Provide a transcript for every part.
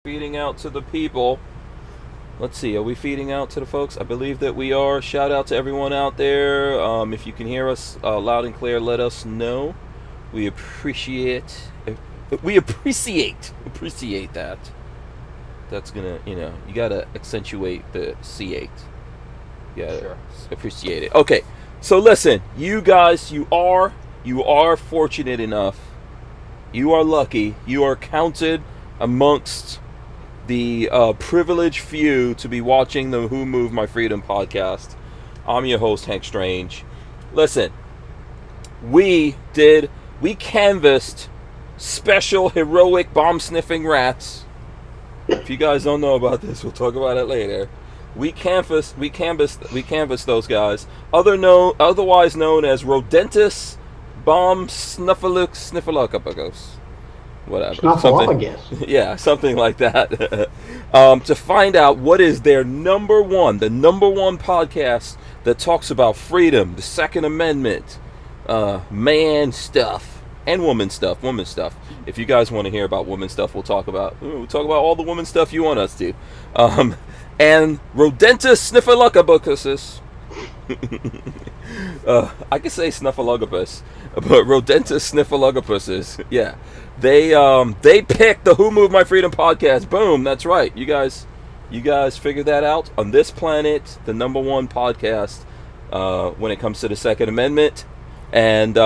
Feeding out to the people. Let's see, are we feeding out to the folks? I believe that we are. Shout out to everyone out there. If you can hear us loud and clear, let us know. We appreciate that. That's gonna, you gotta accentuate the C8. You gotta appreciate it. Okay, so listen, you guys, you are fortunate enough. You are lucky. You are counted amongst the privileged few to be watching the Who Moved My Freedom podcast. I'm your host, Hank Strange. Listen, we canvassed special heroic bomb-sniffing rats. If you guys don't know about this, we'll talk about it later. We canvassed those guys, otherwise known as Rodentus bomb sniffleucophagus. Whatever. Something like that. To find out what is their the number one podcast that talks about freedom, the Second Amendment, man stuff, and woman stuff. If you guys want to hear about woman stuff, we'll talk about all the woman stuff you want us to. And Rodentus sniffleucophagus. I could say snuffleucopus, but Rodentus sniffleucophagus. Yeah. They picked the Who Moved My Freedom podcast. Boom, that's right. You guys figured that out. On this planet, the number one podcast when it comes to the Second Amendment. And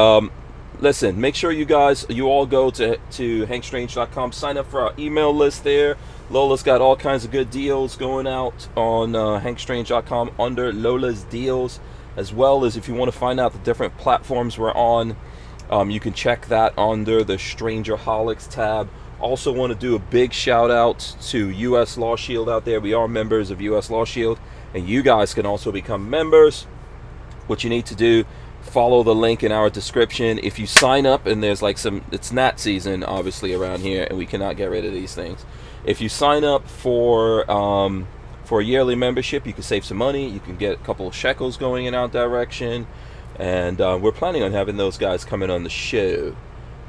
listen, make sure you all go to hankstrange.com, sign up for our email list there. Lola's got all kinds of good deals going out on hankstrange.com under Lola's deals, as well as if you want to find out the different platforms we're on. You can check that under the Strangerholics tab. Also want to do a big shout out to US Law Shield out there. We are members of US Law Shield, and you guys can also become members. What you need to do, follow the link in our description. If you sign up, and there's it's gnat season obviously around here, and we cannot get rid of these things. If you sign up for a yearly membership, you can save some money. You can get a couple of shekels going in our direction. And we're planning on having those guys coming on the show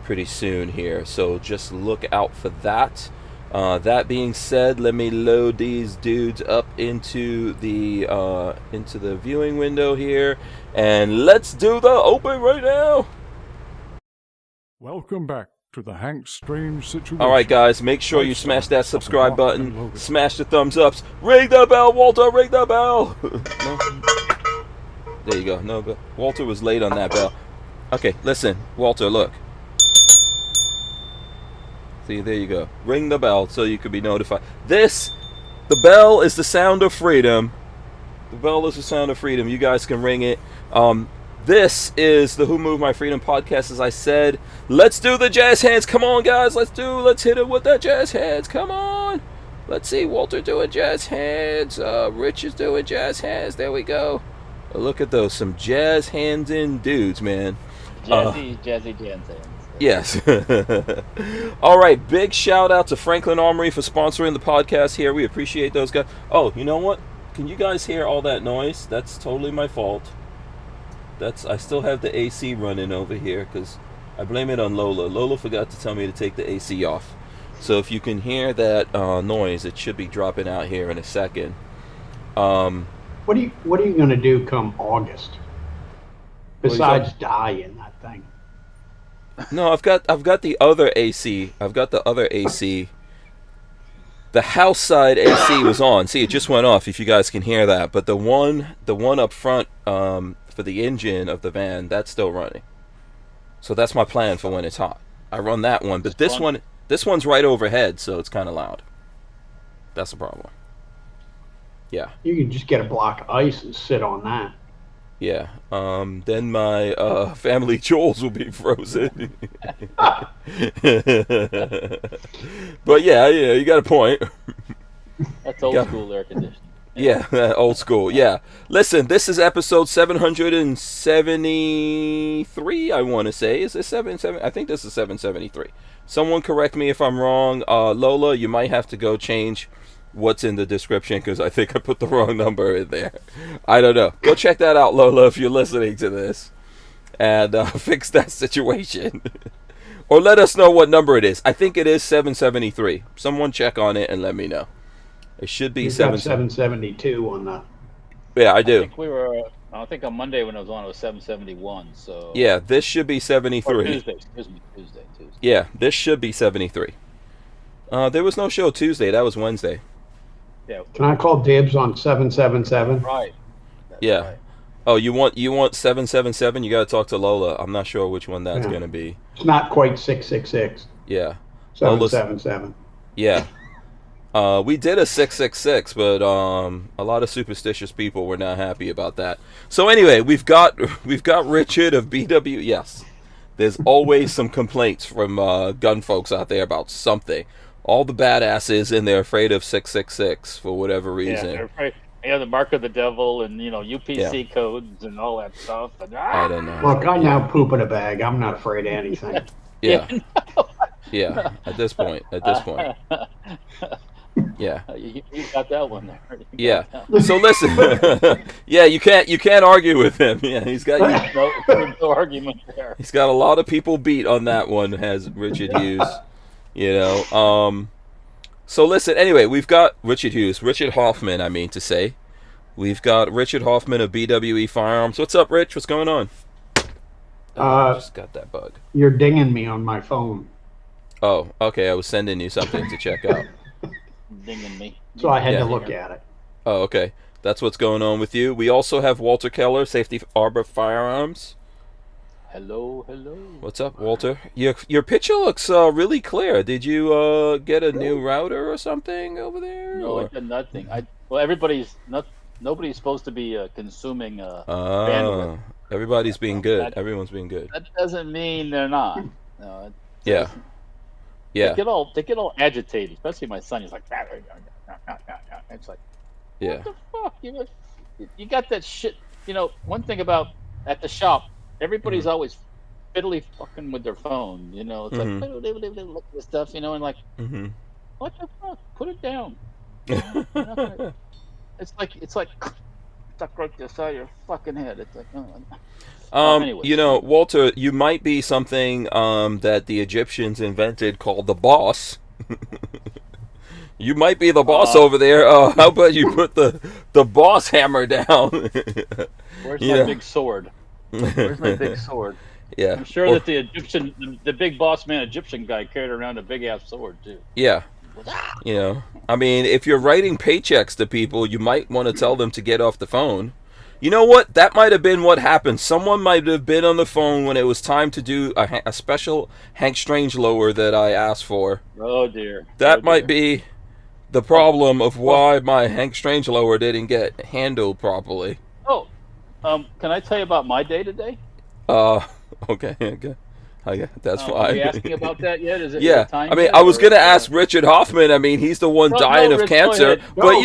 pretty soon here. So just look out for that. That being said, let me load these dudes up into the viewing window here. And let's do the open right now. Welcome back to the Hank Strange situation. Alright guys, make sure you smash that subscribe button. Smash the thumbs ups. Ring the bell, Walter, ring the bell. No? There you go. No, but Walter was late on that bell. Okay, listen, Walter, look. See, there you go. Ring the bell so you can be notified. The bell is the sound of freedom. The bell is the sound of freedom. You guys can ring it. This is the Who Moved My Freedom podcast, as I said. Let's do the jazz hands. Come on, guys. Let's hit it with the jazz hands. Come on. Let's see Walter doing jazz hands. Rich is doing jazz hands. There we go. Look at those, some jazz hands in dudes, man. Jazzy jazz hands. Yes. All right, big shout out to Franklin Armory for sponsoring the podcast here. We appreciate those guys. Oh, you know what? Can you guys hear all that noise? That's totally my fault. I still have the AC running over here because I blame it on Lola. Lola forgot to tell me to take the AC off. So if you can hear that noise, it should be dropping out here in a second. What are you going to do come August? Besides die in that thing. No, I've got the other AC. The house side AC was on. See, it just went off. If you guys can hear that, but the one up front for the engine of the van, that's still running. So that's my plan for when it's hot. I run that one, but this one's right overhead, so it's kind of loud. That's the problem. Yeah. You can just get a block of ice and sit on that. Yeah. Then my family jewels will be frozen. But yeah, you got a point. That's old school air conditioning. Yeah, old school. Yeah. Listen, this is episode 773, I want to say. Is this 77? I think this is 773. Someone correct me if I'm wrong. Lola, you might have to go change what's in the description because I think I put the wrong number in there. I don't know. Go check that out, Lola, if you're listening to this, and fix that situation. Or let us know what number it is. I think it is 773. Someone check on it and let me know. It should be 772 on the. Yeah, I do. I think on Monday when I was on, it was 771. So yeah, this should be 73. Or Tuesday. Excuse me, Tuesday. Yeah, this should be 73. There was no show Tuesday. That was Wednesday. Yeah. Can I call dibs on 777? Right. That's Yeah. right. Oh, you want 777? You got to talk to Lola. I'm not sure which one that's going to be. It's not quite 666. Yeah. 777. Yeah. We did a 666, but a lot of superstitious people were not happy about that. So anyway, we've got Richard of BWE. Yes, there's always some complaints from gun folks out there about something. All the badasses and they're afraid of 666 for whatever reason. Yeah, they're afraid. Yeah, the mark of the devil and UPC codes and all that stuff. And, I don't know. Look, I now poop in a bag. I'm not afraid of anything. Yeah. Yeah. At this point. Yeah. You got that one there. Yeah. So listen. Yeah, you can't argue with him. Yeah, he's got no argument there. He's got a lot of people beat on that one. Has Richard Hughes. So listen. Anyway, we've got Richard Hoffman. I mean to say, we've got Richard Hoffman of BWE Firearms. What's up, Rich? What's going on? I just got that bug. You're dinging me on my phone. Oh, okay. I was sending you something to check out. Dinging me. So I had to look at it. Oh, okay. That's what's going on with you. We also have Walter Keller, Safety Harbor Firearms. Hello. What's up, Walter? Your picture looks really clear. Did you get a new router or something over there? No, I did nothing. Nobody's supposed to be consuming bandwidth. Everybody's being good. Everyone's being good. That doesn't mean they're not. No, yeah. They get all agitated, especially my son. He's like, it's like, yeah. What the fuck? You got that shit. One thing about at the shop, everybody's always fiddly fucking with their phone. It's like look at this stuff, and like, what the fuck? Put it down. It's like stuck right beside your fucking head. It's like, anyways. Walter, you might be something that the Egyptians invented called the boss. You might be the boss over there. How about you put the boss hammer down? Where's my big sword? Where's my big sword? Yeah. I'm sure that the big boss man Egyptian guy carried around a big ass sword too. Yeah. I mean, if you're writing paychecks to people, you might want to tell them to get off the phone. You know what? That might have been what happened. Someone might have been on the phone when it was time to do a special Hank Strange lower that I asked for. Oh, dear. That might be the problem of why my Hank Strange lower didn't get handled properly. Oh, can I tell you about my day today? Okay. That's fine. Are you asking about that yet? Is it time I mean, yet, I was going to ask Richard Hoffman. I mean, he's the one dying of Rich, cancer. But,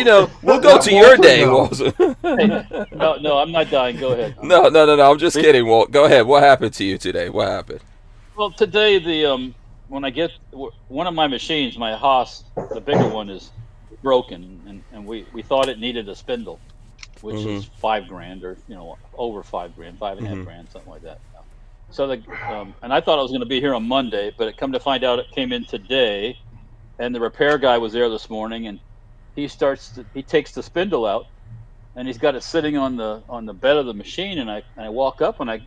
we'll go to your day, Walter. No, I'm not dying. Go ahead. No. I'm just kidding, Walt. Go ahead. What happened to you today? What happened? Well, today, when I get one of my machines, my Haas, the bigger one, is broken. And we thought it needed a spindle, which is $5,000 or, over $5,000, $5,500, something like that. So and I thought I was going to be here on Monday, but it come to find out it came in today, and the repair guy was there this morning, and he takes the spindle out, and he's got it sitting on the bed of the machine, and I walk up and I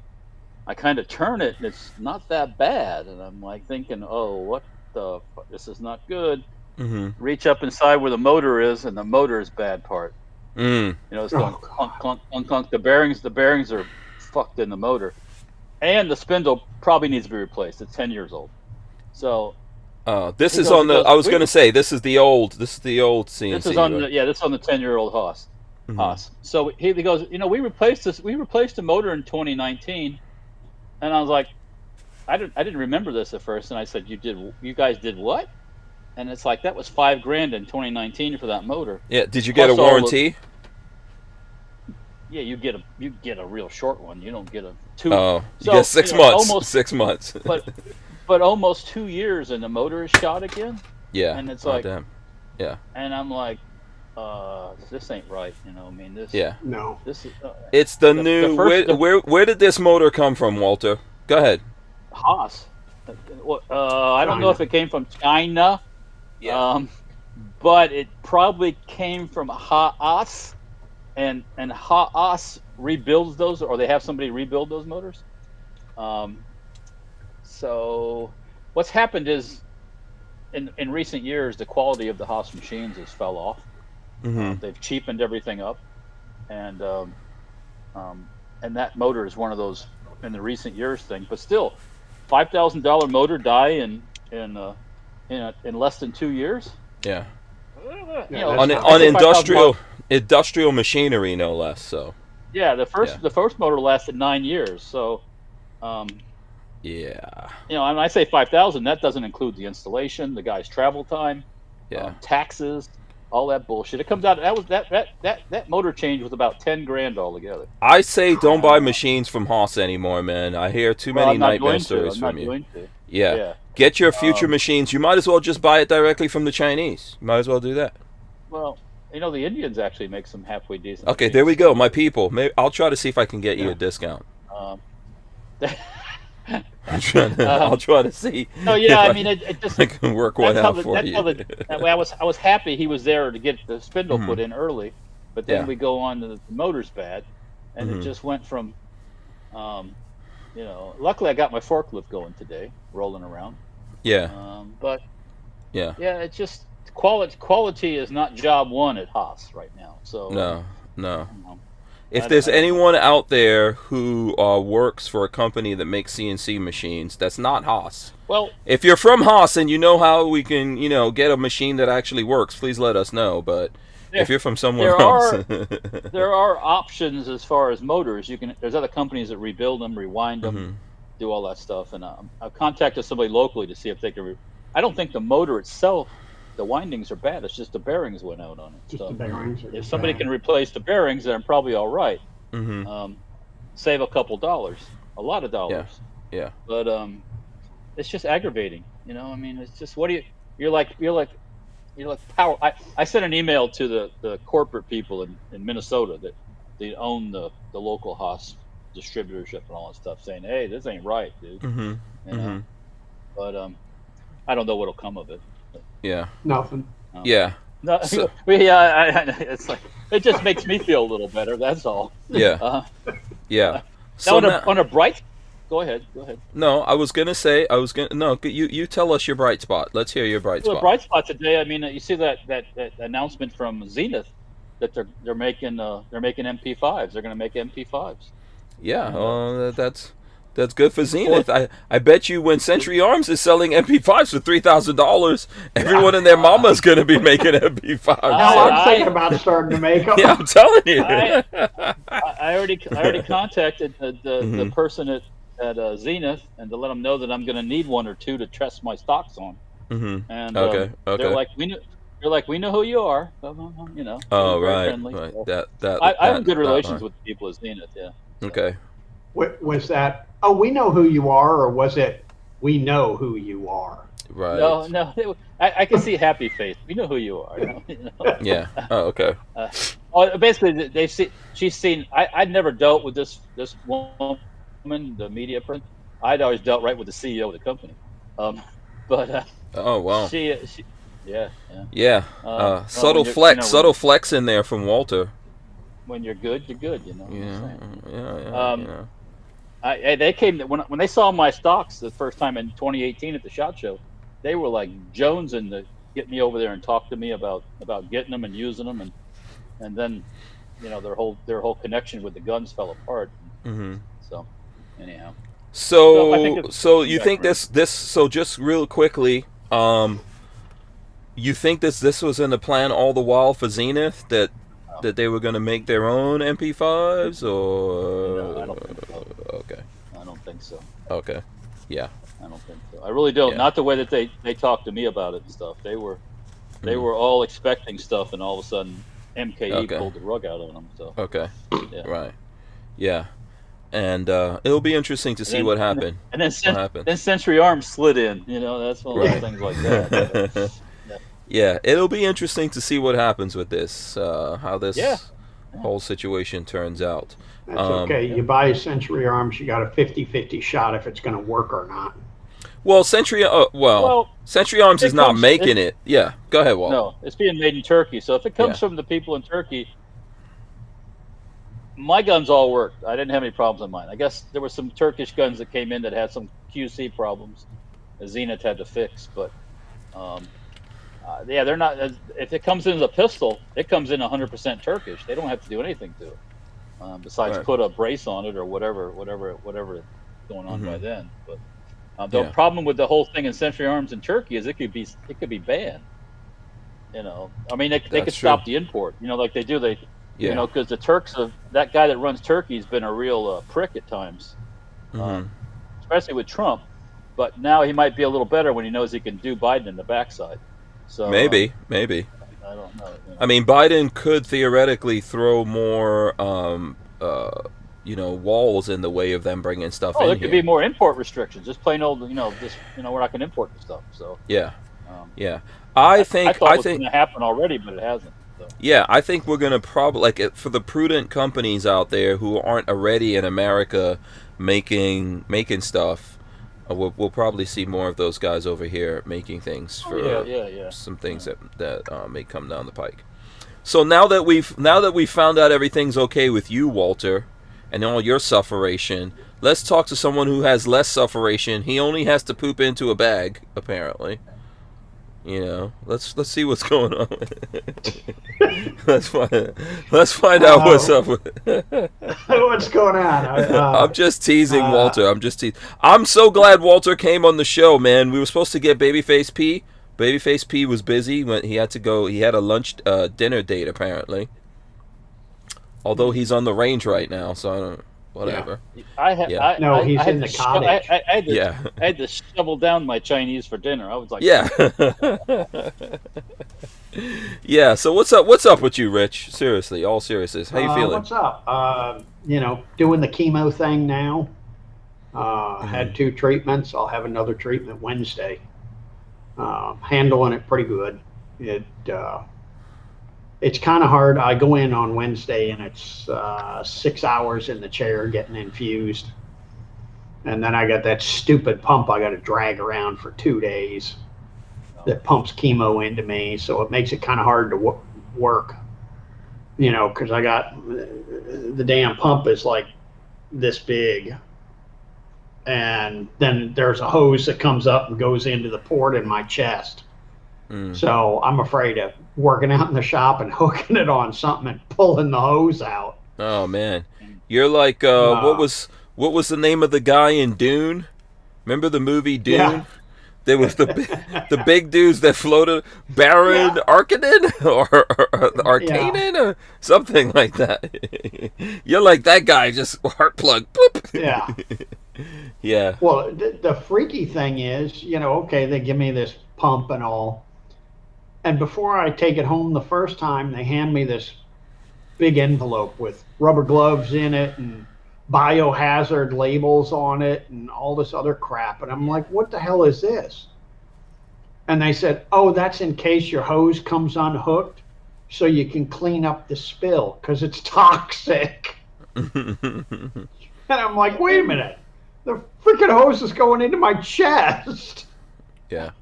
kind of turn it, and it's not that bad, and I'm like thinking, oh, what the fuck? This is not good. Reach up inside where the motor is, and the motor is bad part. It's going clunk, clunk, clunk, clunk. The bearings are fucked in the motor. And the spindle probably needs to be replaced. It's 10 years old. So this is on the I was going to say this is the old CNC. This is on this is on the 10-year-old Haas. So he goes, we replaced the motor in 2019. And I was like, I didn't remember this at first, and I said, you guys did what? And it's like that was $5,000 in 2019 for that motor. Yeah, did you get a warranty? Yeah, you get a real short one. You don't get a 2. Oh, you get 6 months. Almost 6 months. but almost 2 years, and the motor is shot again. Yeah. And it's like, damn. Yeah. And I'm like, this ain't right. I mean, this. Yeah. No. This is. It's the new. Where did this motor come from, Walter? Go ahead. Haas. I don't know if it came from China, but it probably came from Haas, and Haas rebuilds those, or they have somebody rebuild those motors. So what's happened is, in recent years, the quality of the Haas machines has fell off. They've cheapened everything up, and that motor is one of those in the recent years thing. But still, $5,000 motor die in less than 2 years. Yeah. On industrial machinery, no less. So. Yeah, the first motor lasted 9 years. So. Yeah. When I say 5,000, that doesn't include the installation, the guy's travel time, taxes, all that bullshit. It comes out. That motor change was about 10 grand altogether. I say don't buy machines from Haas anymore, man. I hear too many nightmare stories from you. Yeah. Get your future machines. You might as well just buy it directly from the Chinese. You might as well do that. Well, the Indians actually make some halfway decent. Okay, there we go, my people. Maybe I'll try to see if I can get you a discount. I'll try to see. No, yeah, it just I can work one out for you. I was happy he was there to get the spindle put in early, but then we go on to the motor's bad, and it just went from, luckily I got my forklift going today, rolling around. Yeah. But it's just quality is not job one at Haas right now. So no. If there's anyone out there who works for a company that makes CNC machines, that's not Haas. Well, if you're from Haas and you know how we can, get a machine that actually works, please let us know. But if you're from somewhere else, there are options as far as motors. There's other companies that rebuild them, rewind them, do all that stuff. And I've contacted somebody locally to see if they can. I don't think the motor itself, the windings are bad. It's just the bearings went out on it. The bearings if somebody can replace the bearings, then probably all right. Save a couple dollars, a lot of dollars. Yeah. But it's just aggravating. It's just you're like power. I sent an email to the corporate people in Minnesota that they own the local Haas distributorship and all that stuff, saying, "Hey, this ain't right, dude." But I don't know what'll come of it. Yeah. Nothing. Yeah. No, it's like it just makes me feel a little better. That's all. Yeah. Yeah. So on a bright, go ahead. No, I was gonna. No, you tell us your bright spot. Let's hear your bright spot. The bright spot today. You see that announcement from Zenith that they're making MP5s. They're going to make MP5s. Yeah. That's good for Zenith. I bet you when Century Arms is selling MP5s for $3,000, everyone and their mama is going to be making MP5s. I'm thinking about starting to make them. Yeah, I'm telling you. I already contacted the person at Zenith and to let them know that I'm going to need one or two to test my stocks on. And they're like, we know who you are. Oh, right. Friendly, Right. So. I have good relations with the people at Zenith. Yeah. Okay. Was that, we know who you are, or was it, we know who you are? Right. No. I can see happy face. We know who you are. Yeah. Oh, okay. Basically, she's seen. I'd never dealt with this woman, the media person. I'd always dealt right with the CEO of the company. Oh wow. Yeah. Subtle flex in there from Walther. When you're good, you're good. Yeah. They came when they saw my stocks the first time in 2018 at the SHOT Show. They were like jonesing to get me over there and talk to me about getting them and using them, and then their whole connection with the guns fell apart. So anyhow. So you think this? So just real quickly, you think this was in the plan all the while for Zenith that they were going to make their own MP5s, or? No, I don't think so. Okay. I don't think so. Okay. Yeah. I don't think so. I really don't. Yeah. Not the way that they talked to me about it and stuff. They were all expecting stuff, and all of a sudden MKE pulled the rug out on them. So. Okay. Yeah. Right. Yeah. And it'll be interesting to see what happened. And then Century Arms slid in. That's one of those things like that. Yeah, it'll be interesting to see what happens with this, how this whole situation turns out. That's okay. You buy a Century Arms, you got a 50-50 shot if it's going to work or not. Well, Century Arms it is not comes- making it- it. Yeah, go ahead, Walt. No, it's being made in Turkey. So if it comes Yeah. from the people in Turkey, my guns all worked. I didn't have any problems on mine. I guess there were some Turkish guns that came in that had some QC problems that Zenith had to fix. But yeah, they're not. If it comes in as a pistol, it comes in 100% Turkish. They don't have to do anything to it besides Right. put a brace on it or whatever going on by then. But the Yeah. problem with the whole thing in Century Arms in Turkey is it could be banned. You know, I mean, they could That's stop true. the import. You know, like they do. They Yeah. you know, because the Turks that guy that runs Turkey has been a real prick at times, Mhm. especially with Trump. But now he might be a little better when he knows he can do Biden in the backside. So Maybe. I don't know. You know. I mean, Biden could theoretically throw more, walls in the way of them bringing stuff in there could here. be more import restrictions. Just plain old, we're not going to import the stuff. So Yeah, um, yeah. I think. thought it was going to happen already, but it hasn't. So. Yeah, I think we're gonna probably for the prudent companies out there who aren't already in America making stuff. We'll probably see more of those guys over here making things for some things that may come down the pike. So now that we've found out everything's okay with you, Walter, and all your sufferation, let's talk to someone who has less sufferation. He only has to poop into a bag, apparently. You know, let's see what's going on. let's find out what's up with it. What's going on? I'm just teasing Walter. I'm so glad Walter came on the show, man. We were supposed to get Babyface P. Babyface P was busy when he had to go. He had a dinner date apparently. Although he's on the range right now, so I don't. Whatever. Yeah. He's in the cottage. I had to shovel down my Chinese for dinner. I was like, yeah. Yeah. So what's up with you, Rich? Seriously, all seriousness. How you feeling? What's up? Doing the chemo thing now. Had 2 treatments. I'll have another treatment Wednesday. Handling it pretty good. It's kind of hard. I go in on Wednesday and it's 6 hours in the chair getting infused. And then I got that stupid pump I got to drag around for 2 days that pumps chemo into me. So it makes it kind of hard to work, because I got the damn pump is like this big. And then there's a hose that comes up and goes into the port in my chest. So I'm afraid of working out in the shop and hooking it on something and pulling the hose out. Oh man, you're like what was the name of the guy in Dune? Remember the movie Dune? Yeah. There was the big dudes that floated, Baron Arkanen or Arkanen or something like that. You're like that guy, just heart plug. Bloop. Yeah. Yeah. Well, the freaky thing is, okay, they give me this pump and all. And before I take it home the first time, they hand me this big envelope with rubber gloves in it and biohazard labels on it and all this other crap. And I'm like, what the hell is this? And they said, oh, that's in case your hose comes unhooked so you can clean up the spill because it's toxic. And I'm like, wait a minute. The freaking hose is going into my chest. Yeah.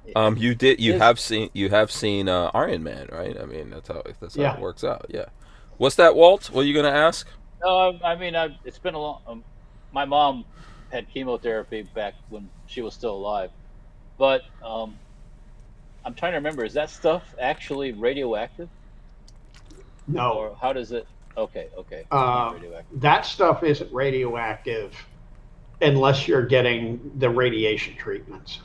You have seen Iron Man, right? I mean, that's how it works out. Yeah. What's that, Walt? What are you gonna ask? No, I mean, it's been a long. My mom had chemotherapy back when she was still alive, but I'm trying to remember. Is that stuff actually radioactive? No. Or how does it? Okay. It's not radioactive. That stuff isn't radioactive unless you're getting the radiation treatments.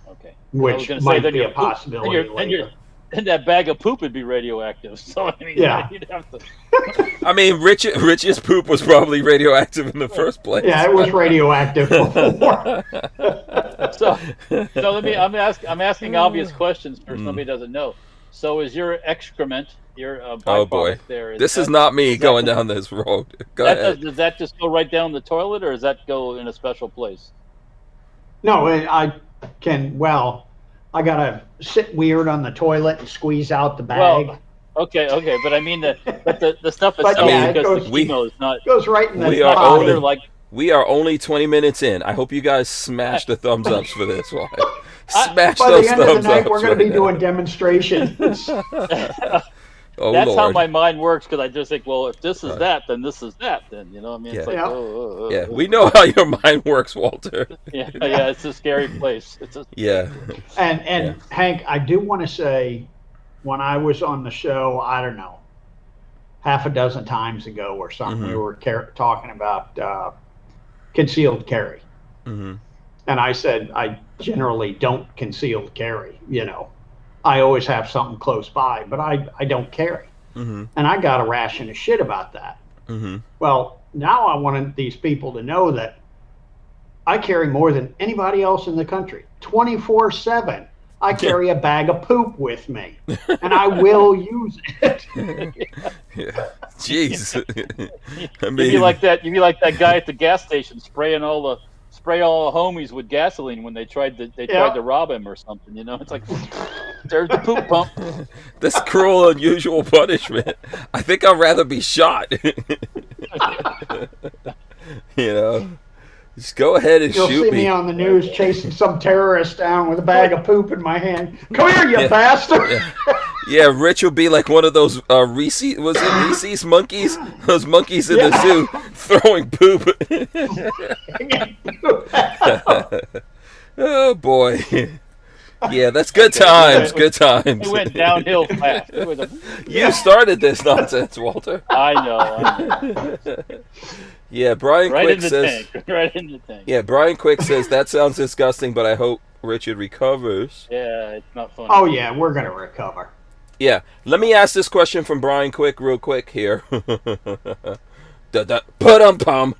Okay. Which might be a possibility later. And that bag of poop would be radioactive. So I mean, you'd have to. I mean, Rich's poop was probably radioactive in the first place. Yeah, it was radioactive before. So let me. I'm asking obvious questions for somebody who doesn't know. So is your excrement, your byproduct oh boy, there? This is not me going down this road. Go ahead. Does that just go right down the toilet, or does that go in a special place? No, I can. Well, I gotta sit weird on the toilet and squeeze out the bag. Well, okay, but I mean the stuff But itself, yeah, because it goes, the chemo is not. goes right in the We are body. older. Like We are only 20 minutes in. I hope you guys smash the thumbs ups for this one. Smash By those the end of thumbs the night, ups we're going to be right doing now. demonstrations. Oh, That's how Lord. my mind works, because I just think, well, if this is Right. that, then this is that. Then, you know what I mean? It's Yeah. like, Yeah. Yeah, we know how your mind works, Walter. yeah, it's a scary place. It's a Yeah. And Yeah. Hank, I do want to say, when I was on the show, I don't know, half a dozen times ago or something, we were talking about concealed carry. Mm-hmm. And I said, I generally don't concealed carry, you know. I always have something close by, but I don't carry. Mm-hmm. And I got a ration of shit about that. Mm-hmm. Well, now I wanted these people to know that I carry more than anybody else in the country. 24/7. I carry a bag of poop with me, and I will use it. Yeah. Jeez. I you'd mean, be like that. You'd be like that guy at the gas station spraying all the homies with gasoline when they tried to rob him or something. You know, it's like there's the poop pump. this cruel, unusual punishment. I think I'd rather be shot. You know, just go ahead and You'll shoot see me on the news chasing some terrorist down with a bag of poop in my hand. Come here, you bastard! Yeah, Rich will be like one of those Reese's, was it Reese's monkeys? Those monkeys in the zoo throwing poop. Oh boy. Yeah, that's good times. Good times. It went downhill fast. You started this nonsense, Walter. I know. Yeah, Brian Right Quick in the says. tank. Right in the tank. Yeah, Brian Quick says that sounds disgusting, but I hope Richard recovers. Yeah, it's not funny. Oh yeah, we're gonna recover. Yeah, let me ask this question from Brian Quick real quick here. Pum.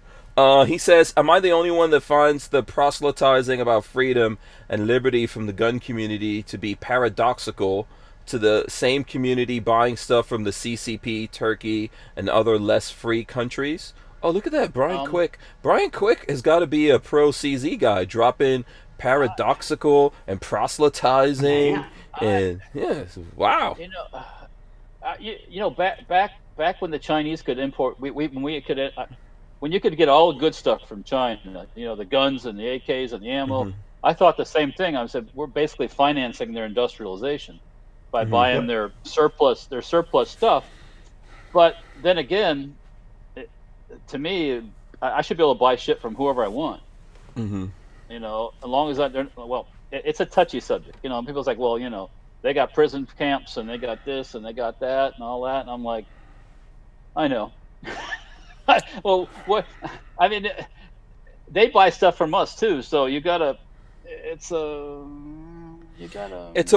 He says, am I the only one that finds the proselytizing about freedom and liberty from the gun community to be paradoxical to the same community buying stuff from the CCP, Turkey, and other less free countries? Oh, look at that, Brian Quick. Brian Quick has got to be a pro-CZ guy, dropping paradoxical and proselytizing. And yes, wow. You know, back when the Chinese could import, when you could get all the good stuff from China, you know, the guns and the AKs and the ammo. I thought the same thing. I said, we're basically financing their industrialization by buying their surplus stuff. But then again, to me, I should be able to buy shit from whoever I want. You know, as long as it's a touchy subject. You know, people's like, well, you know, they got prison camps and they got this and they got that and all that, and I'm like, I know. Well, what? I mean, they buy stuff from us too, so you gotta. It's a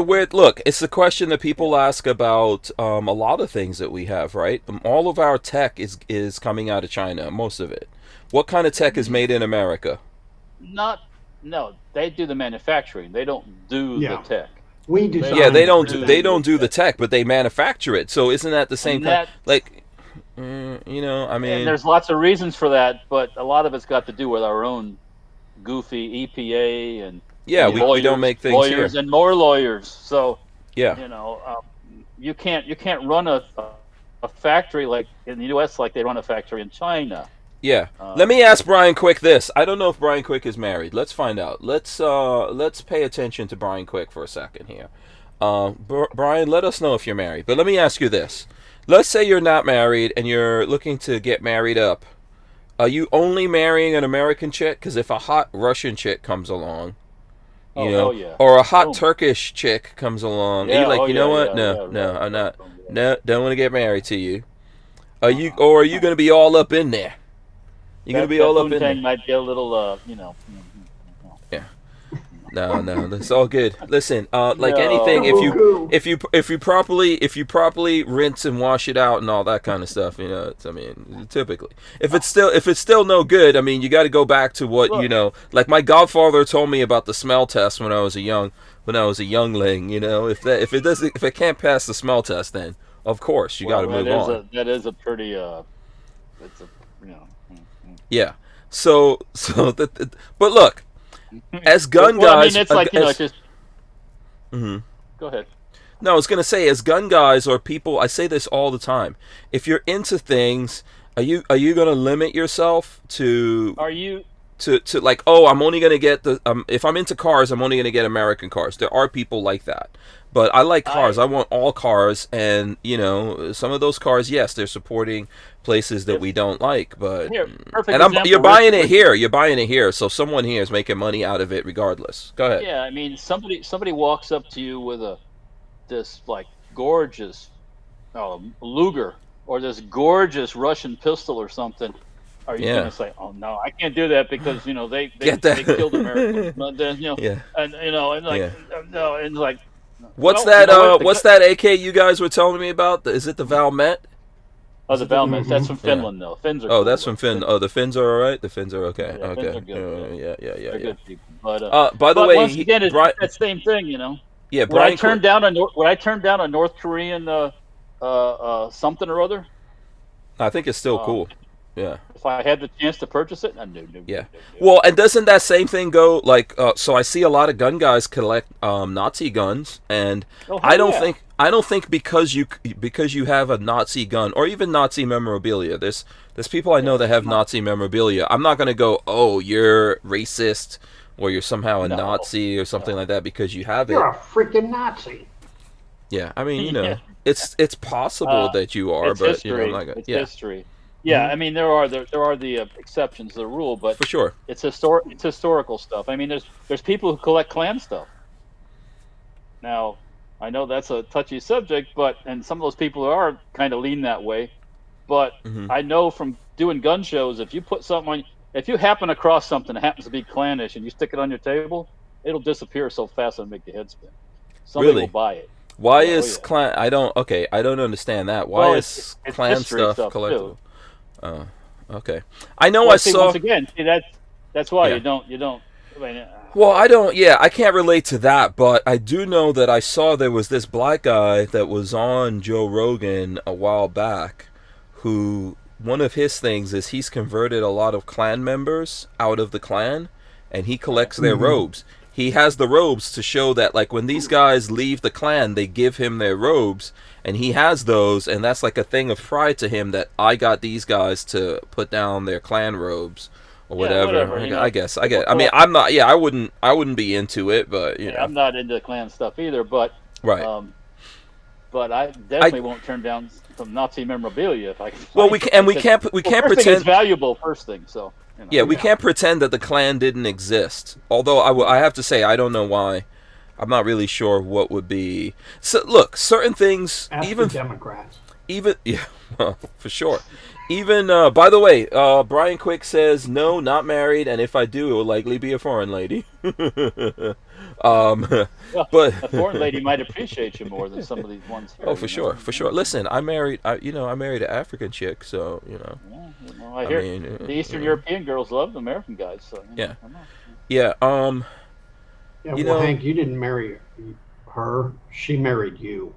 weird look. It's the question that people ask about a lot of things that we have, right? All of our tech is coming out of China, most of it. What kind of tech is made in America? No, they do the manufacturing. They don't do the tech. We do. Yeah, they don't do the tech, but they manufacture it. So isn't that the same kind? Like, you know, I mean, and there's lots of reasons for that, but a lot of it's got to do with our own goofy EPA and we don't make things lawyers here. And more lawyers. So yeah, you know, you can't run a factory like in the U.S. like they run a factory in China. Yeah. Let me ask Brian Quick this. I don't know if Brian Quick is married. Let's find out. Let's pay attention to Brian Quick for a second here. Brian, let us know if you're married. But let me ask you this. Let's say you're not married and you're looking to get married up. Are you only marrying an American chick? Because if a hot Russian chick comes along, you know, or a hot Turkish chick comes along, are you like, you know what? No, I'm not. No, don't want to get married to you. Are you going to be all up in there? You're going to be all up in there. Might be a little, you know. Yeah. No, that's all good. Listen, like anything, if you properly rinse and wash it out and all that kind of stuff, you know, I mean, typically, if it's still no good, I mean, you got to go back to what you know. Like my godfather told me about the smell test when I was a youngling. You know, if it can't pass the smell test, then of course you got to move on. That is a pretty it's a you know. Yeah. So but look. As gun guys, I mean, it's like, you know, just. Go ahead. No, I was gonna say, as gun guys or people, I say this all the time. If you're into things, Are you gonna limit yourself to Are you? like, oh, I'm only gonna get the if I'm into cars, I'm only gonna get American cars. There are people like that, but I like cars. I want all cars, and some of those cars, yes, they're supporting places that we don't like, but Here, perfect and example, you're buying it Rich. here. You're buying it here, so someone here is making money out of it, regardless. Go ahead. Yeah, I mean, somebody walks up to you with this like gorgeous Luger or this gorgeous Russian pistol or something. Are you going to say, "Oh no, I can't do that because they Get that. they killed Americans"? But then Yeah. and like Yeah. no, and like What's well, that? you know what? What's that AK you guys were telling me about? Is it the Valmet? Oh, the Valmet. That's from Finland, though. Finns are. Oh, cool, that's from Finn. Oh, the Finns are all right. The Finns are okay. Yeah, Okay. Finns are good. Yeah. They're good people. But By the but way, once again, it's Brian, that same thing, yeah, Would Brian. I turn down a North Korean something or other I think it's still cool. Yeah. if I had the chance to purchase it? No. Yeah. Well, and doesn't that same thing go like? So I see a lot of gun guys collect Nazi guns, and Oh, I hell don't yeah. think because you have a Nazi gun or even Nazi memorabilia. There's people I know that have Nazi memorabilia. I'm not gonna go, oh, you're racist or you're somehow a No. Nazi or something like that because you have it. You're a freaking Nazi. Yeah, I mean, Yeah. it's possible that you are, It's but history. I'm not gonna. It's Yeah, history. Yeah, I mean there are the exceptions to the rule, but for sure. it's historical stuff. I mean there's people who collect Klan stuff. Now, I know that's a touchy subject, and some of those people are kind of lean that way, but I know from doing gun shows, if you happen across something that happens to be Klanish and you stick it on your table, it'll disappear so fast it'll make your head spin. Somebody Really? will buy it. Why Yeah, is yeah. Klan? I don't understand that. Why Well, is it's Klan history stuff stuff, collectible? too. Oh, okay. I know Well, I see, saw. once again, that's why Yeah. you don't. I mean, Well, I don't. Yeah, I can't relate to that, but I do know that I saw there was this black guy that was on Joe Rogan a while back, who one of his things is he's converted a lot of Klan members out of the Klan, and he collects their robes. He has the robes to show that, like, when these guys leave the Klan, they give him their robes, and he has those, and that's like a thing of pride to him that I got these guys to put down their Klan robes. Or Yeah, whatever. whatever, I guess. I mean, I'm not. Yeah, I wouldn't be into it, but you know. I'm not into Klan stuff either, but Right. but I definitely won't turn down some Nazi memorabilia if I can. Well, find it, we because- can't first thing, pretend. it's valuable first thing. So Yeah, we can't pretend that the Klan didn't exist. Although I have to say I don't know why. I'm not really sure what would be. So look, certain things, Ask even the Democrats. yeah, well, for sure. Even by the way, Brian Quick says no, not married, and if I do, it will likely be a foreign lady. Well, But a foreign lady might appreciate you more than some of these ones here. oh, for sure, for sure. Listen, I married an African chick, so you know. Yeah, I hear mean, the Eastern European girls love the American guys. So Yeah. I don't know. Yeah. Yeah, You well, know- Hank, you didn't marry her. She married you.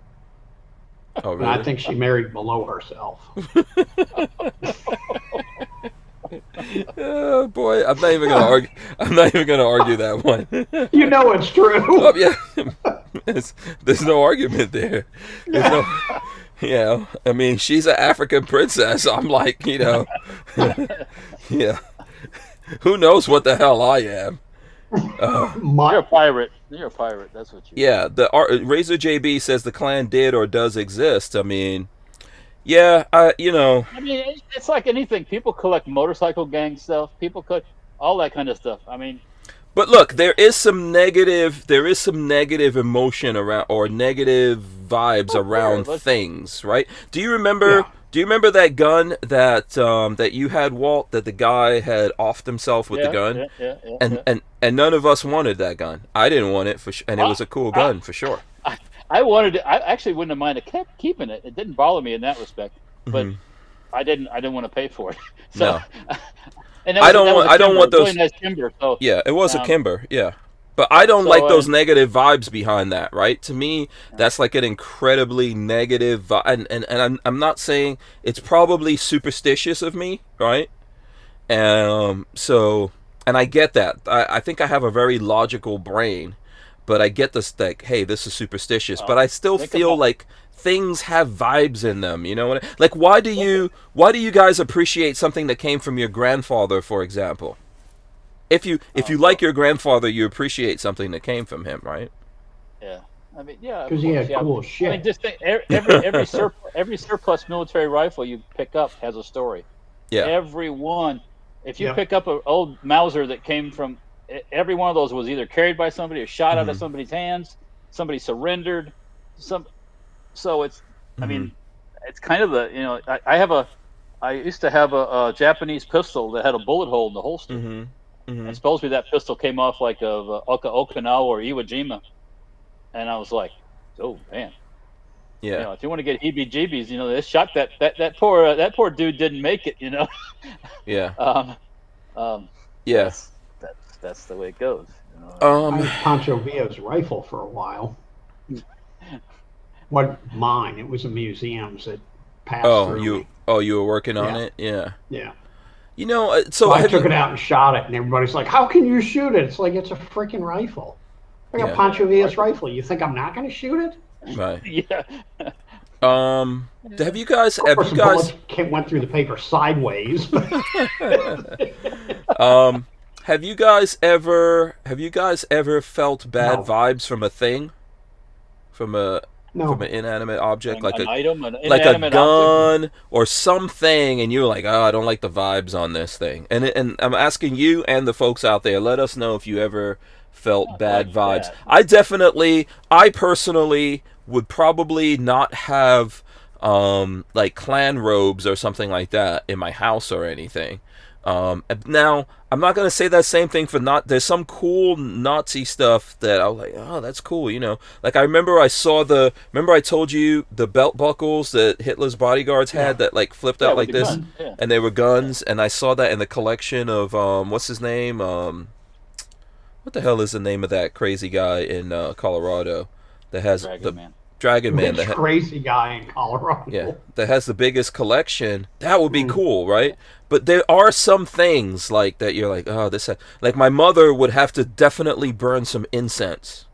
Oh, And really? I think she married below herself. Oh boy, I'm not even gonna argue. I'm not even gonna argue that one. You know it's true. Oh yeah, there's no argument there. There's no, I mean, she's an African princess. I'm like, yeah. Who knows what the hell I am? You're a pirate. You're a pirate. That's what you. Yeah, Razor JB says the Klan did or does exist. I mean, yeah, I mean, it's like anything. People collect motorcycle gang stuff. People collect all that kind of stuff. I mean, but look, there is some negative emotion around or negative vibes around things, right? Do you remember? Yeah. Do you remember that gun that you had, Walt? That the guy had offed himself with the gun, and none of us wanted that gun. I didn't want it and it was a cool gun for sure. I wanted it. I actually wouldn't have minded keeping it. It didn't bother me in that respect, but I didn't want to pay for it. So, No. and I don't want those. really nice timber. So yeah, it was a Kimber. Yeah. But I don't like those negative vibes behind that, right? To me, that's like an incredibly negative vibe. And I'm not saying it's probably superstitious of me, right? And I get that. I think I have a very logical brain. but I get this like, hey, this is superstitious, but I still feel like things have vibes in them, you know? Like, why do you guys appreciate something that came from your grandfather, for example? If you like your grandfather, you appreciate something that came from him, right? Yeah, I mean, yeah, Because he had cool shit. I mean, just think, every surplus military rifle you pick up has a story. Yeah. Every one. If you pick up an old Mauser that came from, every one of those was either carried by somebody or shot out of somebody's hands. Somebody surrendered. So it's, I mean, it's kind of the, you know, I used to have a Japanese pistol that had a bullet hole in the holster. And supposedly that pistol came off like of Okinawa or Iwo Jima, and I was like, "Oh man, yeah." You know, if you want to get heebie-jeebies, you know, they shot that poor dude didn't make it, you know. Yeah. Yeah. That's the way it goes. You know? I had Pancho Villa's rifle for a while. What mine? It was a museum's that passed through me. You were working on it? Yeah. Yeah. You know, so I took it out and shot it, and everybody's like, "How can you shoot it?" It's like, it's a freaking rifle. I got Pancho Villa's rifle. You think I'm not going to shoot it? Right. Yeah. Have you guys? Bullets went through the paper sideways. Have you guys ever felt bad vibes from a thing? From an inanimate object, like an item, like a gun or something, and you're like, "Oh, I don't like the vibes on this thing." And I'm asking you and the folks out there, let us know if you ever felt bad vibes. I personally would probably not have like clan robes or something like that in my house or anything. Now, I'm not going to say that same thing for there's some cool Nazi stuff that I was like, oh, that's cool, you know. Like, I remember I told you the belt buckles that Hitler's bodyguards had that, like, flipped out like this, and they were guns, and I saw that in the collection of, what's his name? What the hell is the name of that crazy guy in Colorado that has Dragon Man. The crazy guy in Colorado. Yeah, that has the biggest collection. That would be cool, right? But there are some things like that you're like, oh, like my mother would have to definitely burn some incense,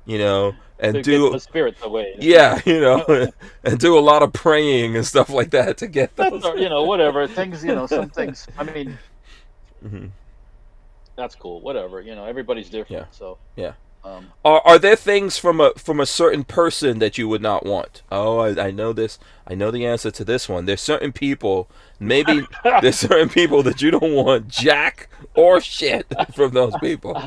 you know, and do get the spirits away. Yeah, you know, and do a lot of praying and stuff like that to get those. You know, whatever things, you know, some things. I mean, that's cool. Whatever, you know, everybody's different. Yeah. So yeah. Are there things from a certain person that you would not want? Oh, I know this. I know the answer to this one. There's certain people, maybe there's certain people that you don't want jack or shit from those people.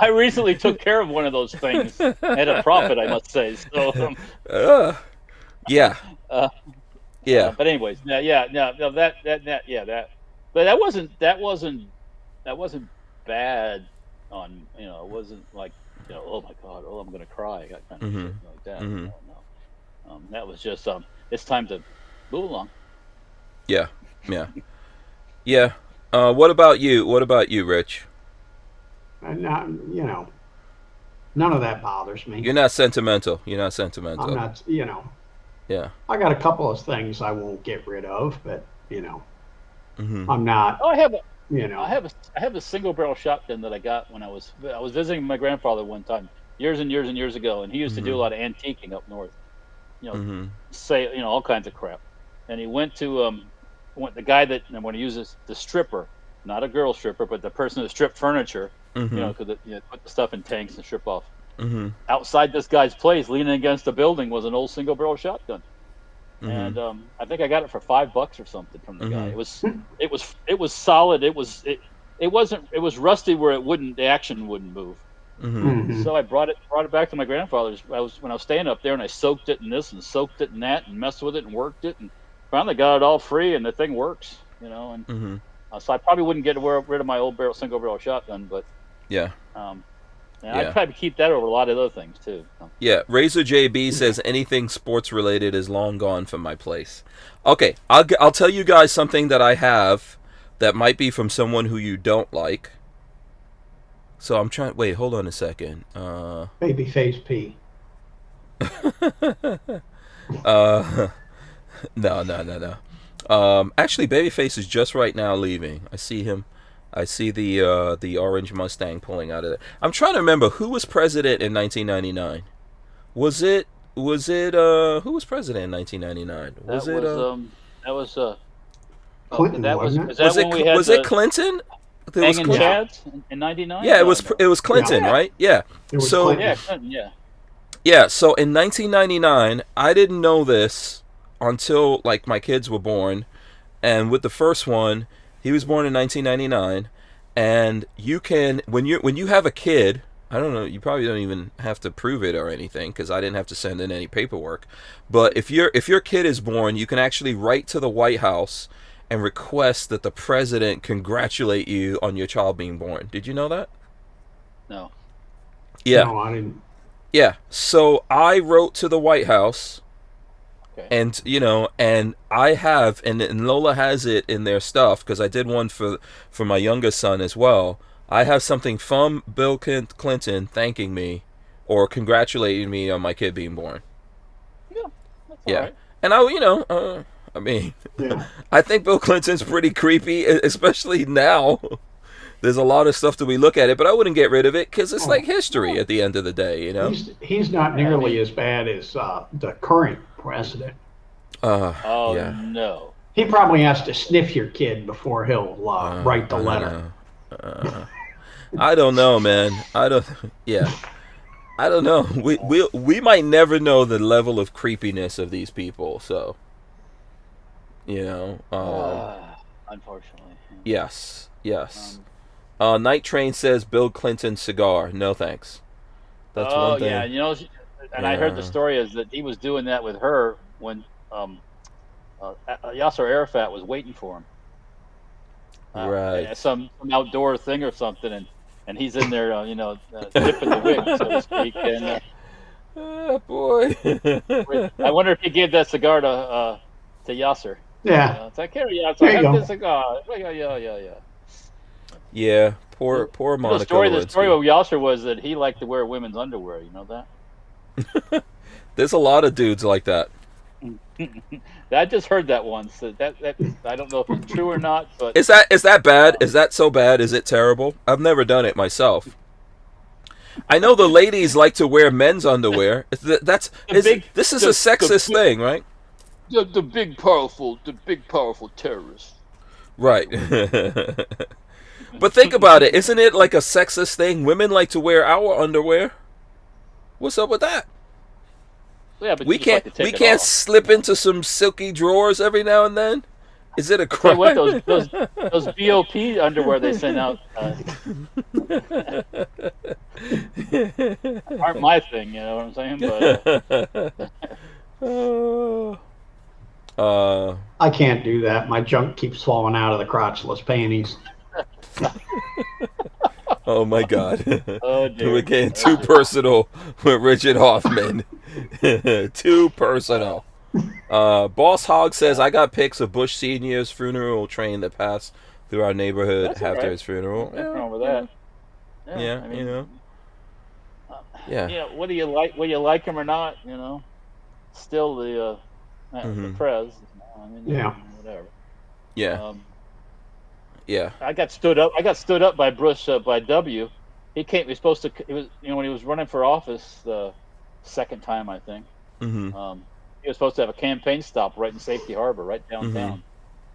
I recently took care of one of those things at a profit, I must say. So, yeah. But anyways, but that wasn't bad. On, you know, it wasn't like, you know, oh my God, oh, I'm gonna cry, that kind of shit like that. No. That was just it's time to move along. Yeah. What about you, Rich? Not, you know, none of that bothers me. You're not sentimental. I'm not, you know. Yeah. I got a couple of things I won't get rid of, but you know, I'm not. Oh, you know, I have a single barrel shotgun that I got when I was visiting my grandfather one time, years and years and years ago, and he used to do a lot of antiquing up north. You know, say, you know, all kinds of crap. And he went to the guy that, and when he uses the stripper, not a girl stripper, but the person that stripped furniture, you know, because put the stuff in tanks and strip off. Outside this guy's place, leaning against the building, was an old single barrel shotgun. And I think I got it for $5 or something from the guy. It was solid. It was rusty where the action wouldn't move. So I brought it back to my grandfather's. When I was staying up there, and I soaked it in this and soaked it in that and messed with it and worked it, and finally got it all free, and the thing works, you know. And so I probably wouldn't get rid of my old single barrel shotgun, but I'd probably keep that over a lot of other things too. Yeah, Razor JB says anything sports related is long gone from my place. Okay, I'll tell you guys something that I have that might be from someone who you don't like. So I'm trying. Wait, hold on a second. Babyface P. No. Actually, Babyface is just right now leaving. I see him I see the orange Mustang pulling out of there. I'm trying to remember who was president in 1999. Was it who was president in 1999? Was it Clinton, that was wasn't it? is that when we had was it Clinton? There was hanging Clinton. chads in '99? Yeah, it was Clinton, Yeah. right? Yeah. It was So Clinton. Yeah, Clinton, yeah. yeah, so in 1999, I didn't know this until like my kids were born, and with the first one, he was born in 1999, and you can when you have a kid, I don't know, you probably don't even have to prove it or anything because I didn't have to send in any paperwork, but if your kid is born, you can actually write to the White House and request that the president congratulate you on your child being born. Did you know that? No. Yeah. No, I didn't. Yeah, so I wrote to the White House, Okay. and and I have, and Lola has it in their stuff because I did one for my youngest son as well. I have something from Bill Clinton thanking me or congratulating me on my kid being born. Yeah, that's Yeah, all right. and I mean, Yeah. I think Bill Clinton's pretty creepy, especially now. There's a lot of stuff that we look at it, but I wouldn't get rid of it because it's like history at the end of the day, you know? He's not nearly as bad as the current president. Oh yeah. no. He probably has to sniff your kid before he'll write the letter. I don't know, man. I don't know. We might never know the level of creepiness of these people, so Unfortunately. yes. Night Train says Bill Clinton cigar. No thanks. That's one thing. Yeah, and I heard the story is that he was doing that with her when Yasser Arafat was waiting for him. Right. At some outdoor thing or something, and he's in there, dipping the wig, so to speak. And boy. I wonder if he gave that cigar to Yasser. Yeah. It's like, here, Yasser, There you have go. this cigar. Yeah. Yeah, poor Monica The story Lewinsky. of Yasser was that he liked to wear women's underwear. You know that? There's a lot of dudes like that. I just heard that once. That I don't know if it's true or not, but Is that bad? Is that so bad? Is it terrible? I've never done it myself. I know the ladies like to wear men's underwear. This is a sexist thing, right? the big powerful terrorist. Right. But think about it. Isn't it like a sexist thing? Women like to wear our underwear. What's up with that? Yeah, but We you just like can't to take it off. slip into some silky drawers every now and then. Is it a Hey, crime? what those BOP underwear they send out aren't my thing. You know what I'm saying? But I can't do that. My junk keeps falling out of the crotchless panties. Oh my God. oh dear. We're getting too personal with Richard Hoffman. Too personal. Boss Hog says, I got pics of Bush Sr.'s funeral train that passed through our neighborhood That's after all right. his funeral. Nothing wrong with that. Yeah, I mean, you know. Yeah. Yeah, whether you like him or not, still the prez. I mean, Yeah. whatever. Yeah. Yeah. I got stood up by Bush by W. He came. He was supposed to. It was when he was running for office the second time, I think. Mm-hmm. He was supposed to have a campaign stop right in Safety Harbor, right downtown.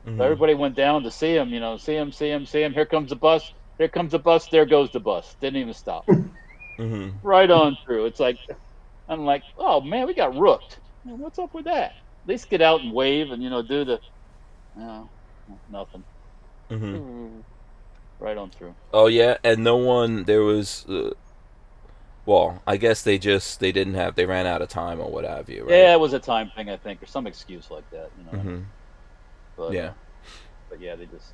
Mm-hmm. So everybody went down to see him. See him. Here comes the bus. There comes the bus. There goes the bus. Didn't even stop. Mm-hmm. Right on through. It's like, I'm like, oh man, we got rooked. What's up with that? At least get out and wave and do the, nothing. Mm-hmm. Right on through. Oh yeah, and no one. There was. Well, I guess they ran out of time or what have you. Right? Yeah, it was a time thing, I think, or some excuse like that. Mm-hmm. But, Yeah. But yeah, they just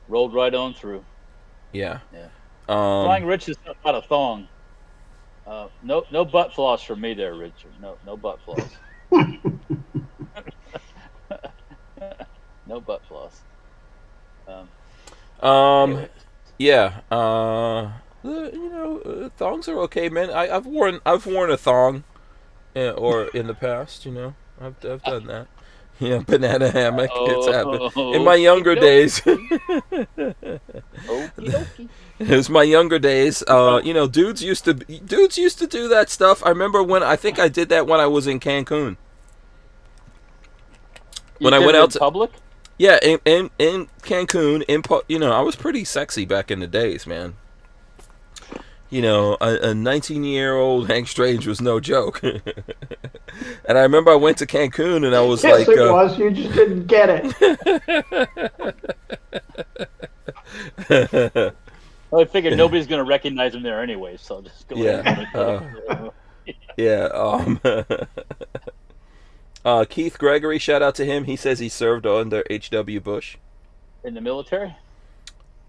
rolled right on through. Yeah. Yeah. Flying Rich is not a thong. No butt floss for me there, Richard. No butt floss. No butt floss. Anyway. Yeah. Thongs are okay, man. I've worn a thong, or in the past. I've done that. Yeah, banana hammock. It's happened. In Oh, my younger days, okie dokie. it was my younger days. Dudes used to do that stuff. I remember when I think I did that when I was in Cancun. When I went out in public. Yeah, in Cancun, I was pretty sexy back in the days, man. A 19-year-old Hank Strange was no joke. And I remember I went to Cancun and I was yes, like... it was. You just didn't get it. Well, I figured nobody's going to recognize him there anyway, so just go ahead. Keith Gregory, shout out to him. He says he served under H.W. Bush. In the military?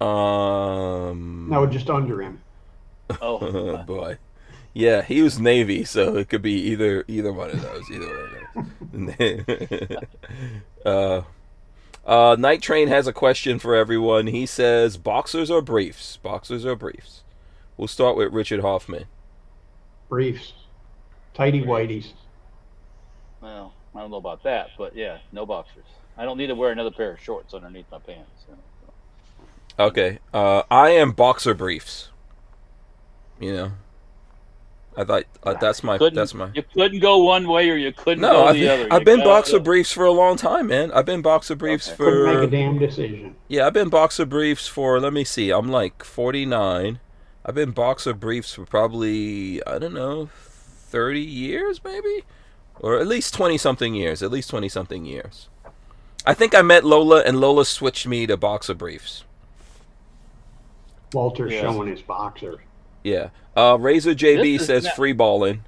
No, just under him. Oh, boy. Yeah, he was Navy, so it could be either one of those. Night Train has a question for everyone. He says, boxers or briefs? Boxers or briefs? We'll start with Richard Hoffman. Briefs. Tighty whities. well, I don't know about that, but yeah, no boxers. I don't need to wear another pair of shorts underneath my pants. Okay, I am boxer briefs. I thought that's my. You couldn't go one way or you couldn't No, go the other. I've been boxer briefs for a long time, man. I've been boxer briefs for. Couldn't make a damn decision. Yeah, I've been boxer briefs for. Let me see. I'm like 49. I've been boxer briefs for probably 30 years maybe, or at least 20-something years. I think I met Lola, and Lola switched me to boxer briefs. Walter's showing his boxer. Yeah. Razor JB says free balling.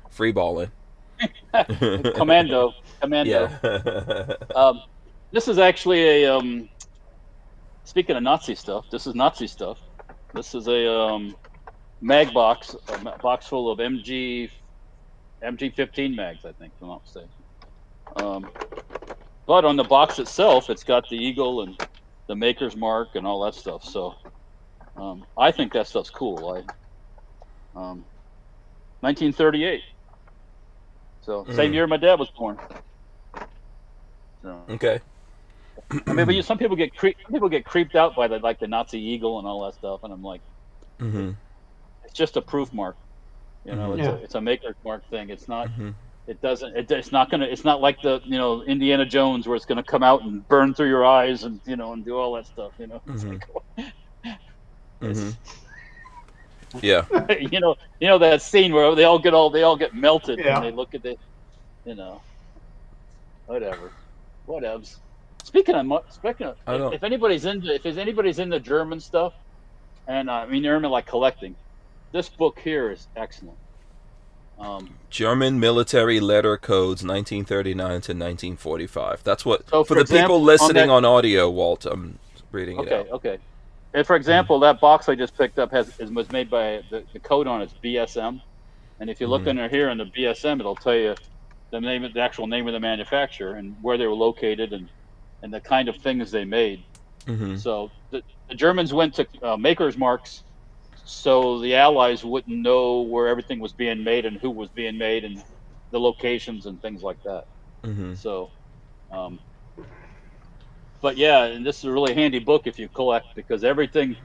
Commando. Yeah. This is actually a speaking of Nazi stuff. This is Nazi stuff. This is a mag box, a box full of MG15 mags, I think, if I'm not mistaken. But on the box itself, it's got the eagle and the maker's mark and all that stuff. So I think that stuff's cool. 1938. So same year my dad was born. So. Okay. I mean, but some people get creeped out by the Nazi eagle and all that stuff, and I'm like, it's just a proof mark. It's a maker's mark thing. It's not. It's not like the Indiana Jones where it's gonna come out and burn through your eyes and and do all that stuff. Yeah. That scene where they all get melted and they look at the, whatever, whatevs. Speaking of, if anybody's into German stuff, and they're into like collecting, this book here is excellent. German military letter codes, 1939 to 1945. That's what so for the example, people listening on audio, Walt. I'm reading it out. Okay. And for example, that box I just picked up was made by the code on it's BSM, and if you look under here in the BSM, it'll tell you the actual name of the manufacturer and where they were located and the kind of things they made. So the Germans went to maker's marks, so the Allies wouldn't know where everything was being made and who was being made and the locations and things like that. So. But yeah, and this is a really handy book if you collect, because everything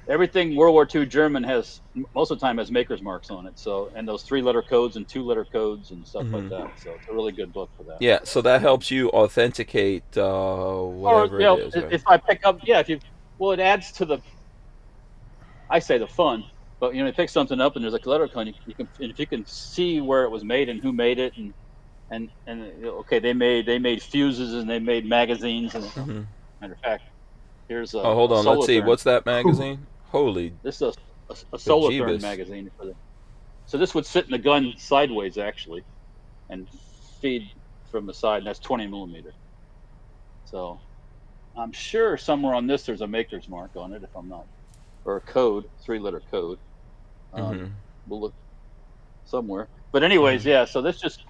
World War II German has most of the time has maker's marks on it. So, and those 3-letter codes and 2-letter codes and stuff like that. So it's a really good book for that. Yeah, so that helps you authenticate whatever it is. Right? If I pick up, it adds to the fun. But you pick something up and there's like a letter code, if you can see where it was made and who made it and okay, they made fuses and they made magazines and matter of fact, here's a hold on, let's see, what's that magazine? Holy, this is a Solartherm magazine so this would sit in the gun sideways actually and feed from the side, and that's 20 millimeter. So I'm sure somewhere on this there's a maker's mark on it, if I'm not, or a code, 3-letter code. We'll look somewhere, but anyways, so this just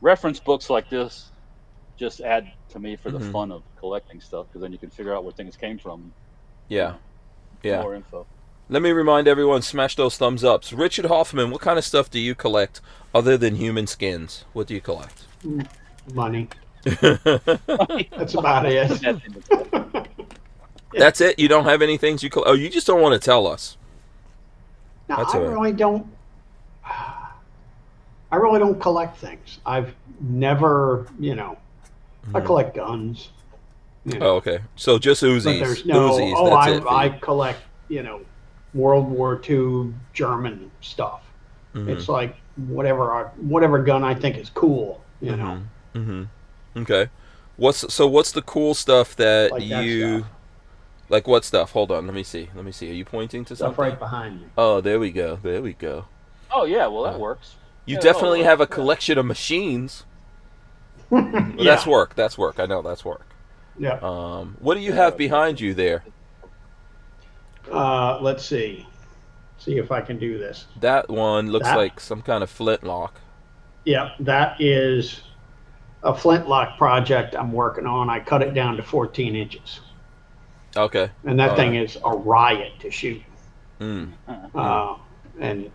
reference books like this just add to me for the fun of collecting stuff, because then you can figure out where things came from. Yeah. More info. Let me remind everyone, smash those thumbs ups. Richard Hoffman, what kind of stuff do you collect other than human skins? What do you collect? Money. That's about it. That's it? You don't have any things you oh, you just don't want to tell us. No, That's I all right. really don't. I really don't collect things. I've never, I collect guns. Oh, okay. So just Uzis. But there's no. Uzis, Oh, that's it for I you. collect, World War II German stuff. It's like whatever gun I think is cool. Okay. What's the cool stuff that Like that you stuff. like? What stuff? Hold on. Let me see. Are you pointing to Stuff something? right behind me. Oh, there we go. There we go. Oh yeah, well that works. You Yeah, definitely that'll have a work. collection of machines. Yeah. That's work. That's work. I know that's work. Yeah. What do you have behind you there? Let's see. See if I can do this. That one looks That- like some kind of flintlock. Yeah, that is a flintlock project I'm working on. I cut it down to 14 inches. Okay. And that All thing right. is a riot to shoot. Mm. And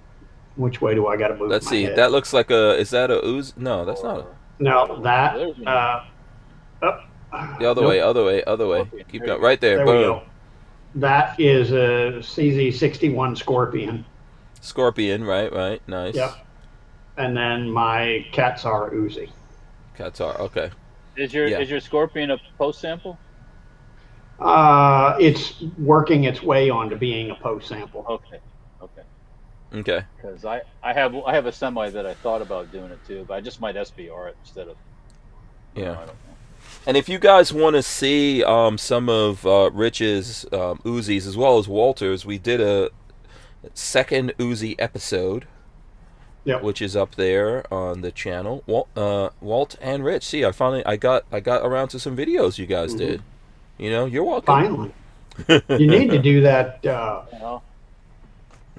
which way do I got to move? Let's my see. head? That looks like a. Is that a ooze? No, that's not. No, that. There's one. The other Nope. way. Other way. Okay, Keep there going. you Right there. There we Boom. go. That is a CZ61 Scorpion. Scorpion. Right. Nice. Yep. And then my Cats are Uzi. Qatar. Okay. Is your Scorpion a post sample? It's working its way onto being a post sample. Okay. Okay. Because I have a semi that I thought about doing it too, but I just might SBR it instead of. Yeah. I don't know. And if you guys want to see some of Rich's Uzis as well as Walter's, we did a second Uzi episode, which is up there on the channel. Walt and Rich. See, I got around to some videos you guys did. You're welcome. Finally. You need to do that.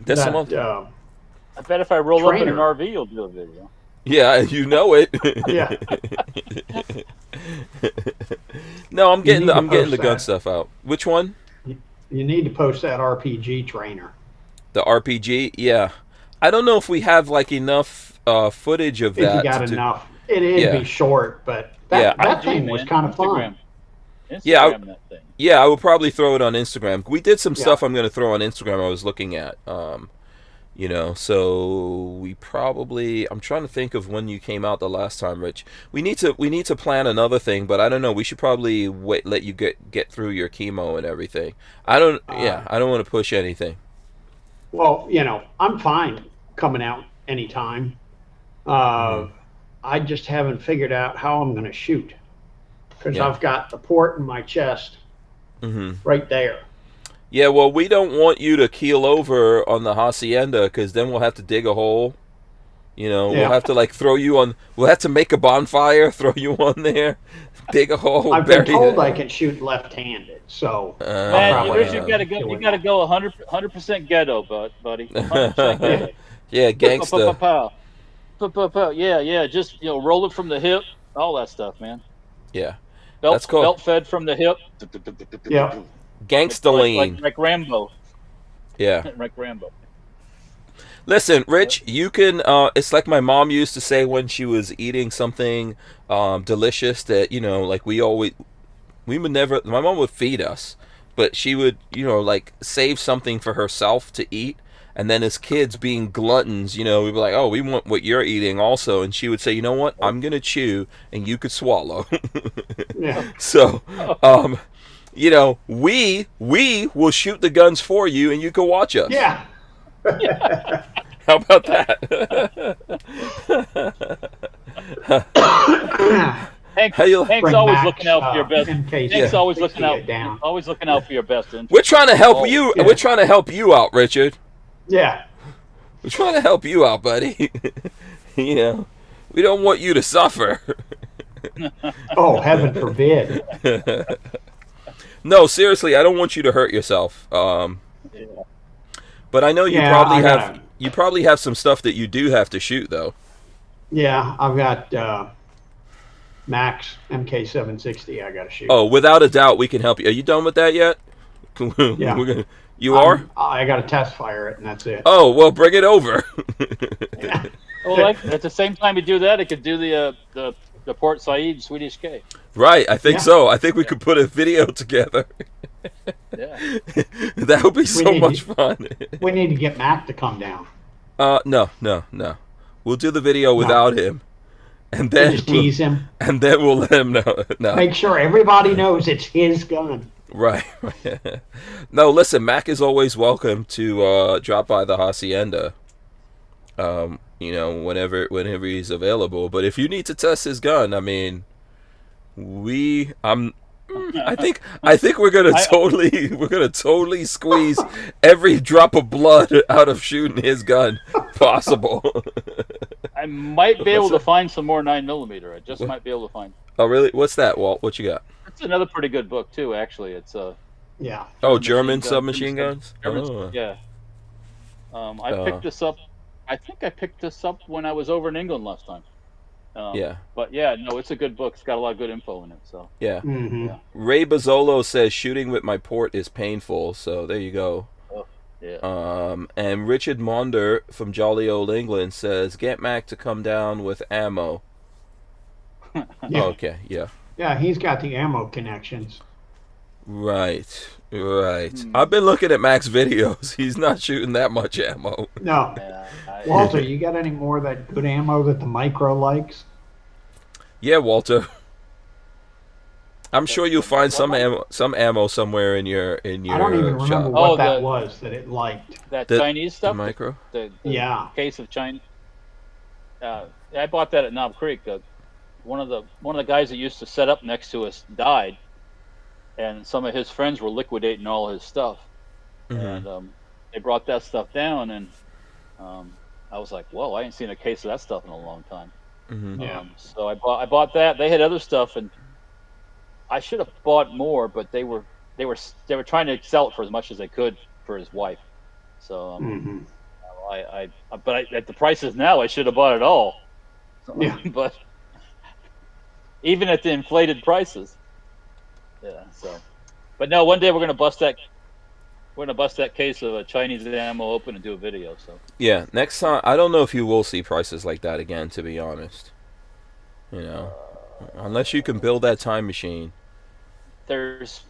That's some I bet if I roll up in Trainer. an RV, you'll do a video. Yeah, you know it. Yeah. No, I'm getting need to the gun post that. stuff out. Which one? You need to post that RPG trainer. The RPG? Yeah. I don't know if we have like enough footage of If that. you got to- enough. It'd Yeah. be short, but Yeah, that IG, thing was man. kind of Instagram. fun. Yeah, That thing. Yeah, I will probably throw it on Instagram. We did some Yeah. stuff I'm going to throw on Instagram I was looking at. So we probably I'm trying to think of when you came out the last time, Rich. We need to plan another thing, but I don't know. We should probably let you get through your chemo and everything. I don't want to push anything. Well, I'm fine coming out anytime. I just haven't figured out how I'm going to shoot. Because Yeah. I've got the port in my chest right there. Yeah, well, we don't want you to keel over on the hacienda because then we'll have to dig a hole. We'll have to throw you on. We'll have to make a bonfire, throw you on there, dig a hole. I've been bury told you. I can shoot left-handed, so Man, probably Rich, you gotta go 100% ghetto, buddy. 100% ghetto. Yeah, gangsta. Pow, pow, pow, pow. Yeah. Just roll it from the hip, all that stuff, man. Yeah, Belt, that's cool. Belt fed from the hip. Yeah. Gangsta lean. Like Rambo. Yeah. Like Rambo. Listen, Rich, you can. It's like my mom used to say when she was eating something delicious that we would never. My mom would feed us, but she would save something for herself to eat. And then as kids being gluttons, we'd be like, oh, we want what you're eating also. And she would say, you know what? I'm going to chew and you could swallow. Yeah. So, we will shoot the guns for you and you can watch us. Yeah. How about that? Hank's always Max, looking out for your best. MK Hank's always looking 60 out. it down. Always looking out for your best interest. We're trying to help you. yeah. We're trying to help you out, Richard. Yeah. We're trying to help you out, buddy. We don't want you to suffer. Oh, heaven forbid. No, seriously, I don't want you to hurt yourself. But I know you Yeah, probably I have gotta- you probably have some stuff that you do have to shoot though. Yeah, I've got Max MK760 I got to shoot. Oh, without a doubt, we can help you. Are you done with that yet? Yeah. You are? I got to test fire it, and that's it. Oh, well, bring it over. Well, at the same time you do that, it could do the the Port Said Swedish K. Right, I think Yeah. so. I think we could put a video together. Yeah. That would be so need much to- fun. We need to get Mac to come down. No. We'll do the video without him, and then Just tease him. and then we'll let him know. No, Make sure everybody knows it's his gun. right. No, listen, Mac is always welcome to drop by the hacienda. Whenever he's available. But if you need to test his gun, I mean, I think we're gonna totally squeeze every drop of blood out of shooting his gun possible. I might be able to find some more 9mm. I just might be able to find. Oh, really? What's that, Walt? What you got? It's another pretty good book too. Actually, it's Yeah. Oh, German Machine submachine guns. guns. Oh. Yeah. I picked this up. I think I picked this up when I was over in England last time. Yeah. But yeah, no, it's a good book. It's got a lot of good info in it. So Yeah. Mm-hmm. Yeah. Ray Bazzolo says shooting with my port is painful. So there you go. yeah. And Richard Maunder from Jolly Old England says get Mac to come down with ammo. Yeah. Okay. Yeah. Yeah, he's got the ammo connections. Right. I've been looking at Mac's videos. He's not shooting that much ammo. No. Yeah, Walter, you got any more of that good ammo that the micro likes? Yeah, Walter. I'm sure you'll find some ammo somewhere in your I don't even remember shop. what Oh, that was that it liked. that The- Chinese The stuff. micro. The Yeah. case of China. I bought that at Knob Creek. One of the guys that used to set up next to us died, and some of his friends were liquidating all his stuff, Mhm. and they brought that stuff down, and I was like, "Whoa, I ain't seen a case of that stuff in a long time." Mhm. Yeah. So I bought that. They had other stuff, and I should have bought more, but they were trying to sell it for as much as they could for his wife. So Mm-hmm. but at the prices now, I should have bought it all. So, Yeah. But even at the inflated prices, yeah. So, but no, one day we're gonna bust that. We're gonna bust that case of Chinese ammo open and do a video. So Yeah, next time I don't know if you will see prices like that again, to be honest. Unless you can build that time machine. there's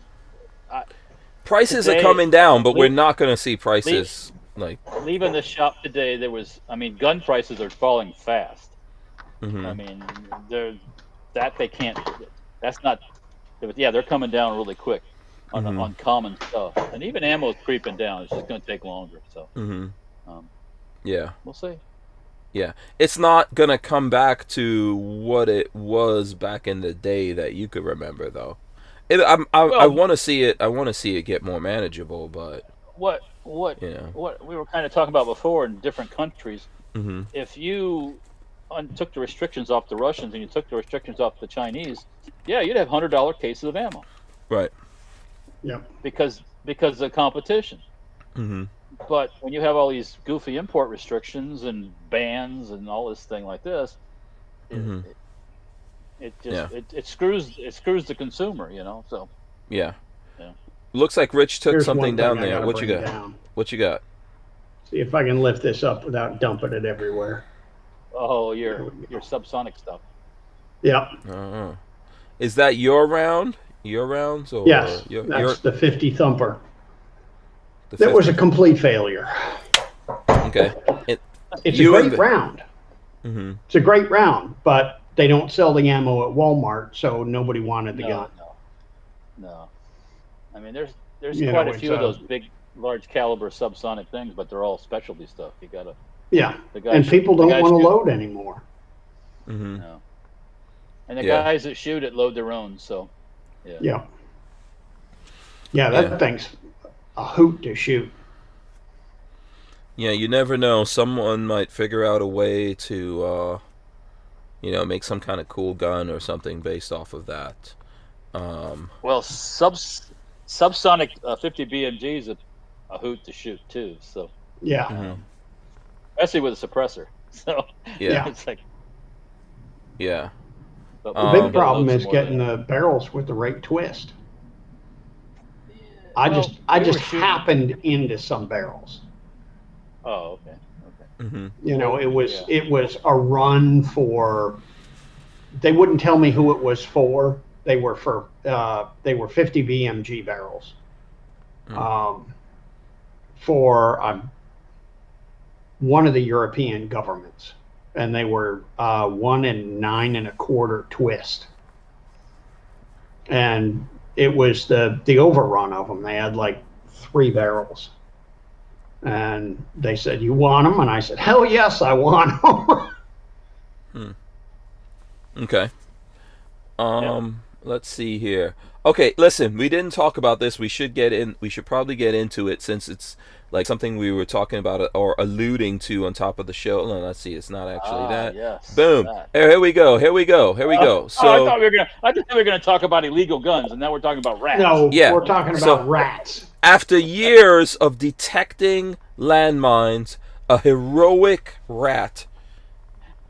Prices Today- are coming down, but we're leave- not going to see prices like. leaving the shop today. There was, I mean, gun prices are falling fast. Mhm. I mean, they can't. That's not. Yeah, they're coming down really quick on common stuff, and even ammo's creeping down. It's just going to take longer. So Mhm. um, Yeah. we'll see. Yeah. It's not going to come back to what it was back in the day that you could remember, though. I want to see it. I want to see it get more manageable, but What Yeah. what we were kind of talking about before in different countries. Mhm. If you took the restrictions off the Russians and you took the restrictions off the Chinese, yeah, you'd have $100 cases of ammo Right. Yep. because of the competition. Mhm. But when you have all these goofy import restrictions and bans and all this thing like this, Mhm. it just it screws the consumer, So Yeah. Yeah. Looks like Rich took Here's something one thing down I there. gotta What you bring got? down. What you got? See if I can lift this up without dumping it everywhere. your subsonic stuff. Yep. Is that your round? Your rounds? Or Yes. your, That's the 50 thumper. the That was a 50? complete failure. Okay. It's You a and great the- round. Mm-hmm. It's a great round, but they don't sell the ammo at Walmart, so nobody wanted the gun. No. I mean, there's You quite know, a few of it's, those big, large caliber subsonic things, but they're all specialty stuff. You gotta. Yeah. The guys, And people the don't guys want to shoot- load anymore. Mm-hmm. No. And the Yeah. guys that shoot it load their own. So. Yeah. Yeah, that Yeah. thing's a hoot to shoot. Yeah, you never know. Someone might figure out a way to, make some kind of cool gun or something based off of that. Well, subsonic 50 BMG is a hoot to shoot too. So Yeah. Mhm. especially with a suppressor. So Yeah. it's like. Yeah. But The we're big gonna problem load is some more getting there. the barrels with the right twist. Well, I we just were shooting- happened into some barrels. Oh, okay. Mm-hmm. You know, it was Yeah. it was a run for they wouldn't tell me who it was for. They were 50 BMG barrels for one of the European governments, and they were 1 9 1/4 twist, and it was the overrun of them. They had like 3 barrels, and they said, "You want them?" And I said, "Hell yes, I want them." Okay. Let's see here. Okay, listen, we didn't talk about this. We should probably get into it, since it's like something we were talking about or alluding to on top of the show. No, let's see, it's not actually that. Yes, boom. that. Here we go. So I thought we were gonna talk about illegal guns, and now we're talking about rats. No, yeah, we're talking about rats. After years of detecting landmines, a heroic rat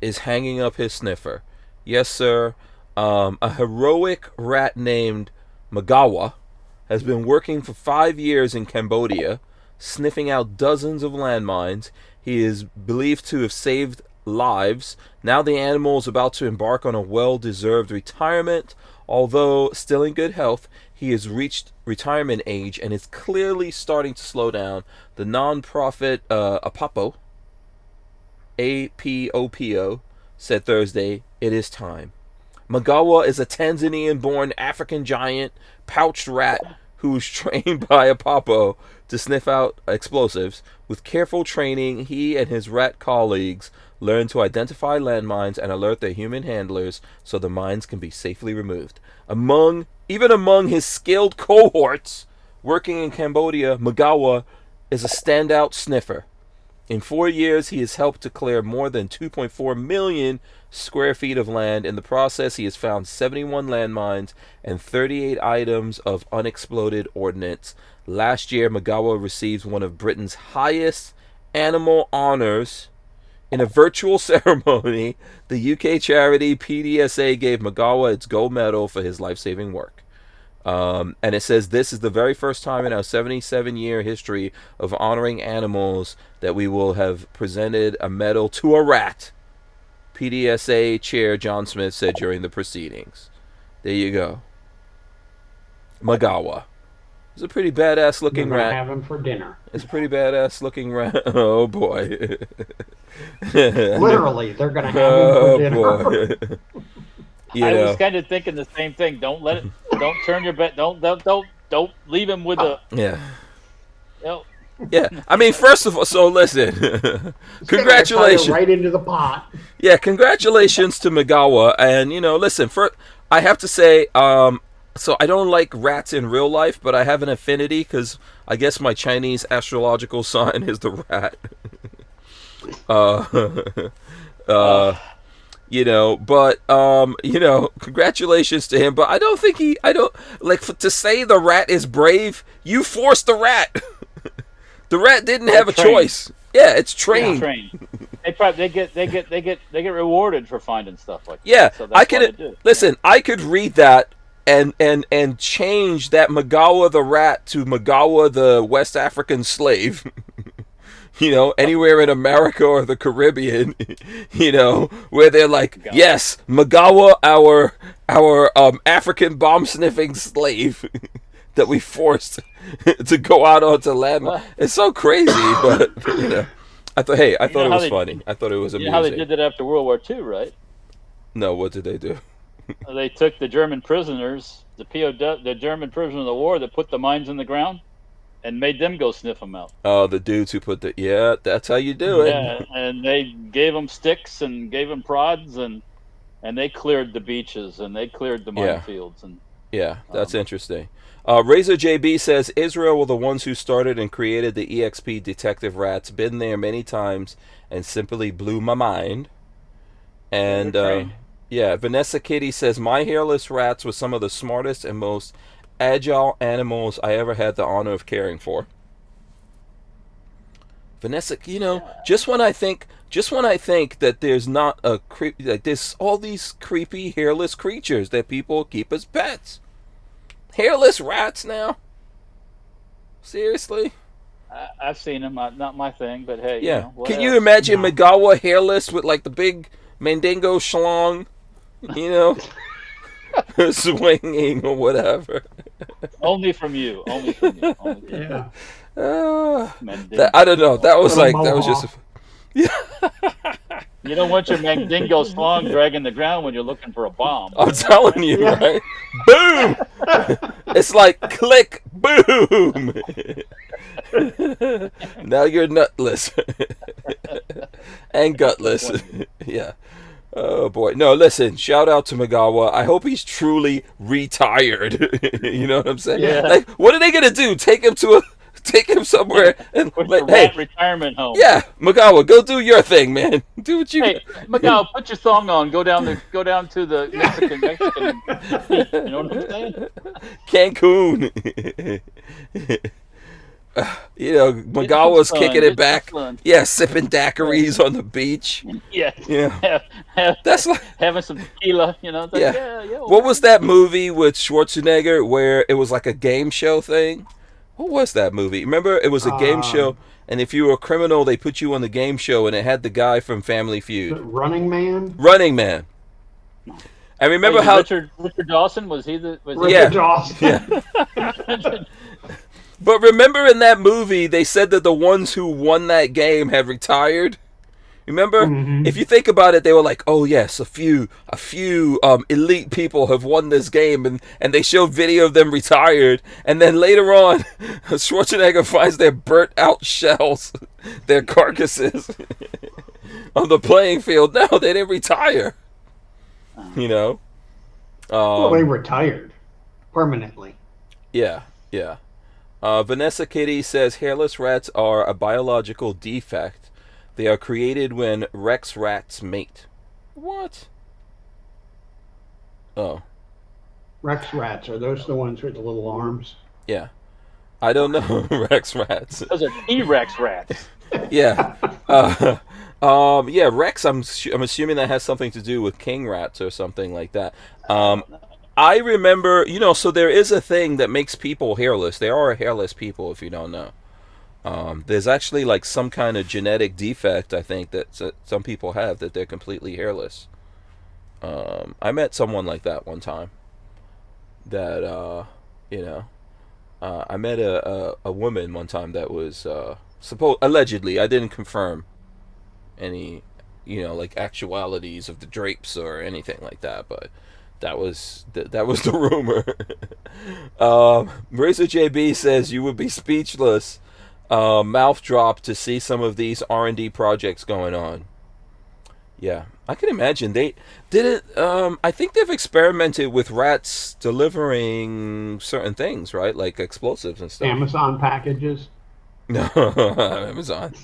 is hanging up his sniffer. Yes, sir. A heroic rat named Magawa has been working for 5 years in Cambodia, sniffing out dozens of landmines. He is believed to have saved lives. Now the animal is about to embark on a well-deserved retirement. Although still in good health, he has reached retirement age and is clearly starting to slow down. The non-profit APOPO, APOPO, said Thursday, "It is time." Magawa is a Tanzanian-born African giant pouched rat who's trained by APOPO to sniff out explosives. With careful training, he and his rat colleagues learn to identify landmines and alert their human handlers so the mines can be safely removed. Even among his skilled cohorts working in Cambodia, Magawa is a standout sniffer. In 4 years, he has helped to clear more than 2.4 million square feet of land. In the process, he has found 71 landmines and 38 items of unexploded ordnance. Last year, Magawa received one of Britain's highest animal honors in a virtual ceremony. The UK charity PDSA gave Magawa its gold medal for his life-saving work. And it says, "This is the very first time in our 77-year history of honoring animals that we will have presented a medal to a rat," PDSA Chair John Smith said during the proceedings. There you go. Magawa. It's a pretty badass looking rat. Have him for dinner. It's a pretty badass looking rat. Oh boy. Literally, they're gonna have him for dinner. Boy. I was kind of thinking the same thing. Don't turn your bet. Don't leave him with a. Yeah. You know, Yeah. I mean, first of all, so listen. Congratulations. Right into the pot. Yeah, congratulations to Magawa. And listen, I have to say, so I don't like rats in real life, but I have an affinity because I guess my Chinese astrological sign is the rat. Congratulations to him. But I don't think to say the rat is brave, you forced the rat. The rat didn't have a choice. Yeah, it's trained. Yeah, trained. They get rewarded for finding stuff like that. Yeah, so that's I could listen. I could read that and change that Magawa the rat to Magawa the West African slave. Anywhere in America or the Caribbean, where they're like, yes, Magawa, our African bomb sniffing slave that we forced to go out onto land. It's so crazy, but I thought it was funny. I thought it was amusing. You know how they did that after World War II, right? No, what did they do? They took the German prisoners, the German prisoners of the war that put the mines in the ground, and made them go sniff them out. Oh, the dudes who put that's how you do it. Yeah, and they gave them sticks and gave them prods, and they cleared the beaches and they cleared the minefields. And that's interesting. Razor JB says Israel were the ones who started and created the EXP detective rats. Been there many times and simply blew my mind. And Vanessa Kitty says my hairless rats were some of the smartest and most agile animals I ever had the honor of caring for. Vanessa, just when I think that there's not a there's all these creepy hairless creatures that people keep as pets. Hairless rats now? Seriously? I've seen them. Not my thing, but hey. Yeah. Can you imagine Magawa hairless with like the big Mandingo schlong you know, swinging or whatever. Only from you. Only from you. Only from you. Yeah. I don't know. That was Little like that was just. You don't want your Mandingo schlong dragging the ground when you're looking for a bomb. I'm telling you, right? Boom! It's like click, boom. Now you're nutless and gutless. Yeah. Oh boy. No, listen. Shout out to Magawa. I hope he's truly retired. You know what I'm saying? Yeah. Like, what are they gonna do? Take him somewhere and With like, the hey, rat retirement home. yeah, Magawa, go do your thing, man. Do what you. Hey, Miguel, put your thong on. Go down to the Mexican. You know what I'm saying? Cancun. You know, Magawa's kicking it back. Yeah, sipping daiquiris on the beach. Yeah. Yeah. That's like having some tequila. You know. It's like, yeah. yeah. What was that movie with Schwarzenegger where it was like a game show thing? What was that movie? Remember, it was a game show, and if you were a criminal, they put you on the game show, and it had the guy from Family Feud. Running Man. Running Man. I remember how Richard Dawson was he the was Richard Dawson. Yeah. But remember in that movie, they said that the ones who won that game had retired. Remember, if you think about it, they were like, "Oh yes, a few elite people have won this game," and they showed video of them retired. And then later on, Schwarzenegger finds their burnt out shells, their carcasses, on the playing field. No, they didn't retire. You know. Well, they retired permanently. Yeah. Vanessa Kitty says hairless rats are a biological defect. They are created when Rex rats mate. What? Oh. Rex rats, are those the ones with the little arms? Yeah. I don't know. Rex rats. Those are T-Rex rats. Yeah. Yeah, Rex, I'm assuming that has something to do with king rats or something like that. I remember, so there is a thing that makes people hairless. There are hairless people, if you don't know. There's actually like some kind of genetic defect, I think, that some people have, that they're completely hairless. I met someone like that one time. That I met a woman one time that was allegedly. I didn't confirm any like actualities of the drapes or anything like that, but that was the rumor. Razor JB says you would be speechless. Mouth drop to see some of these R&D projects going on. Yeah, I can imagine they didn't. I think they've experimented with rats delivering certain things, right? Like explosives and stuff. Amazon packages. No, Amazon.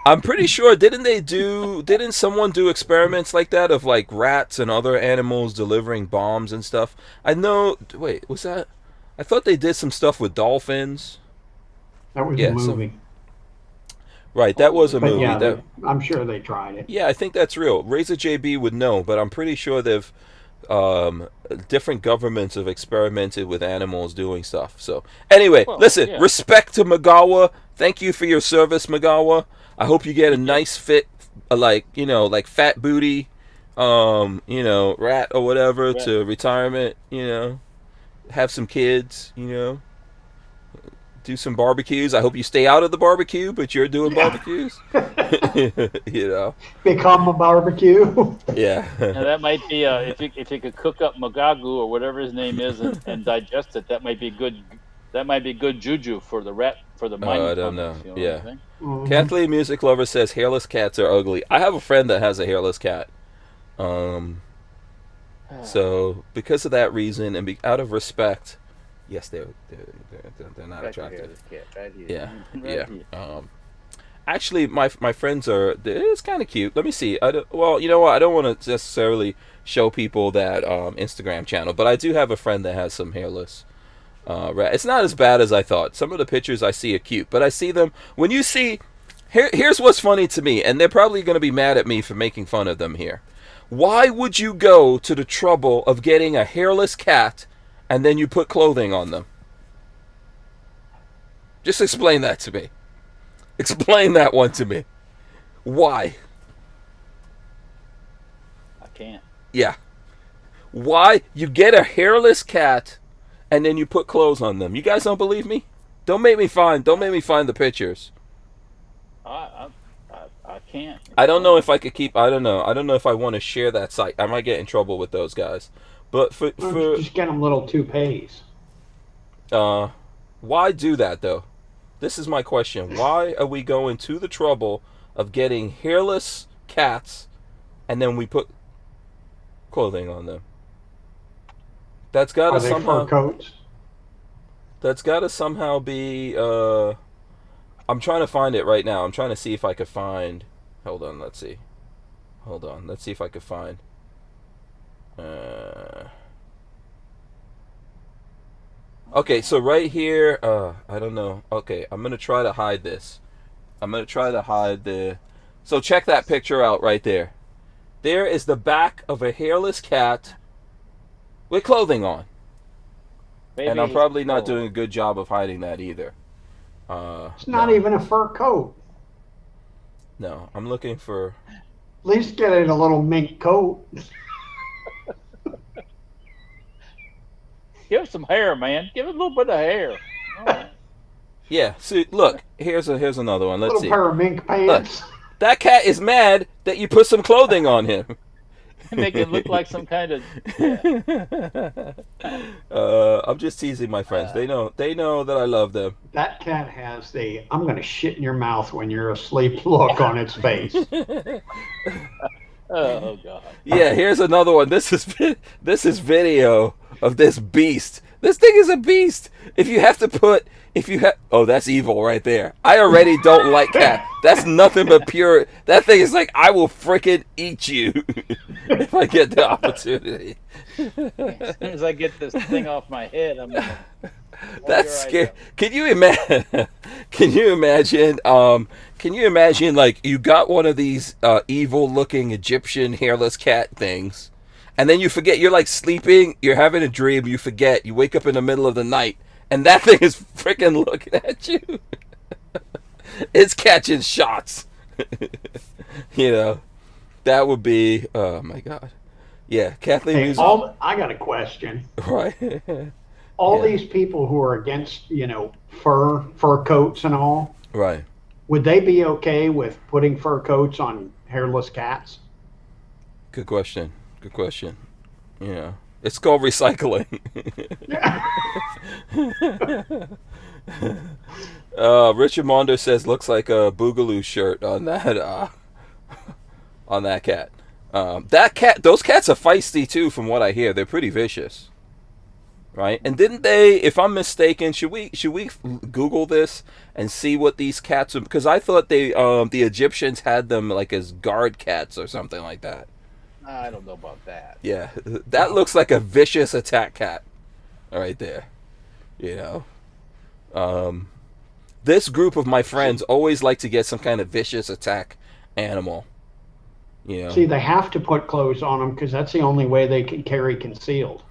I'm pretty sure. Didn't someone do experiments like that of like rats and other animals delivering bombs and stuff? I know. Wait, was that? I thought they did some stuff with dolphins. That was a movie. Right, that was a movie. Yeah, I'm sure they tried it. Yeah, I think that's real. Razor JB would know, but I'm pretty sure they've different governments have experimented with animals doing stuff. So anyway, listen, respect to Magawa. Thank you for your service, Magawa. I hope you get a nice fit, like fat booty, rat or whatever to retirement. Have some kids. Do some barbecues. I hope you stay out of the barbecue, but you're doing barbecues. Become a barbecue. Yeah. Now that might be if you could cook up Magagu or whatever his name is and digest it, that might be good. That might be good juju for the rat for the mind. I don't know. Yeah. Kathleen Music Lover says hairless cats are ugly. I have a friend that has a hairless cat. So because of that reason and out of respect. Yes, they're not attractive. Yeah. Actually, my friends are. It's kind of cute. Let me see. Well, you know what? I don't want to necessarily show people that Instagram channel, but I do have a friend that has some hairless. It's not as bad as I thought. Some of the pictures I see are cute, but I see them when you see. Here's what's funny to me, and they're probably going to be mad at me for making fun of them here. Why would you go to the trouble of getting a hairless cat? And then you put clothing on them. Just explain that to me. Explain that one to me. Why? I can't. Yeah. Why you get a hairless cat and then you put clothes on them? You guys don't believe me? Don't make me find the pictures. I can't. I don't know if I could keep. I don't know. I don't know if I want to share that site. I might get in trouble with those guys. But for just get them little toupees. Why do that though? This is my question. Why are we going to the trouble of getting hairless cats and then we put clothing on them? That's got to somehow. Fur coats? That's got to somehow be. I'm trying to find it right now. I'm trying to see if I could find. Hold on. Let's see. Hold on. Let's see if I could find. Okay, so right here. I don't know. Okay, I'm gonna try to hide this. I'm gonna try to hide the. So check that picture out right there. There is the back of a hairless cat with clothing on. Maybe And I'm probably not doing a good job of hiding that either. It's not even a fur coat. No, I'm looking for. At least get it a little mink coat. Give it some hair, man. Give it a little bit of hair. All right. Yeah, see, look, here's another one. Let's Little see. pair of mink pants. That cat is mad that you put some clothing on him. Make it look like some kind of. Yeah. I'm just teasing my friends. They know that I love them. That cat has the "I'm going to shit in your mouth when you're asleep" look on its face. Oh God. Yeah, here's another one. This is video of this beast. This thing is a beast. Oh, that's evil right there. I already don't like cat. That's nothing but pure. That thing is like, I will frickin' eat you if I get the opportunity. As soon as I get this thing off my head, I'm gonna. That's scary. Can you imagine? Can you imagine? Like, you got one of these evil-looking Egyptian hairless cat things, and then you forget. You're like sleeping. You're having a dream. You forget. You wake up in the middle of the night, and that thing is freaking looking at you. It's catching shots. You know, that would be. Oh my God. Yeah, Kathleen. Hey, I got a question. Right. All these people who are against, fur coats and all, Right. would they be okay with putting fur coats on hairless cats? Good question. Yeah. It's called recycling. Richard Mondo says looks like a Boogaloo shirt on that cat. Those cats are feisty too, from what I hear. They're pretty vicious. Right? And didn't they, if I'm mistaken, should we Google this and see what these cats are? Because I thought the Egyptians had them like as guard cats or something like that. I don't know about that. Yeah, that looks like a vicious attack cat right there. This group of my friends always like to get some kind of vicious attack animal. See, they have to put clothes on them because that's the only way they can carry concealed.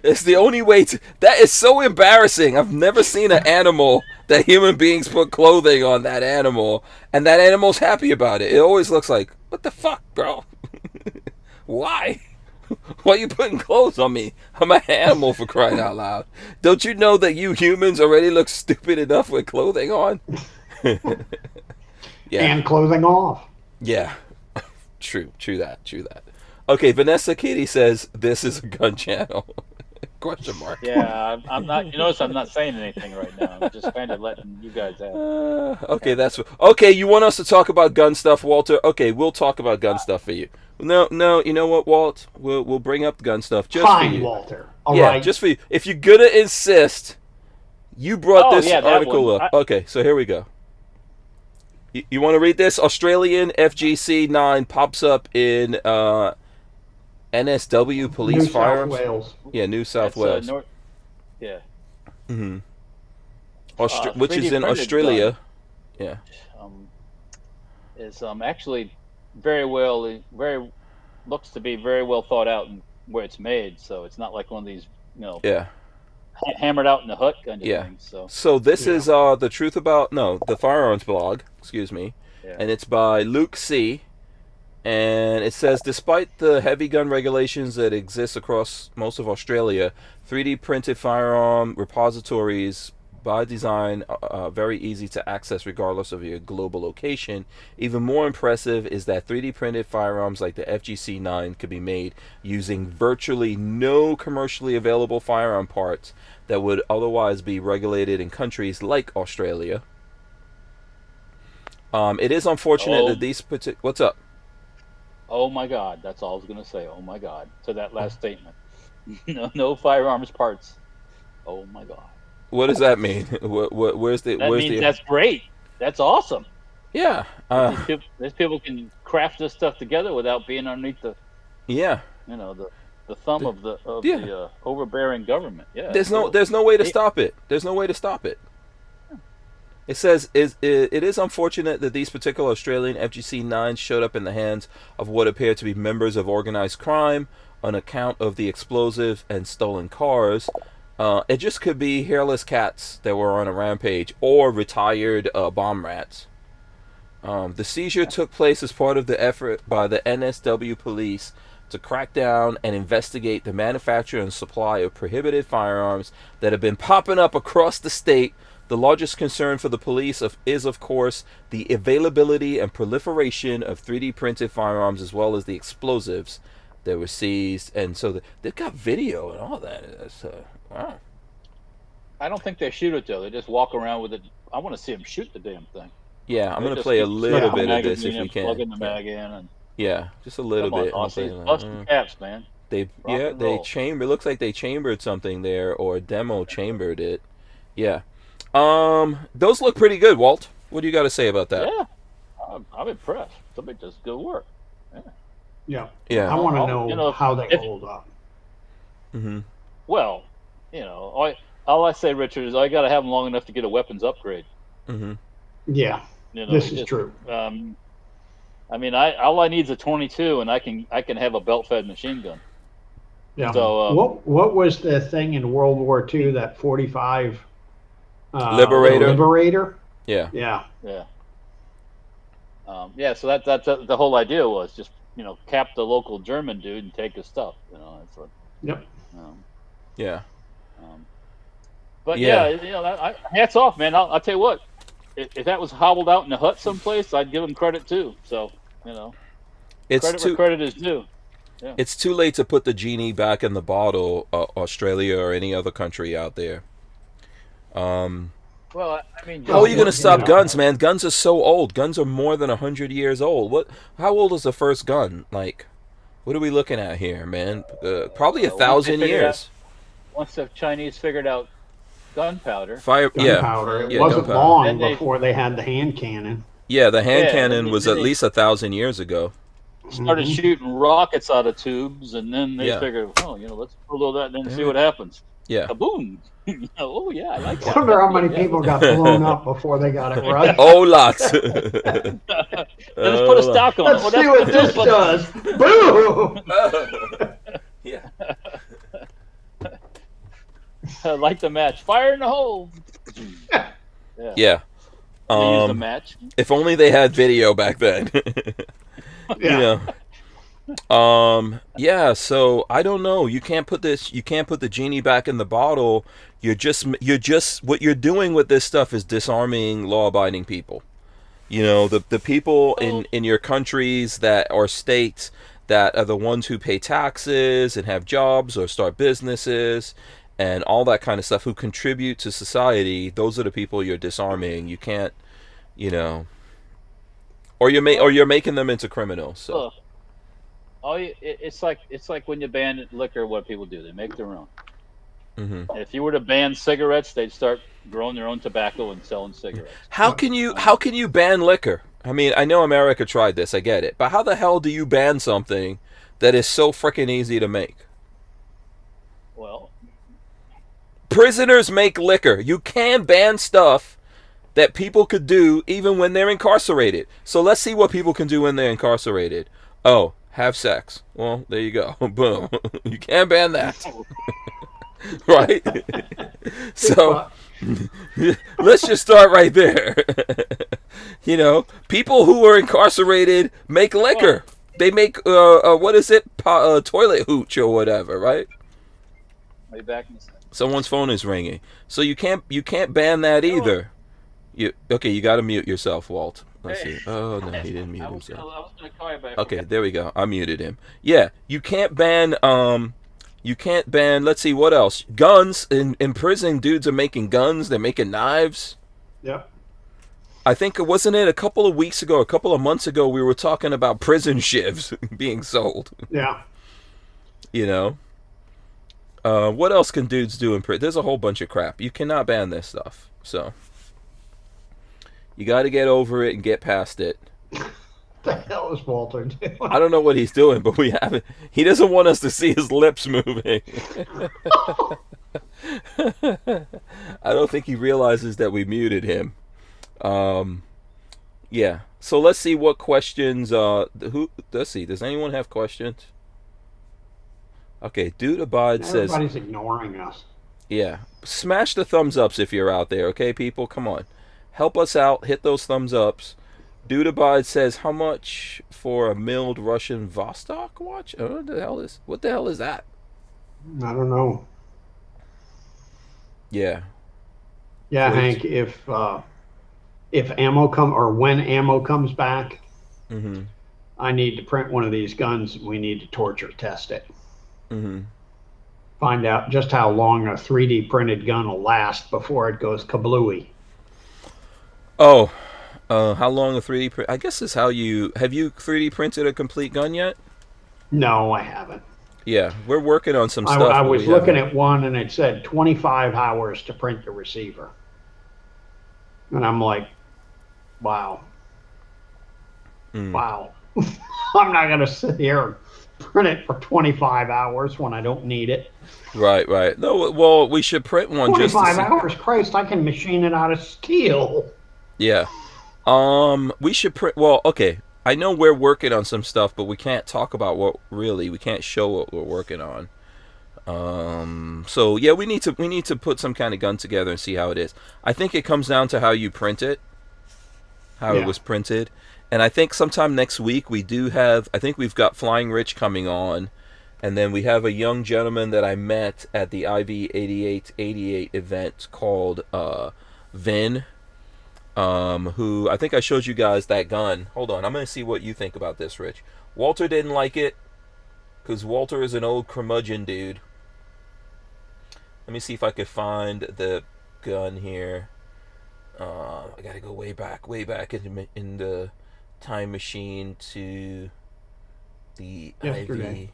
It's the only way to. That is so embarrassing. I've never seen an animal that human beings put clothing on that animal, and that animal's happy about it. It always looks like, what the fuck, bro? Why? Why are you putting clothes on me? I'm an animal, for crying out loud. Don't you know that you humans already look stupid enough with clothing on? Yeah. And clothing off. Yeah. True that. Okay, Vanessa Katie says this is a gun channel. Question mark. Yeah, I'm not. You notice I'm not saying anything right now. I'm just kind of letting you guys have. Okay, okay. You want us to talk about gun stuff, Walter? Okay, we'll talk about gun stuff for you. No. You know what, Walt? We'll bring up gun stuff just Fine, for you. Walter. All right. Just for you. If you're gonna insist, you brought this article up. Okay, so here we go. You want to read this? Australian FGC 9 pops up in NSW police firearms. New South Wales. Yeah, New South Wales. Yeah. Mm-hmm. Which is in Australia. Yeah. It's actually looks to be very well thought out in where it's made. So it's not like one of these, Yeah. hammered out in the hood kind of things. So this is the truth about the firearms blog. Excuse me, and it's by Luke C. And it says, despite the heavy gun regulations that exist across most of Australia, 3D printed firearm repositories by design are very easy to access regardless of your global location. Even more impressive is that 3D printed firearms like the FGC-9 could be made using virtually no commercially available firearm parts that would otherwise be regulated in countries like Australia. It is unfortunate that these what's up? Oh my God, that's all I was gonna say. Oh my God, to that last statement. No firearms parts. Oh my God. What does that mean? Where's the? That means that's great. That's awesome. Yeah. These people can craft this stuff together without being underneath the. Yeah. The thumb of the overbearing government. Yeah. There's no way to stop it. There's no way to stop it. It says it is unfortunate that these particular Australian FGC-9s showed up in the hands of what appear to be members of organized crime on account of the explosive and stolen cars. It just could be hairless cats that were on a rampage or retired bomb rats. The seizure took place as part of the effort by the NSW police to crack down and investigate the manufacture and supply of prohibited firearms that have been popping up across the state. The largest concern for the police is, of course, the availability and proliferation of 3D printed firearms as well as the explosives that were seized. And so they've got video and all that. That's, wow. I don't think they shoot it, though. They just walk around with it. I want to see them shoot the damn thing. Yeah, I'm going to play a little bit of this if we can. Plug in the mag in. And yeah, just a little bit. Busting caps, man. They chamber. It looks like they chambered something there or demo chambered it. Yeah. Those look pretty good, Walt. What do you got to say about that? Yeah, I'm impressed. Somebody does good work. Yeah. Yeah. I want to know how they hold up. Mm-hmm. Well, all I say, Richard, is I got to have them long enough to get a weapons upgrade. Mm-hmm. Yeah. This is true. I mean, all I need is a 22, and I can have a belt-fed machine gun. Yeah. So what was the thing in World War II that 45? Liberator. Yeah. Yeah. So that's the whole idea was just cap the local German dude and take his stuff. That's what. Yep. Yeah. But hats off, man. I'll tell you what. If that was hobbled out in a hut someplace, I'd give him credit too. So it's credit where credit is due. Yeah. It's too late to put the genie back in the bottle, Australia or any other country out there. Well, I mean, how are you going to stop guns, man? Guns are so old. Guns are more than 100 years old. How old is the first gun? Like, what are we looking at here, man? Probably 1,000 years. Once the Chinese figured out gunpowder. Gunpowder. It wasn't long before they had the hand cannon. Yeah, the hand cannon was at least 1,000 years ago. Started shooting rockets out of tubes, and then they figured, let's pull that and then see what happens. Yeah. Kaboom. Oh, yeah, I like that. I wonder how many people got blown up before they got it right. Oh, lots. Let's put a stock on it. Let's see what this does. Boom! Yeah. Like the match. Fire in the hole. Yeah. Use the match. If only they had video back then. Yeah. So I don't know. You can't put the genie back in the bottle. You're just what you're doing with this stuff is disarming law-abiding people. The people in your countries that are states that are the ones who pay taxes and have jobs or start businesses and all that kind of stuff, who contribute to society. Those are the people you're disarming. You can't, or you're making them into criminals. So. It's like when you ban liquor, what people do, they make their own. Mm-hmm. If you were to ban cigarettes, they'd start growing their own tobacco and selling cigarettes. How can you ban liquor? I mean, I know America tried this, I get it, but how the hell do you ban something that is so freaking easy to make? Well, prisoners make liquor. You can ban stuff that people could do even when they're incarcerated. So let's see what people can do when they're incarcerated. Oh, have sex. Well, there you go. Boom. You can't ban that. Right? So let's just start right there. People who are incarcerated make liquor. they make what is it? Toilet hooch or whatever, right? Are you back in a second? Someone's phone is ringing, so you can't ban that either. You got to mute yourself, Walt. Let's see. Oh no, he didn't mute himself. I was gonna call you back. Okay, there we go. I muted him. Yeah, you can't ban. Let's see what else. Guns in prison. Dudes are making guns. They're making knives. Yep. I think wasn't it a couple of weeks ago, a couple of months ago, we were talking about prison shivs being sold. Yeah. You know. What else can dudes do in prison? There's a whole bunch of crap. You cannot ban this stuff. So you got to get over it and get past it. What the hell is Walter doing? I don't know what he's doing, but we haven't. He doesn't want us to see his lips moving. I don't think he realizes that we muted him. Yeah. So let's see what questions. Let's see. Does anyone have questions? Okay. Dude Abide says. Everybody's ignoring us. Yeah. Smash the thumbs ups if you're out there. Okay, people. Come on. Help us out. Hit those thumbs ups. Dude Abide says, how much for a milled Russian Vostok watch? Oh, what the hell is that? I don't know. Yeah. Yeah, Please. Hank, if ammo when ammo comes back, Mm-hmm. I need to print one of these guns. We need to torture test it. Mm-hmm. Find out just how long a 3D printed gun will last before it goes kablooey. Oh, how long a 3D print? I guess is how you... Have you 3D printed a complete gun yet? No, I haven't. Yeah, we're working on some stuff. I was looking at one and it said 25 hours to print the receiver. And I'm like, wow. Wow. I'm not going to sit here and print it for 25 hours when I don't need it. Right. No, well, we should print one just to 25 see. hours? Christ, I can machine it out of steel. Yeah. We should print... Well, okay. I know we're working on some stuff, but we can't talk about we can't show what we're working on. So yeah, we need to put some kind of gun together and see how it is. I think it comes down to how you print it, it was printed, and I think sometime next week I think we've got Flying Rich coming on, and then we have a young gentleman that I met at the IV 8888 event called Vin. Who I think I showed you guys that gun. Hold on, I'm going to see what you think about this, Rich. Walter didn't like it because Walter is an old curmudgeon dude. Let me see if I could find the gun here. I got to go way back in the time machine to the Yesterday.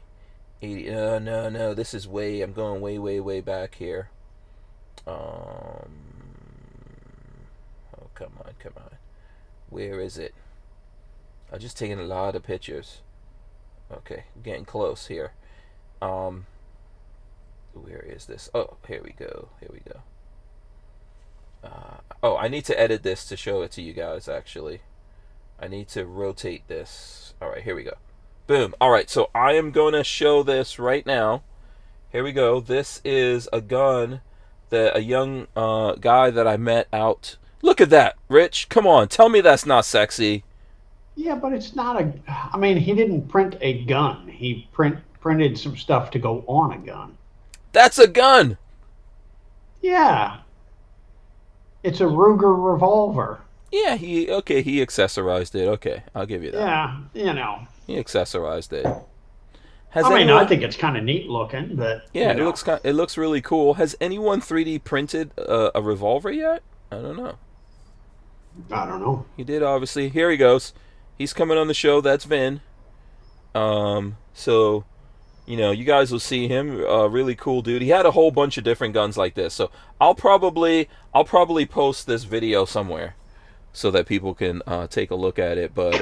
IV 80. No, this is I'm going way back here. Come on. Where is it? I'm just taking a lot of pictures. Okay, getting close here. Where is this? Oh, here we go. I need to edit this to show it to you guys, actually. I need to rotate this. Alright, here we go. Boom. Alright, so I am going to show this right now. Here we go. This is a gun that a young guy that I met out... Look at that, Rich. Come on, tell me that's not sexy. Yeah, but it's not I mean, he didn't print a gun. He printed some stuff to go on a gun. That's a gun. Yeah. It's a Ruger revolver. Yeah, he accessorized it. Okay, I'll give you that. Yeah, you know. He accessorized it. I think it's kind of neat looking, but yeah, it looks really cool. Has anyone 3D printed a revolver yet? I don't know. I don't know. He did, obviously. Here he goes. He's coming on the show. That's Vin. So, you guys will see him. Really cool dude. He had a whole bunch of different guns like this. So I'll probably post this video somewhere so that people can take a look at it. But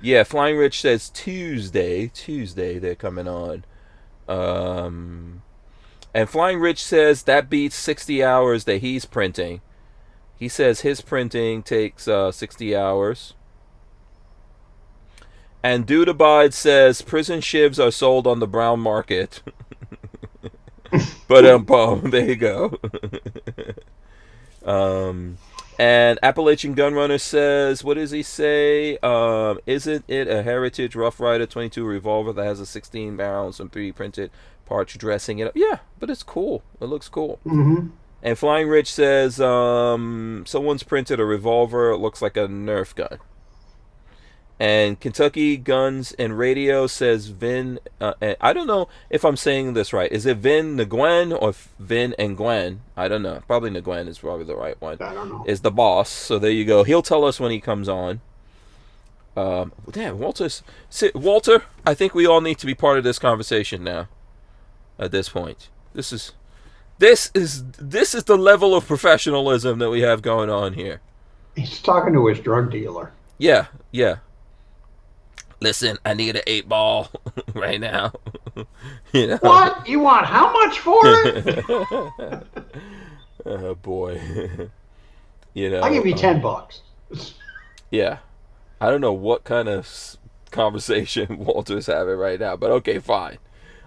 yeah, Flying Rich says Tuesday they're coming on. And Flying Rich says that beats 60 hours that he's printing. He says his printing takes 60 hours. And Dude Abide says prison shivs are sold on the brown market. But there you go. And Appalachian Gunrunner says, what does he say? Isn't it a Heritage Rough Rider 22 revolver that has a 16 barrel and some 3D printed parts dressing it up? Yeah, but it's cool. It looks cool. Mm-hmm. And Flying Rich says, someone's printed a revolver. It looks like a Nerf gun. And Kentucky Guns and Radio says Vin. I don't know if I'm saying this right. Is it Vin Nguyen or Vin and Gwen? I don't know. Probably Nguyen is probably the right one. I don't know. Is the boss. So there you go. He'll tell us when he comes on. Damn, Walter, I think we all need to be part of this conversation now. At this point, this is the level of professionalism that we have going on here. He's talking to his drug dealer. Yeah. Listen, I need an 8-ball right now. You know? What? You want how much for it? Oh boy. You know, I'll give you $10. Yeah. I don't know what kind of conversation Walter's having right now, but okay, fine.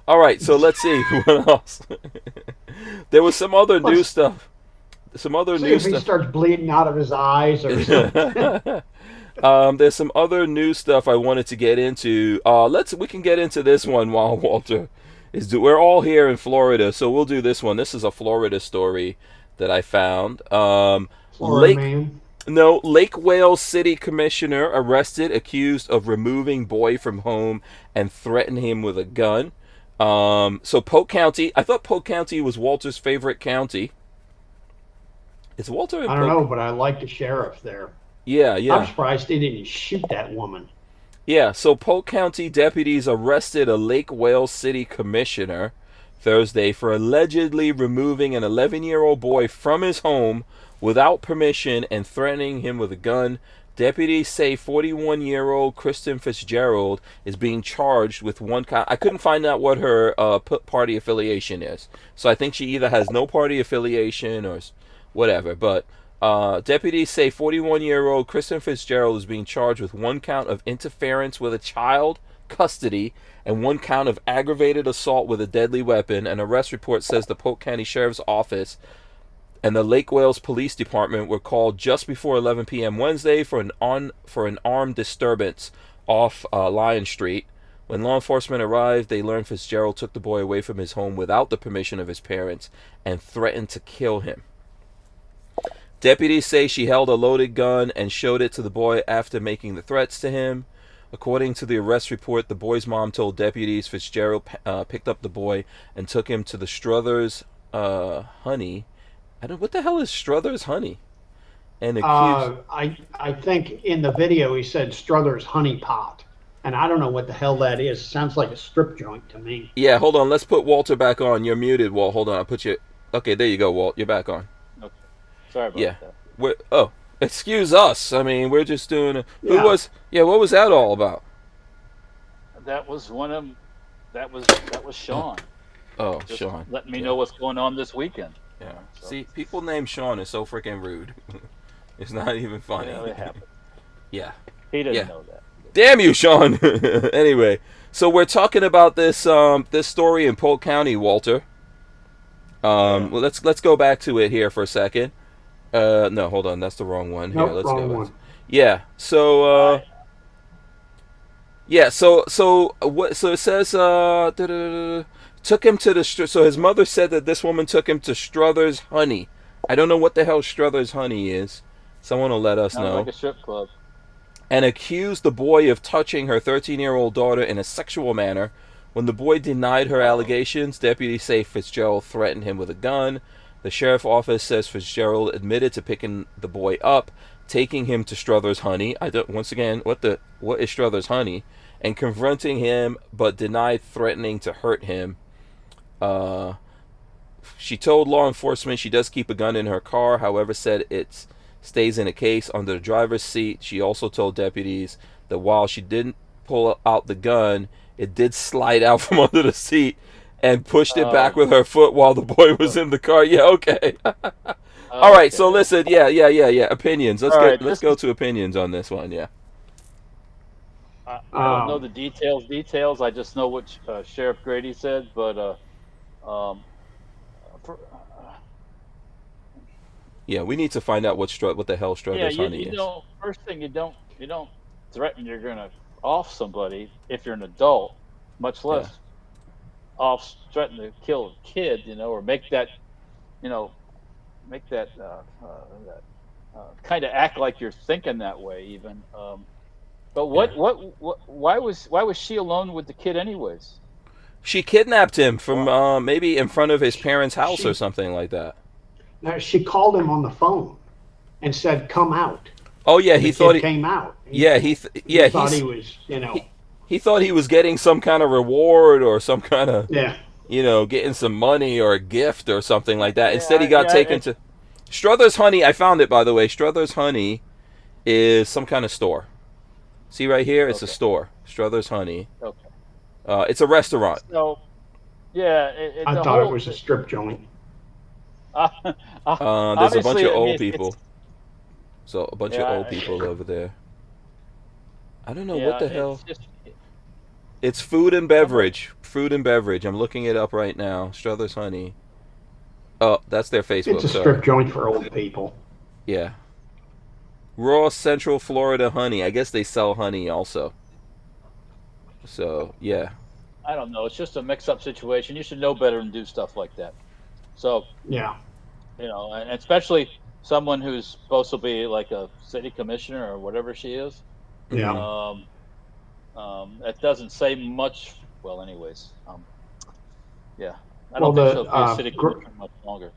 All right, so let's see what else. There was some other new stuff. Some other new if he starts bleeding out of his eyes or something. There's some other new stuff I wanted to get into. We can get into this one while Walter is we're all here in Florida, so we'll do this one. This is a Florida story that I found. Lake Wales City Commissioner arrested, accused of removing boy from home and threatening him with a gun. So Polk County, I thought Polk County was Walter's favorite county. Is Walter in I don't know, but I like the sheriff there. Yeah. I'm surprised he didn't shoot that woman. Yeah, so Polk County deputies arrested a Lake Wales City commissioner Thursday for allegedly removing an 11-year-old boy from his home without permission and threatening him with a gun. Deputies say 41-year-old Kristen Fitzgerald is being charged with one count. I couldn't find out what her party affiliation is. So I think she either has no party affiliation or whatever, but deputies say 41-year-old Kristen Fitzgerald is being charged with one count of interference with a child custody and one count of aggravated assault with a deadly weapon. An arrest report says the Polk County Sheriff's Office and the Lake Wales Police Department were called just before 11 p.m. Wednesday for an armed disturbance off Lion Street. When law enforcement arrived, they learned Fitzgerald took the boy away from his home without the permission of his parents and threatened to kill him. Deputies say she held a loaded gun and showed it to the boy after making the threats to him. According to the arrest report, the boy's mom told deputies Fitzgerald picked up the boy and took him to the Struthers Honey. What the hell is Struthers Honey? And accused... I think in the video he said Struthers Honey Pot, and I don't know what the hell that is. Sounds like a strip joint to me. Yeah, hold on. Let's put Walter back on. You're muted, Walt. Hold on. I'll put you... Okay, there you go, Walt. You're back on. Okay. Sorry about that. Excuse us. I mean, we're just doing... Yeah. What was that all about? That was Sean. Oh, Just Sean. letting me know what's going on this weekend. Yeah. So. See, people named Sean is so freaking rude. It's not even funny. Yeah, it happened. Yeah. He didn't know that. Damn you, Sean. Anyway, so we're talking about this this story in Polk County, Walter. Well, let's go back to it here for a second. No, hold on, that's the wrong one. Nope, Here, let's wrong go. one. Yeah. So it says took him to the so his mother said that this woman took him to Struthers Honey. I don't know what the hell Struthers Honey is. Someone will let us know. Like a strip club. And accused the boy of touching her 13-year-old daughter in a sexual manner. When the boy denied her allegations, deputies say Fitzgerald threatened him with a gun. The sheriff's office says Fitzgerald admitted to picking the boy up, taking him to Struthers Honey. Once again, what is Struthers Honey? And confronting him, but denied threatening to hurt him. She told law enforcement she does keep a gun in her car, however said it stays in a case under the driver's seat. She also told deputies that while she didn't pull out the gun, it did slide out from under the seat and pushed it back with her foot while the boy was in the car. Yeah, okay. All right, so listen, yeah. Opinions. Let's go to opinions on this one, yeah. I don't know the details. I just know what Sheriff Grady said, but Yeah, we need to find out what the hell Yeah, Struthers honey you is. don't. First thing, you don't threaten you're gonna off somebody if you're an adult, much Yeah. less off threaten to kill a kid, or make that, you know, make that kind of act like you're thinking that way, even. But Yeah. what, why was she alone with the kid, anyways? She kidnapped him from Well, maybe in front of his parents' house or She something like that. she called him on the phone and said, "Come out." Oh yeah, And he the thought kid came out. yeah, He thought he was, he thought he was getting some kind of reward or some kind of, yeah. getting some money or a gift or something like that. Instead, he yeah, got yeah, taken to Struthers Honey. I found it, by the way. Struthers Honey is some kind of store. See right here, it's a okay, store. Struthers Honey. okay. It's a restaurant. So yeah, I the thought it whole, was a strip joint. uh, There's a bunch obviously, of I mean, old people. So a bunch of yeah, old people over there. I don't know what yeah, the it's hell. just It's food and some of, beverage. Food and beverage. I'm looking it up right now. Struthers Honey. Oh, that's their It's Facebook. a Sorry. strip joint for old people. Yeah. Raw Central Florida honey. I guess they sell honey also. So yeah. I don't know. It's just a mix-up situation. You should know better than do stuff like that. So, Yeah. and especially someone who's supposed to be like a city commissioner or whatever she is. Yeah. Mhm. It doesn't say much. Well, anyways, yeah, I Well, don't think she'll be a city commissioner much longer.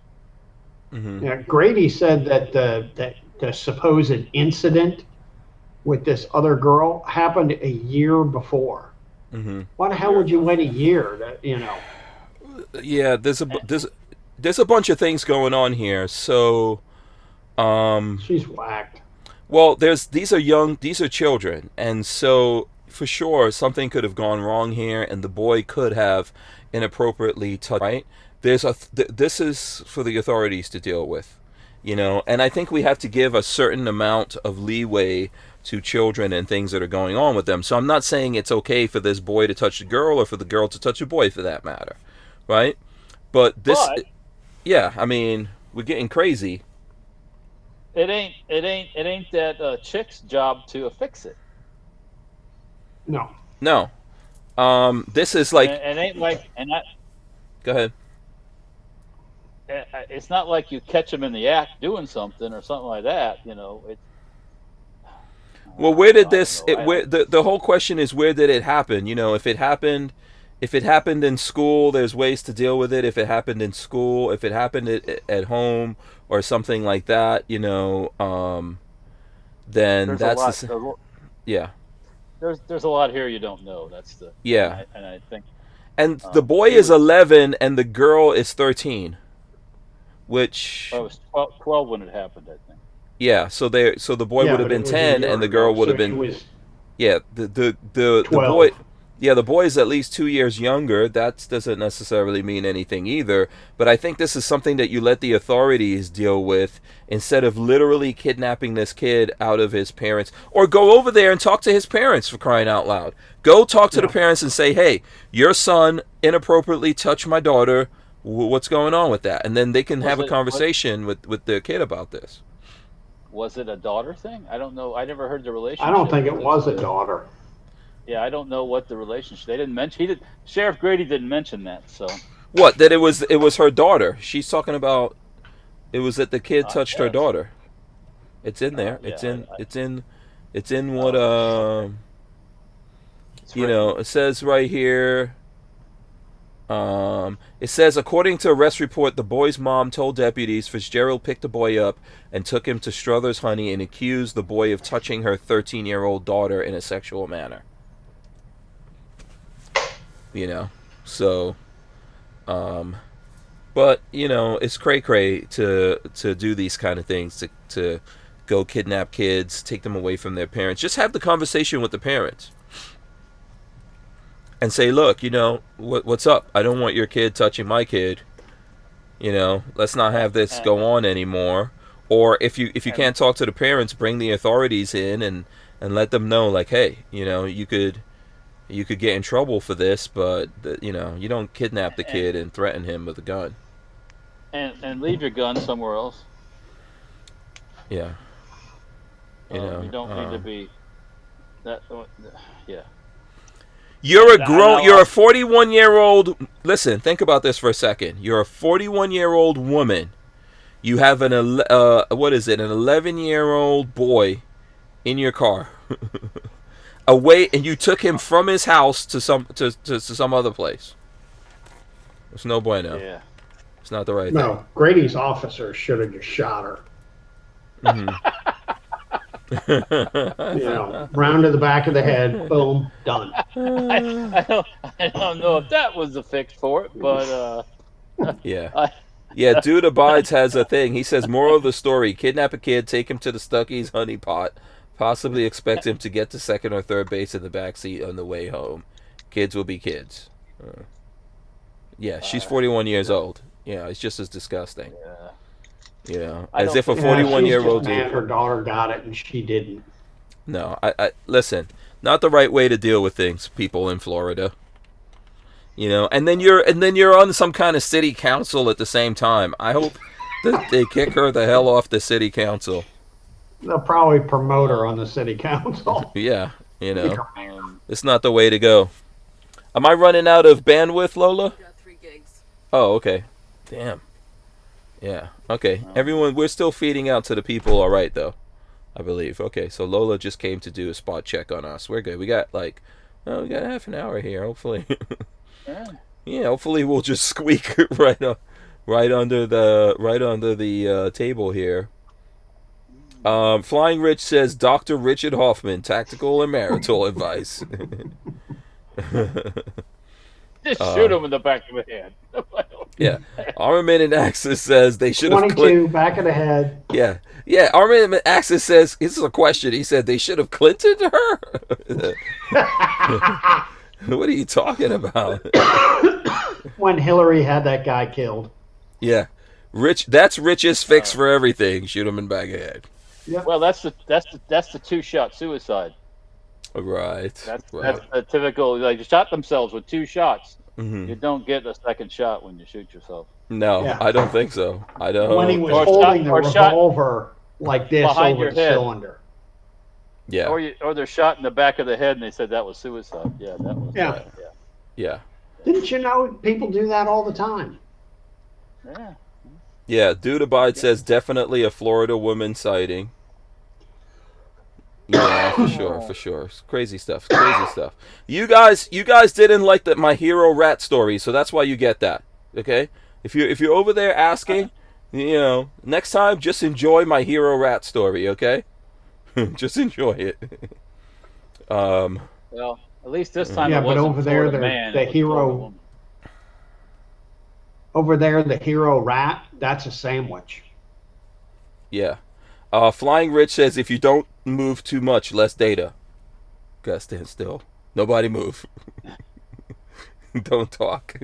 Mhm. Yeah. Grady said that the supposed incident with this other girl happened a year before. Mhm. Why the hell would you wait a year? Yeah. There's a bunch of things going on here. So She's whacked. well, these are children, and so for sure something could have gone wrong here, and the boy could have inappropriately touched. Right? This is for the authorities to deal with, and I think we have to give a certain amount of leeway to children and things that are going on with them. So I'm not saying it's okay for this boy to touch the girl or for the girl to touch a boy, for that matter, right? But this, But yeah, I mean, we're getting crazy. it ain't that chick's job to fix it. No. No, this is And like, it ain't like, and that go ahead. it's not like you catch them in the act doing something or something like that. It. Well, where did I don't this? know. Where the whole question is, where did it happen? If it happened in school, there's ways to deal with it. If it happened in school, if it happened at home or something like that, then There's a that's lot. yeah, There's a lot here you don't know. That's the. yeah. And I think. And the boy He is was. 11 and the girl is 13, which I was 12 when it happened, I think. yeah. So the boy Yeah, would have but it been was a 10 year and the ago, girl would so have been. she was Yeah, the 12. boy, yeah, the boy is at least 2 years younger. That doesn't necessarily mean anything either. But I think this is something that you let the authorities deal with instead of literally kidnapping this kid out of his parents, or go over there and talk to his parents, for crying out loud. Go talk to the Yeah. parents and say, "Hey, your son inappropriately touched my daughter. What's going on with that?" And then they can have a conversation with their kid about this. Was it a daughter thing? I don't know. I never heard the relationship. I don't think it with was this. a daughter. Yeah, I don't know what the relationship. They didn't mention. He did. Sheriff Grady didn't mention that. So What? That it was her daughter. She's talking about. It was that the kid I touched her guess. daughter. It's in there. Yeah, It's in what okay. It's it says right here. It says, according to arrest report, the boy's mom told deputies Fitzgerald picked the boy up and took him to Struthers Honey and accused the boy of touching her 13-year-old daughter in a sexual manner. So, but it's cray to do these kind of things, to go kidnap kids, take them away from their parents. Just have the conversation with the parents and say, look, what's up? I don't want your kid touching my kid. Let's not have this go on anymore. Or if you can't talk to the parents, bring the authorities in and let them know, like, hey, you could get in trouble for this, but you don't kidnap the kid and threaten him with a gun. And leave your gun somewhere else. Yeah. You know, you don't need to be that. Yeah. You're a I grown. know, You're a 41-year-old. Listen, think about this for a second. You're a 41-year-old woman. You have an what is it? An 11-year-old boy in your car. Away, and you took him from his house to some other place. It's no bueno. Yeah. It's not the right thing. No, Grady's officer should have just shot her. Round to the back of the head, boom, done. I don't know if that was the fix for it, but yeah. Yeah, Dude Abides has a thing. He says, moral of the story, kidnap a kid, take him to the Stuckey's honey pot, possibly expect him to get to second or third base in the backseat on the way home. Kids will be kids. Yeah, she's 41 years old. Yeah, it's just as disgusting. As if a 41-year-old dude. Her daughter got it and she didn't. No, I listen. Not the right way to deal with things, people in Florida. And then you're on some kind of city council at the same time. I hope that they kick her the hell off the city council. They'll probably promote her on the city council. Yeah, it's not the way to go. Am I running out of bandwidth, Lola? Got 3 gigs. Oh, okay. Damn. Yeah. Okay. Everyone, we're still feeding out to the people. All right, though. I believe. Okay. So Lola just came to do a spot check on us. We're good. We got we got half an hour here. Hopefully. Yeah. Hopefully we'll just squeak right under the table here. Flying Rich says Dr. Richard Hoffman, tactical and marital advice. just shoot him in the back of the head. Yeah. Armament and Axis says they should have 22, back of the head. Yeah. Yeah. Armament and Axis says, this is a question. He said they should have Clintoned her? What are you talking about? When Hillary had that guy killed. Yeah. That's Rich's fix for everything. Shoot him in the back of the head. Yep. Well, that's the 2-shot suicide. Right. That's the typical. They shot themselves with 2 shots. Mm-hmm. You don't get a second shot when you shoot yourself. No, Yeah. I don't think so. I don't. When he was Or holding shot- the or shot revolver like this behind over your the head. cylinder. Yeah. Or they're shot in the back of the head and they said that was suicide. Yeah, that was. Yeah. Yeah. Didn't you know people do that all the time? Yeah. Yeah. Dude Abide says definitely a Florida woman sighting. Yeah, for sure. Crazy stuff. You guys didn't like my hero rat story, so that's why you get that. Okay? If you're over there asking, next time just enjoy my hero rat story, okay? Just enjoy it. Well, at least this time. Yeah, it but wasn't over there, Florida man, the it was hero. Florida woman. Over there, the hero rat. That's a sandwich. Yeah. Flying Rich says if you don't move too much, less data. Gotta stand still. Nobody move. Don't talk.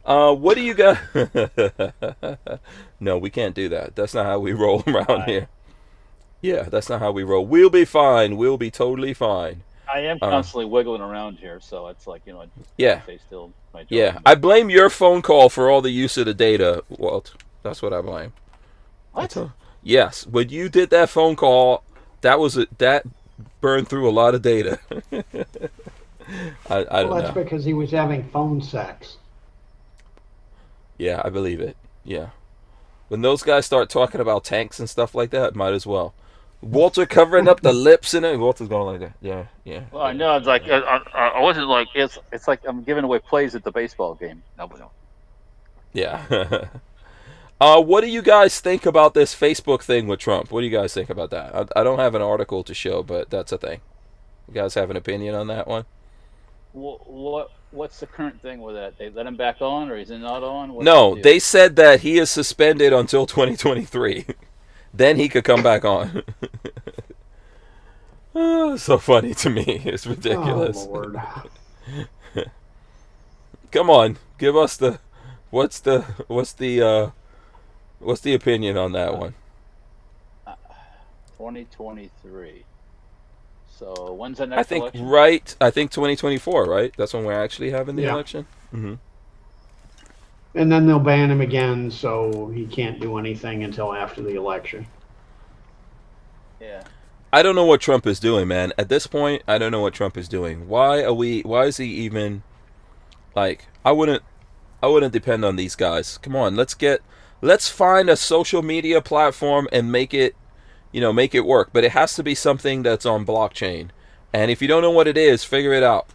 What do you got? No, we can't do that. That's not how we roll around here. Yeah, that's not how we roll. We'll be fine. We'll be totally fine. I am constantly wiggling around here, so it's like Yeah. stay still. Yeah, I blame your phone call for all the use of the data, Walt. That's what I blame. What? Yes, when you did that phone call, that burned through a lot of data. I don't That's know. because he was having phone sex. Yeah, I believe it. Yeah. When those guys start talking about tanks and stuff like that, might as well. Walter covering up the lips and it. Walter's going like that. Yeah, yeah. Well, I know. It's like I wasn't like it's like I'm giving away plays at the baseball game. No. Yeah. What do you guys think about this Facebook thing with Trump? What do you guys think about that? I don't have an article to show, but that's a thing. You guys have an opinion on that one? What's the current thing with that? They let him back on, or is he not on? No, they said that he is suspended until 2023. Then he could come back on. So funny to me. It's ridiculous. Oh, Lord. Come on, give us what's the opinion on that one? 2023. So when's the next election? I think 2024, right? That's when we're actually having the election. Mm-hmm. And then they'll ban him again, so he can't do anything until after the election. Yeah. I don't know what Trump is doing, man. At this point, I don't know what Trump is doing. Why is he even like I wouldn't depend on these guys. Come on, let's find a social media platform and make it, make it work. But it has to be something that's on blockchain. And if you don't know what it is, figure it out.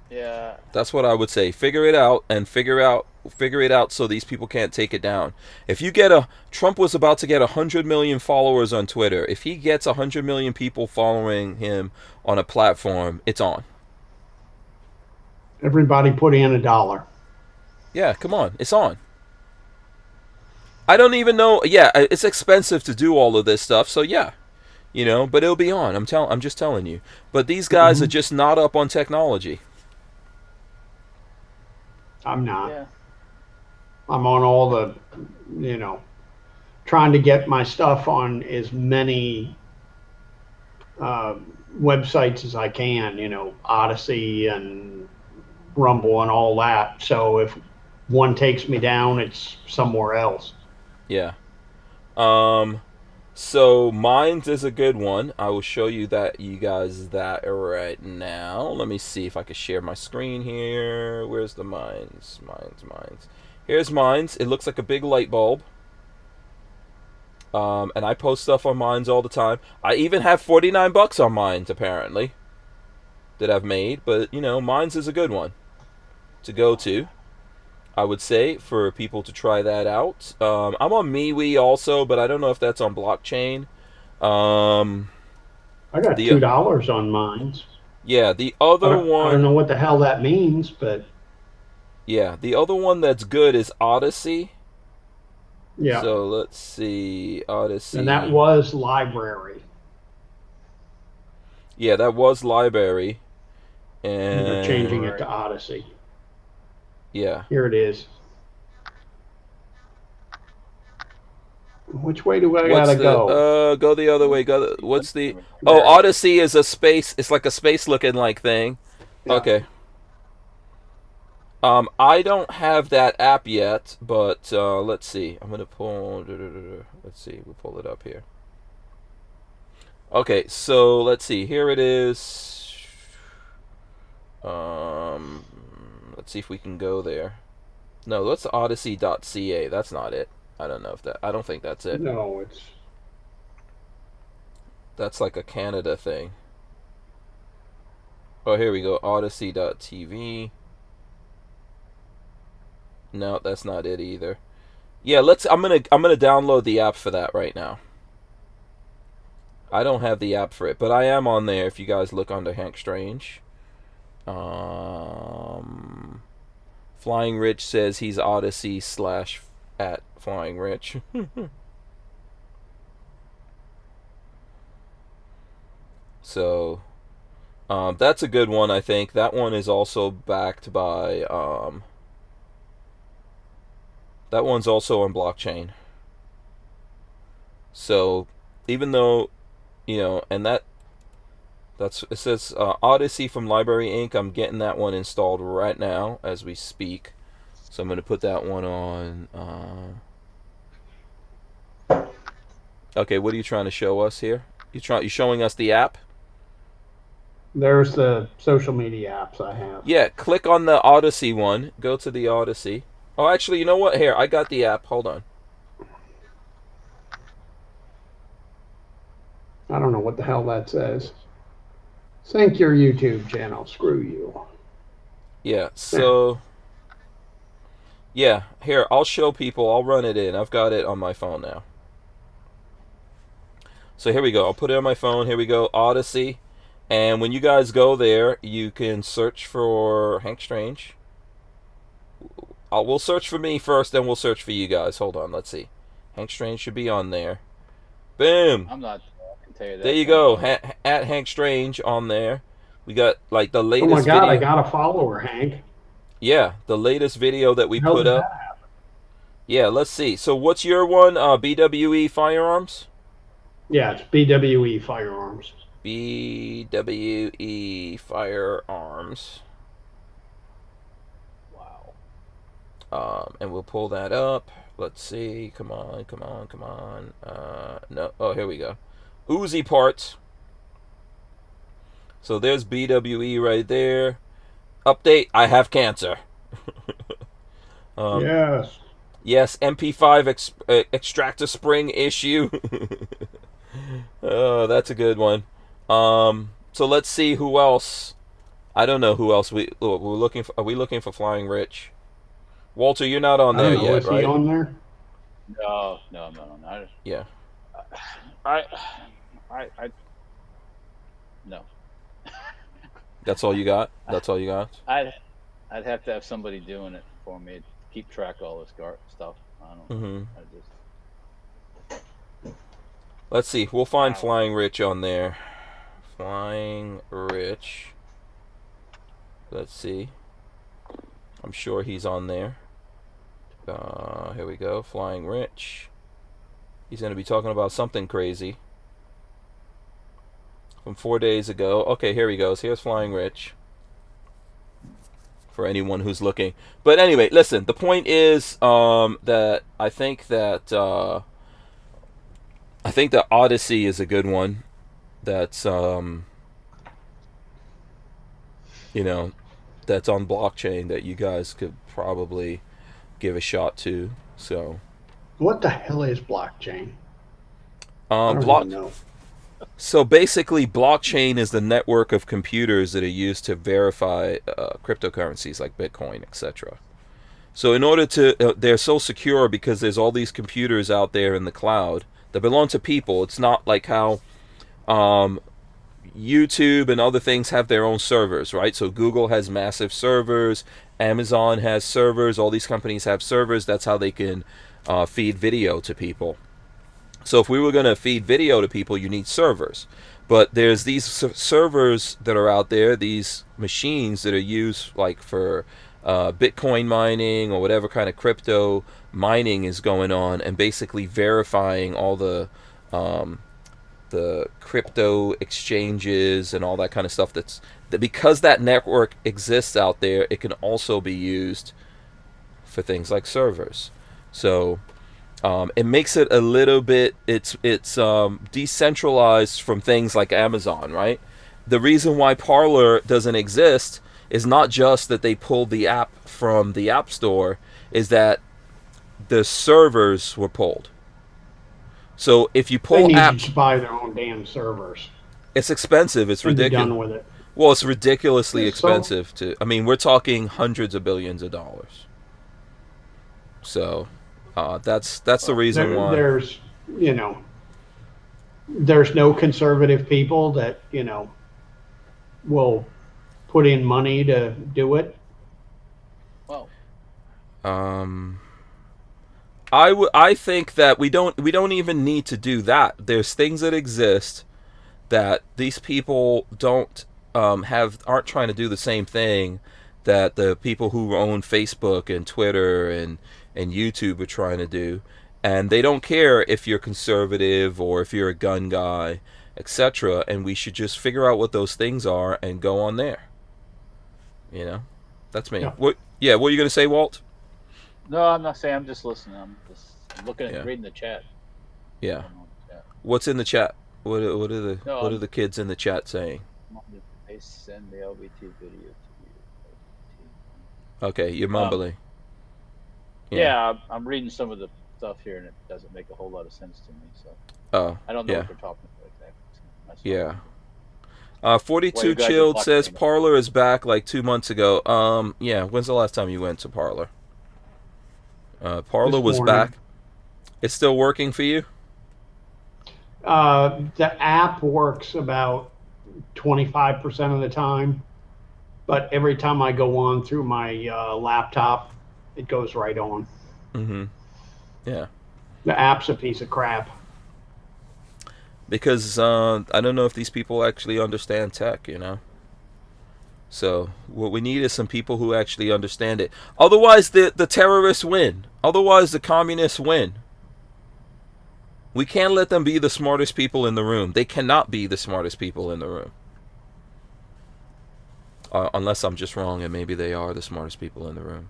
Yeah. That's what I would say. Figure it out and figure it out so these people can't take it down. If you get Trump was about to get 100 million followers on Twitter. If he gets 100 million people following him on a platform, it's on. Everybody put in $1. Yeah, come on, it's on. I don't even know. Yeah, it's expensive to do all of this stuff. So yeah, but it'll be on. I'm just telling you. But these guys are just not up on technology. I'm not. Yeah. I'm on all the, trying to get my stuff on as many websites as I can, Odyssey and Rumble and all that. So if one takes me down, it's somewhere else. Yeah. So Minds is a good one. I will show you guys that right now. Let me see if I can share my screen here. Where's the Minds? Minds. Here's Minds. It looks like a big light bulb. And I post stuff on Minds all the time. I even have $49 on Minds apparently that I've made. But Minds is a good one to go to, I would say, for people to try that out. I'm on MeWe also, but I don't know if that's on blockchain. I got $2 on mine. Yeah, the other one. I don't know what the hell that means, but yeah, the other one that's good is Odyssey. Yeah. So let's see, Odyssey. And that was library. Yeah, that was library. And they're changing it to Odyssey. Yeah. Here it is. Which way do I gotta go? Go the other way. What's the? Oh, Odyssey is a space. It's like a space-looking like thing. Yeah. Okay. I don't have that app yet, but let's see. I'm gonna pull. Let's see. We'll pull it up here. Okay, so let's see. Here it is. Let's see if we can go there. No, that's odyssey.ca. That's not it. I don't know if that. I don't think that's it. No, that's like a Canada thing. Oh, here we go. Odyssey.tv. No, that's not it either. Yeah, I'm gonna download the app for that right now. I don't have the app for it, but I am on there. If you guys look under Hank Strange. Flying Rich says he's Odyssey / at Flying Rich. So, that's a good one, I think. That one is also backed by, that one's also on blockchain. So, even though, and it says Odyssey from Library Inc. I'm getting that one installed right now as we speak. So I'm going to put that one on. Okay, what are you trying to show us here? You showing us the app? There's the social media apps I have. Yeah, click on the Odyssey one. Go to the Odyssey. Oh, actually, you know what? Here, I got the app. Hold on. I don't know what the hell that says. Sync your YouTube channel. Screw you. Yeah, so... Yeah, here, I'll show people. I'll run it in. I've got it on my phone now. So here we go. I'll put it on my phone. Here we go. Odyssey. And when you guys go there, you can search for Hank Strange. We'll search for me first, then we'll search for you guys. Hold on, let's see. Hank Strange should be on there. Boom. I'm not. I can tell you that. There you go. At Hank Strange on there. We got like the latest. Oh my God! video. I got a follower, Hank. Yeah, the latest video that we put up. Yeah, let's see. So what's your one? BWE Firearms? Yeah, it's BWE Firearms. BWE Firearms. Wow. And we'll pull that up. Let's see. Come on. No. Oh, here we go. Uzi parts. So there's BWE right there. Update, I have cancer. Yes. Yes, MP5 extractor spring issue. Oh, that's a good one. So let's see who else. I don't know who else we're looking for. Are we looking for Flying Rich? Walter, you're not on I there don't know. yet, Is right? he on there? No, I'm not on that. Yeah. I no. That's all you got? That's all you got? I'd have to have somebody doing it for me to keep track of all this stuff. I don't. Mm-hmm. I just. Let's see. We'll find Flying Rich on there. Flying Rich. Let's see. I'm sure he's on there. Here we go. Flying Rich. He's going to be talking about something crazy. From 4 days ago. Okay, here he goes. Here's Flying Rich. For anyone who's looking. But anyway, listen. The point is that I think that Odyssey is a good one. That's that's on blockchain that you guys could probably give a shot to. So What the hell is blockchain? I don't even know. So basically, blockchain is the network of computers that are used to verify cryptocurrencies like Bitcoin, etc. So in order to, they're so secure because there's all these computers out there in the cloud that belong to people. It's not like how YouTube and other things have their own servers, right? So Google has massive servers, Amazon has servers, all these companies have servers. That's how they can feed video to people. So if we were going to feed video to people, you need servers. But there's these servers that are out there, these machines that are used like for Bitcoin mining or whatever kind of crypto mining is going on, and basically verifying all the crypto exchanges and all that kind of stuff. That because that network exists out there, it can also be used for things like servers. So it makes it a little bit, it's decentralized from things like Amazon, right? The reason why Parler doesn't exist is not just that they pulled the app from the App Store, is that the servers were pulled. So if you pull they need apps, to buy their own damn servers. it's expensive. It's And be ridiculous. done with it. Well, it's ridiculously So- expensive to. I mean, we're talking hundreds of billions of dollars. So that's the reason why. There's there's no conservative people that will put in money to do it. Well, I think that we don't even need to do that. There's things that exist that these people don't aren't trying to do the same thing that the people who own Facebook and Twitter and YouTube are trying to do, and they don't care if you're conservative or if you're a gun guy, etc. And we should just figure out what those things are and go on there. That's me. Yeah. What are you gonna say, Walt? no, I'm not saying. I'm just listening. I'm just looking at Yeah. reading the chat. Yeah. What's in the chat? What are the kids in the chat saying? They send the LBT video to you. Okay, you're mumbling. Yeah, I'm reading some of the stuff here, and it doesn't make a whole lot of sense to me. So Oh, I don't know yeah. what they're talking about exactly. That's all. Yeah. Well, 42 you guys are Chilled says blockchain. Parler is back like 2 months ago. Yeah. When's the last time you went to Parler? Parler This was morning. back. It's still working for you? The app works about 25% of the time, but every time I go on through my laptop, it goes right on. Mm-hmm. Yeah. The app's a piece of crap. Because I don't know if these people actually understand tech, So what we need is some people who actually understand it. Otherwise, the terrorists win. Otherwise, the communists win. We can't let them be the smartest people in the room. They cannot be the smartest people in the room. Unless I'm just wrong, and maybe they are the smartest people in the room.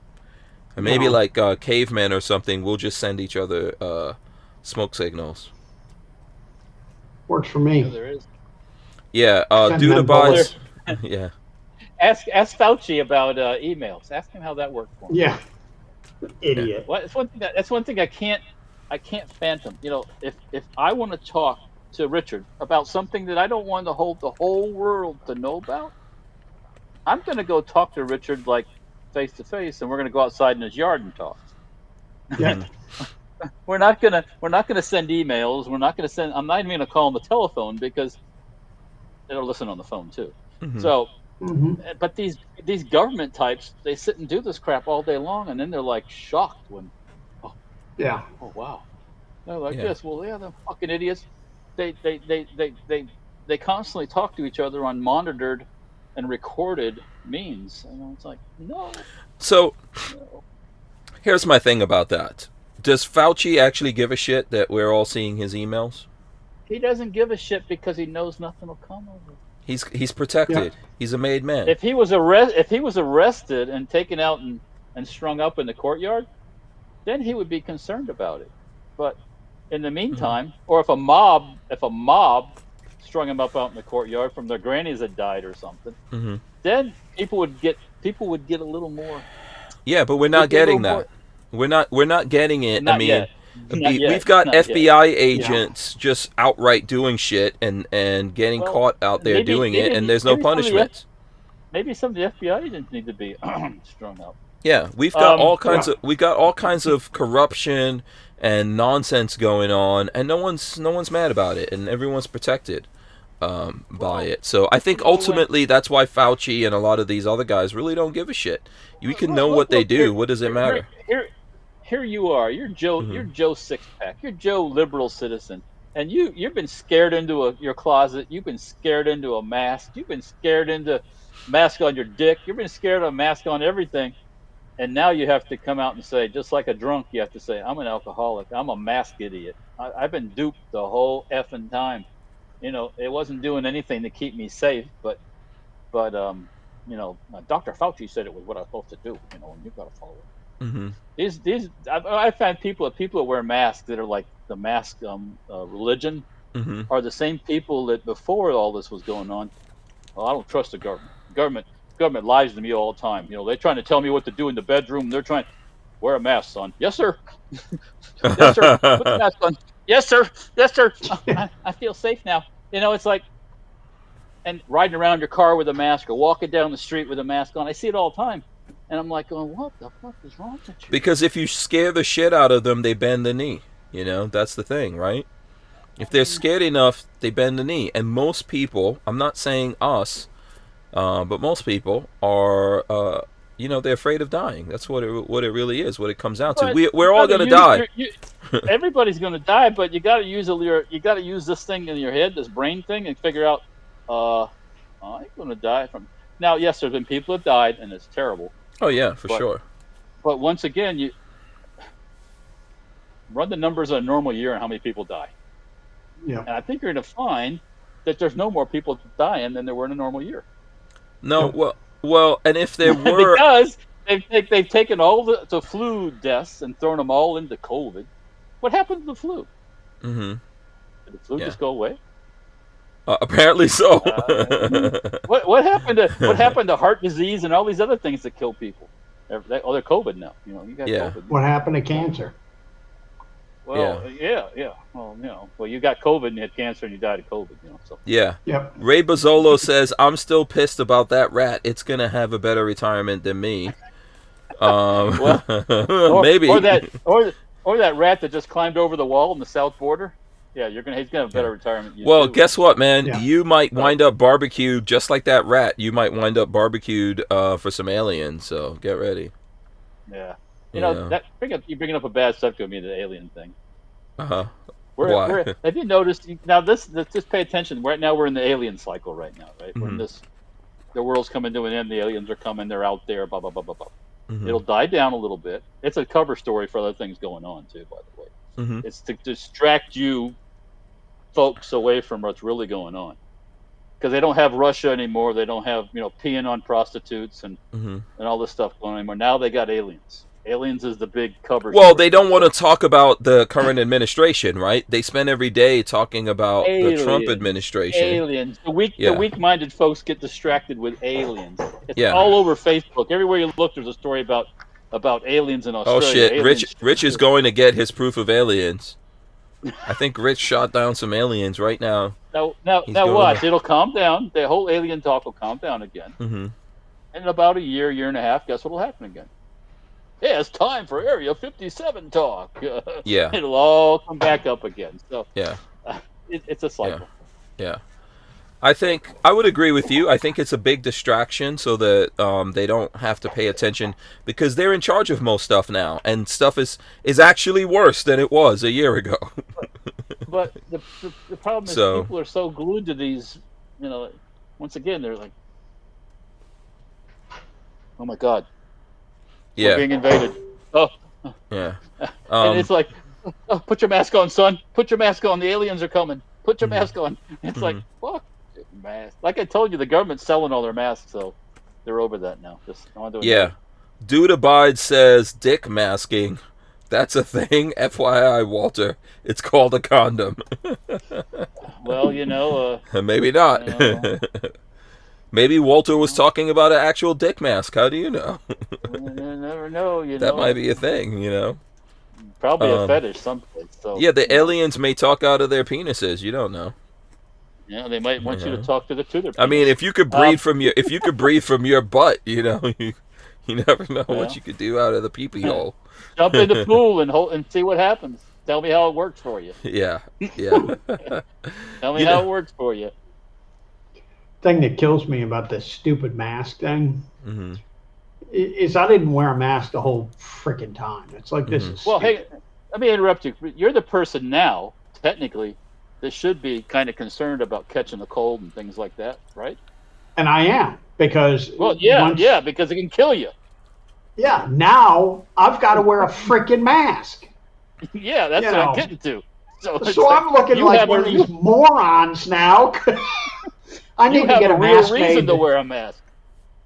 And maybe No. like cavemen or something, we'll just send each other smoke signals. Works for Yeah, me. there is. Yeah, Send dude them abides. bullets. Yeah. Ask Fauci about emails. Ask him how that worked for him. Yeah. Idiot. Well, that's one thing I can't phantom. If I want to talk to Richard about something that I don't want the whole world to know about, I'm going to go talk to Richard like face to face, and we're going to go outside in his yard and talk. Yeah. We're not gonna send emails. We're not gonna send. I'm not even gonna call him the telephone because they'll listen on the phone too. Mhm. So, hmm but these government types, they sit and do this crap all day long, and then they're like shocked when, Yeah. oh wow, they're like Yeah. this. Well, yeah, they're fucking idiots. They constantly talk to each other on monitored and recorded means. And it's like, no. So here's my thing about that. Does Fauci actually give a shit that we're all seeing his emails? He doesn't give a shit because he knows nothing will come of it. He's protected. Yeah. He's a made man. If he was arrested and taken out and strung up in the courtyard, then he would be concerned about it. But in the meantime, or if a mob strung him up out in the courtyard from their grannies that died or something, hmm then people would get a little more. Yeah, but we're not getting that. We're not getting it. Not I mean, yet. Not yet. we've got Not yet. FBI agents just outright doing shit and getting Well, caught out there doing it, and there's no maybe some of the punishment. Maybe some of the FBI agents need to be strung up. Yeah, we've got all kinds Yeah. of corruption and nonsense going on, and no one's mad about it, and everyone's protected by it. So I think ultimately that's why Fauci and a lot of these other guys really don't give a shit. You can know what they do. What does it matter? Here you are. You're Joe. Mhm. You're Joe Sixpack. You're Joe Liberal Citizen, and you've been scared into your closet. You've been scared into a mask. You've been scared into mask on your dick. You've been scared of a mask on everything, and now you have to come out and say, just like a drunk, you have to say, "I'm an alcoholic. I'm a mask idiot. I've been duped the whole effing time. It wasn't doing anything to keep me safe, but Dr. Fauci said it was what I was supposed to do. And you've got to follow it." hmm I find people that wear masks that are like the mask religion hmm are the same people that before all this was going on. Well, I don't trust the government. Government lies to me all the time. They're trying to tell me what to do in the bedroom. They're trying wear a mask, son. Yes, sir. Yes, sir. Put the mask on. Yes, sir. Yes, sir. I feel safe now. It's like, and riding around your car with a mask or walking down the street with a mask on. I see it all the time. And I'm like, going, what the fuck is wrong with you? Because if you scare the shit out of them, they bend the knee. That's the thing, right? If they're scared enough, they bend the knee. And most people, I'm not saying us, but most people are, they're afraid of dying. That's what it really is, what it comes down to. But We're all going to die. Everybody's going to die, but you got to use this thing in your head, this brain thing, and figure out, I ain't going to die from. Now, yes, there's been people that died, and it's terrible. Oh, yeah, for sure. But once again, you run the numbers on a normal year and how many people die. Yeah. And I think you're going to find that there's no more people dying than there were in a normal year. No, well, and if there were... Because they've taken all the flu deaths and thrown them all into COVID. What happened to the flu? Mm-hmm. Did the flu just go away? Apparently so. What happened to heart disease and all these other things that kill people? They're COVID now. You got COVID. What happened to cancer? Well, yeah. Well, you got COVID and you had cancer and you died of COVID. So. Yeah. Yep. Ray Bozzolo says, I'm still pissed about that rat. It's going to have a better retirement than me. Maybe. Or that rat that just climbed over the wall on the south border. Yeah, he's gonna have a better retirement. Well, guess what, man? Yeah. You might wind up barbecued just like that rat. You might wind up barbecued for some aliens. So get ready. Yeah, you're bringing up a bad subject with me, the alien thing. Why? Have you noticed? Now, just pay attention. Right now, we're in the alien cycle. Right now, right? We're in this. The world's coming to an end. The aliens are coming. They're out there. Blah blah blah blah blah. Mm-hmm. It'll die down a little bit. It's a cover story for other things going on too, by the way. Mm-hmm. It's to distract you folks away from what's really going on, because they don't have Russia anymore. They don't have peeing on prostitutes and all this stuff going on anymore. Now they got aliens. Aliens is the big cover. Well, story. they don't want to talk about the current administration, right? They spend every day talking about the Trump administration. Aliens. The Yeah. weak-minded folks get distracted with aliens. It's Yeah. all over Facebook. Everywhere you look, there's a story about aliens in Australia. Oh shit! Aliens. Rich is going to get his proof of aliens. I think Rich shot down some aliens right now. Now going watch. to- It'll calm down. The whole alien talk will calm down again. Mm-hmm. And in about a year and a half, guess what will happen again? Yeah, it's time for Area 57 talk. Yeah. It'll all come back up again. So Yeah. it's a cycle. Yeah. I think I would agree with you. I think it's a big distraction so that they don't have to pay attention because they're in charge of most stuff now, and stuff is actually worse than it was a year ago. But the problem is people are so glued to these, once again, they're like, oh my God, Yeah. we're being invaded. Oh, Yeah. and it's like, oh, put your mask on, son. Put your mask on. The aliens are coming. Put your mask on. It's like, fuck, mask. Like I told you, the government's selling all their masks, so they're over that now. Just on to Yeah. Dude Abide says dick masking. That's a thing. FYI, Walter. It's called a condom. Well, Maybe not. Maybe Walter was talking about an actual dick mask. How do you know? you never know. That might be a thing, Probably a fetish someplace. So yeah, the aliens may talk out of their penises. You don't know. Yeah, they might want you to talk to their penis. I mean, if you could breathe from your butt, you never know what you could do out of the pee-pee hole. Jump in the pool and see what happens. Tell me how it works for you. Yeah. Tell me how it works for you. Thing that kills me about this stupid mask thing is I didn't wear a mask the whole freaking time. It's like this is well, stupid. hey, let me interrupt you. You're the person now, technically, that should be kind of concerned about catching the cold and things like that, right? And I am because because it can kill you. Yeah, now I've got to wear a freaking mask. Yeah, that's what I'm getting to. So I'm looking like one of these morons now. I need to get a mask made. You have a real reason to wear a mask.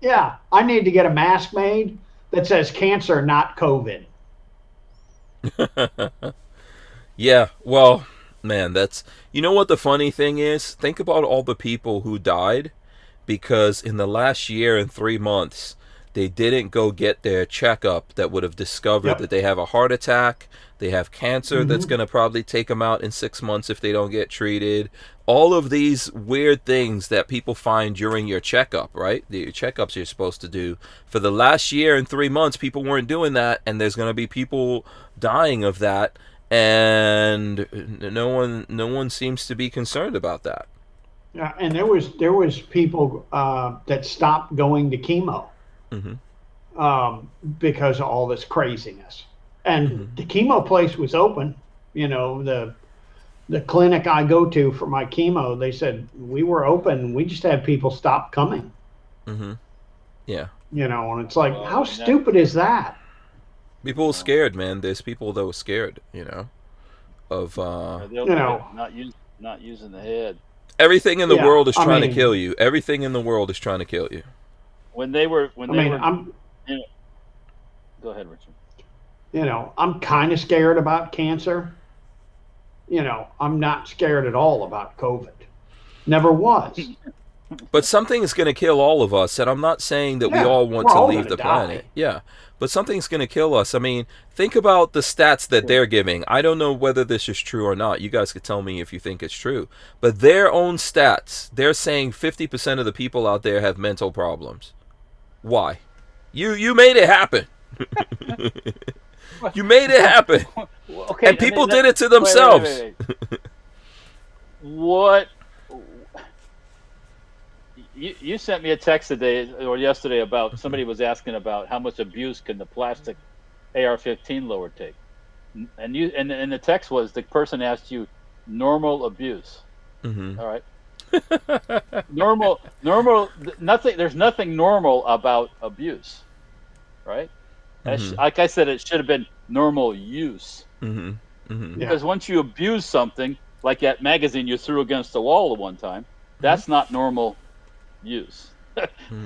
Yeah, I need to get a mask made that says cancer, not COVID. Yeah, well, man, you know what the funny thing is? Think about all the people who died because in the last year and 3 months, they didn't go get their checkup that would have discovered that they have a heart attack, they have cancer that's going to probably take them out in 6 months if they don't get treated. All of these weird things that people find during your checkup, right? The checkups you're supposed to do. For the last year and 3 months, people weren't doing that, and there's going to be people dying of that, and no one seems to be concerned about that. Yeah, and there was people that stopped going to chemo because of all this craziness. And the chemo place was open. The clinic I go to for my chemo, they said we were open. We just had people stop coming. Yeah. And it's like, how stupid is that? People were scared, man. There's people that were scared, of not using the head. Everything in the world is trying to kill you. Everything in the world is trying to kill you. Go ahead, Richard. I'm kind of scared about cancer. I'm not scared at all about COVID. Never was. But something is going to kill all of us, and I'm not saying that we all want to leave the planet. Yeah, but something's going to kill us. I mean, think about the stats that they're giving. I don't know whether this is true or not. You guys could tell me if you think it's true. But their own stats, they're saying 50% of the people out there have mental problems. Why? You made it happen. You made it happen. Okay, and people did it to themselves. Wait. What? You sent me a text today or yesterday about somebody was asking about how much abuse can the plastic AR-15 lower take, and the text was the person asked you normal abuse. All right. normal. Nothing. There's nothing normal about abuse, right? Like I said, it should have been normal use. Because once you abuse something, like that magazine you threw against the wall at one time, that's not normal use.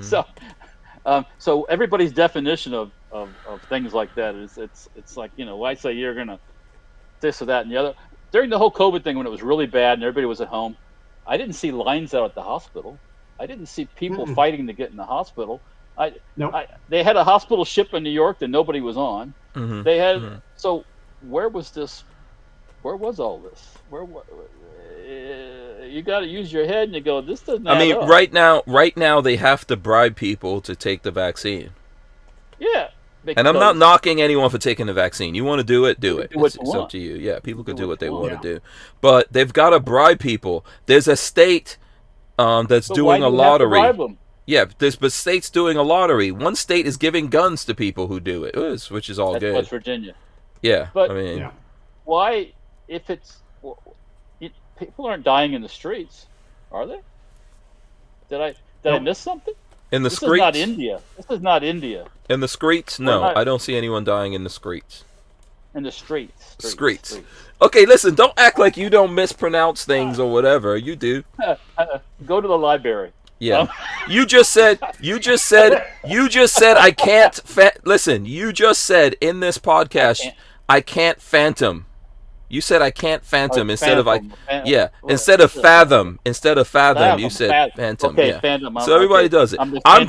So everybody's definition of of things like that. It's like, I say you're gonna this or that and the other. During the whole COVID thing, when it was really bad and everybody was at home, I didn't see lines out at the hospital. I didn't see people fighting to get in the hospital. They had a hospital ship in New York that nobody was on. Mm-hmm. They had so where was this? Where was all this? You got to use your head and you go, this doesn't add up. right now they have to bribe people to take the vaccine. Yeah. And I'm not knocking anyone for taking the vaccine. You want to do it, do it. It's up to you. Yeah, people can do what they want to do. But they've got to bribe people. There's a state that's doing a lottery. Have to bribe them? Yeah, but states doing a lottery. One state is giving guns to people who do it, which is all That's good. West Virginia. Yeah, but I mean, why, if it's people aren't dying in the streets, are they? Did I miss something? In the This streets? is not India. This is not India. In the streets? No, I don't see anyone dying in the streets. In the streets. Streets. Okay, listen, don't act like you don't mispronounce things or whatever. You do. Go to the library. Yeah. You just said I can't listen, you just said in this podcast I can't phantom. You said I can't phantom instead of instead of fathom. Instead of fathom, you said phantom. Okay, yeah. phantom. So everybody does it. I'm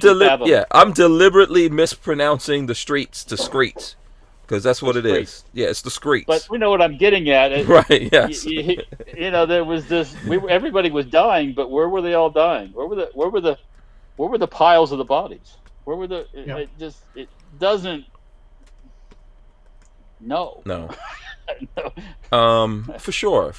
deliberately mispronouncing the streets to screets. Because that's what it is. Yeah, it's the streets. But we know what I'm getting at. Right, yes. There was this. Everybody was dying, but where were they all dying? Where were the piles of the bodies? Where were the? It doesn't. No. No. For sure.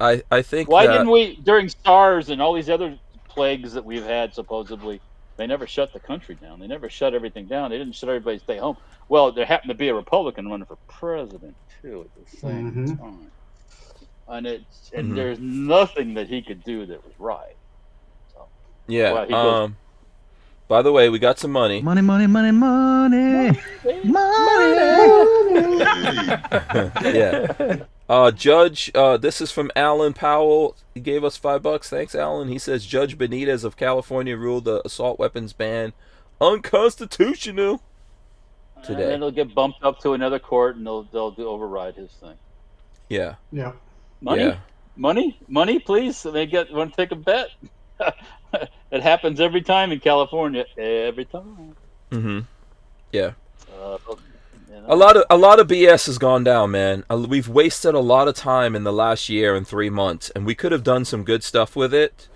I think. Why didn't we during SARS and all these other plagues that we've had supposedly? They never shut the country down. They never shut everything down. They didn't shut everybody stay home. Well, there happened to be a Republican running for president too at the same time, and there's nothing that he could do that was right. So, yeah. By the way, we got some money. Money. Yeah. Judge, this is from Alan Powell. He gave us $5. Thanks, Alan. He says Judge Benitez of California ruled the assault weapons ban unconstitutional today. And then it'll get bumped up to another court, and they'll override his thing. Yeah. Yeah. Money, please. They want to take a bet. It happens every time in California. Every time. Mm-hmm. Yeah. A lot of BS has gone down, man. We've wasted a lot of time in the last year and 3 months, and we could have done some good stuff with it,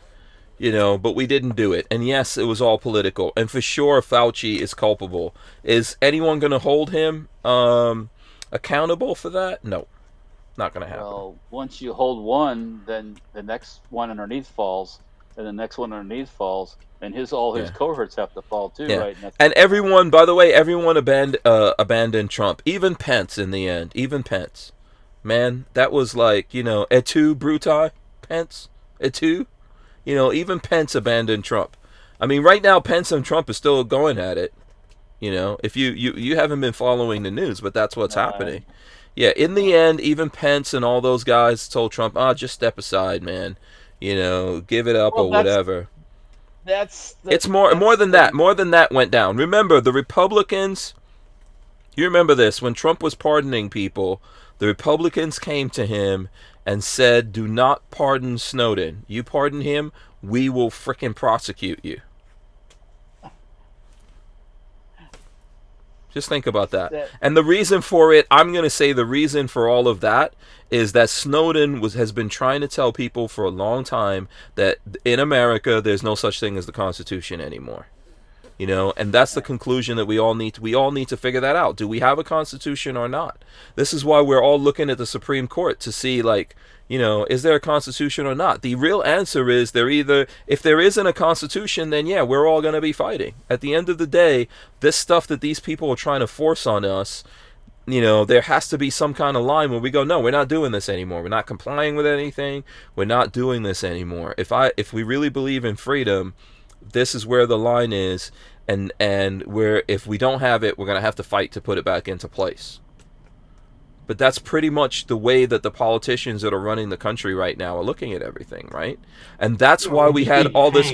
but we didn't do it. And yes, it was all political. And for sure, Fauci is culpable. Is anyone going to hold him accountable for that? No, not going to happen. Well, once you hold one, then the next one underneath falls, and the next one underneath falls. And all his cohorts have to fall too, right? And everyone, by the way, abandoned Trump. Even Pence in the end. Even Pence. Man, that was like, et tu, Brutai? Pence? Et tu? Even Pence abandoned Trump. I mean, right now, Pence and Trump are still going at it. If you haven't been following the news, but that's what's happening. Yeah, in the end, even Pence and all those guys told Trump, just step aside, man. Give it up or whatever. It's more than that. More than that went down. Remember, the Republicans, you remember this, when Trump was pardoning people, the Republicans came to him and said, do not pardon Snowden. You pardon him, we will frickin' prosecute you. Just think about that. And the reason for it, I'm going to say the reason for all of that is that Snowden has been trying to tell people for a long time that in America there's no such thing as the Constitution anymore. And that's the conclusion that we all need to figure that out. Do we have a Constitution or not? This is why we're all looking at the Supreme Court to see, is there a Constitution or not? The real answer is if there isn't a Constitution, then yeah, we're all going to be fighting. At the end of the day, this stuff that these people are trying to force on us, there has to be some kind of line where we go, no, we're not doing this anymore. We're not complying with anything. We're not doing this anymore. If we really believe in freedom, this is where the line is, and if we don't have it, we're going to have to fight to put it back into place. But that's pretty much the way that the politicians that are running the country right now are looking at everything, right? And that's why we had all this...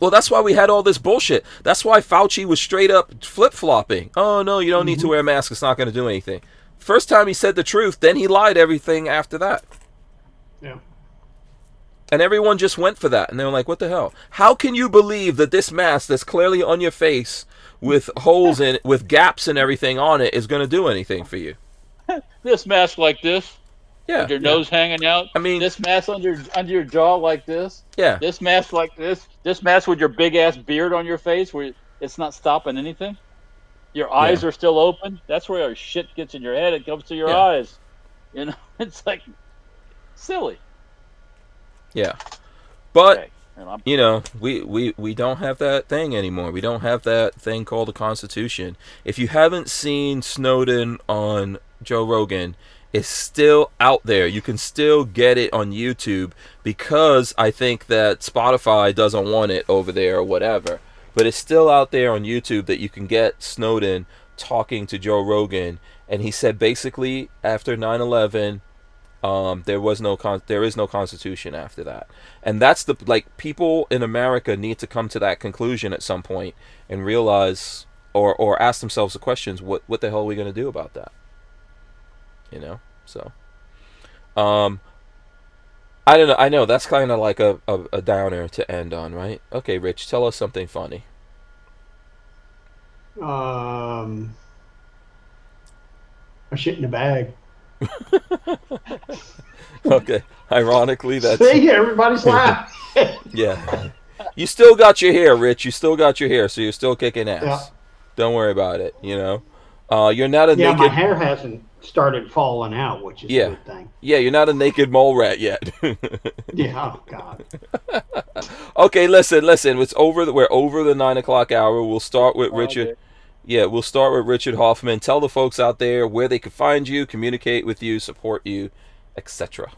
Well, that's why we had all this bullshit. That's why Fauci was straight up flip-flopping. Oh, no, you don't need to wear a mask. It's not going to do anything. First time he said the truth, then he lied everything after that. Yeah. And everyone just went for that. And they were like, what the hell? How can you believe that this mask that's clearly on your face with holes in it, with gaps and everything on it, is going to do anything for you? This mask like this, Yeah. with your nose hanging out. I mean, this mask under your jaw like this. Yeah. This mask like this. This mask with your big ass beard on your face, where it's not stopping anything. Your eyes are still open. That's where our shit gets in your head. It comes to your eyes. You know, it's like silly. Yeah. But, okay. you know, we don't have that thing anymore. We don't have that thing called the Constitution. If you haven't seen Snowden on Joe Rogan, it's still out there. You can still get it on YouTube because I think that Spotify doesn't want it over there or whatever. But it's still out there on YouTube that you can get Snowden talking to Joe Rogan. And he said basically after 9/11, there is no Constitution after that. And that's people in America need to come to that conclusion at some point and realize or ask themselves the questions, what the hell are we going to do about that? You know? So I don't know. I know that's kind of like a downer to end on, right? Okay, Rich, tell us something funny. A shit in a bag. Okay. Ironically, that's... See, everybody's laughing. Yeah. You still got your hair, Rich. You still got your hair, so you're still kicking ass. Yeah. Don't worry about it, you know? You're not a naked... my hair hasn't started falling out, which is a good thing. Yeah, you're not a naked mole rat yet. Yeah, oh, God. Okay, listen. We're over the 9 o'clock hour. We'll start with Richard. Okay. Yeah, we'll start with Richard Hoffman. Tell the folks out there where they can find you, communicate with you, support you, etc.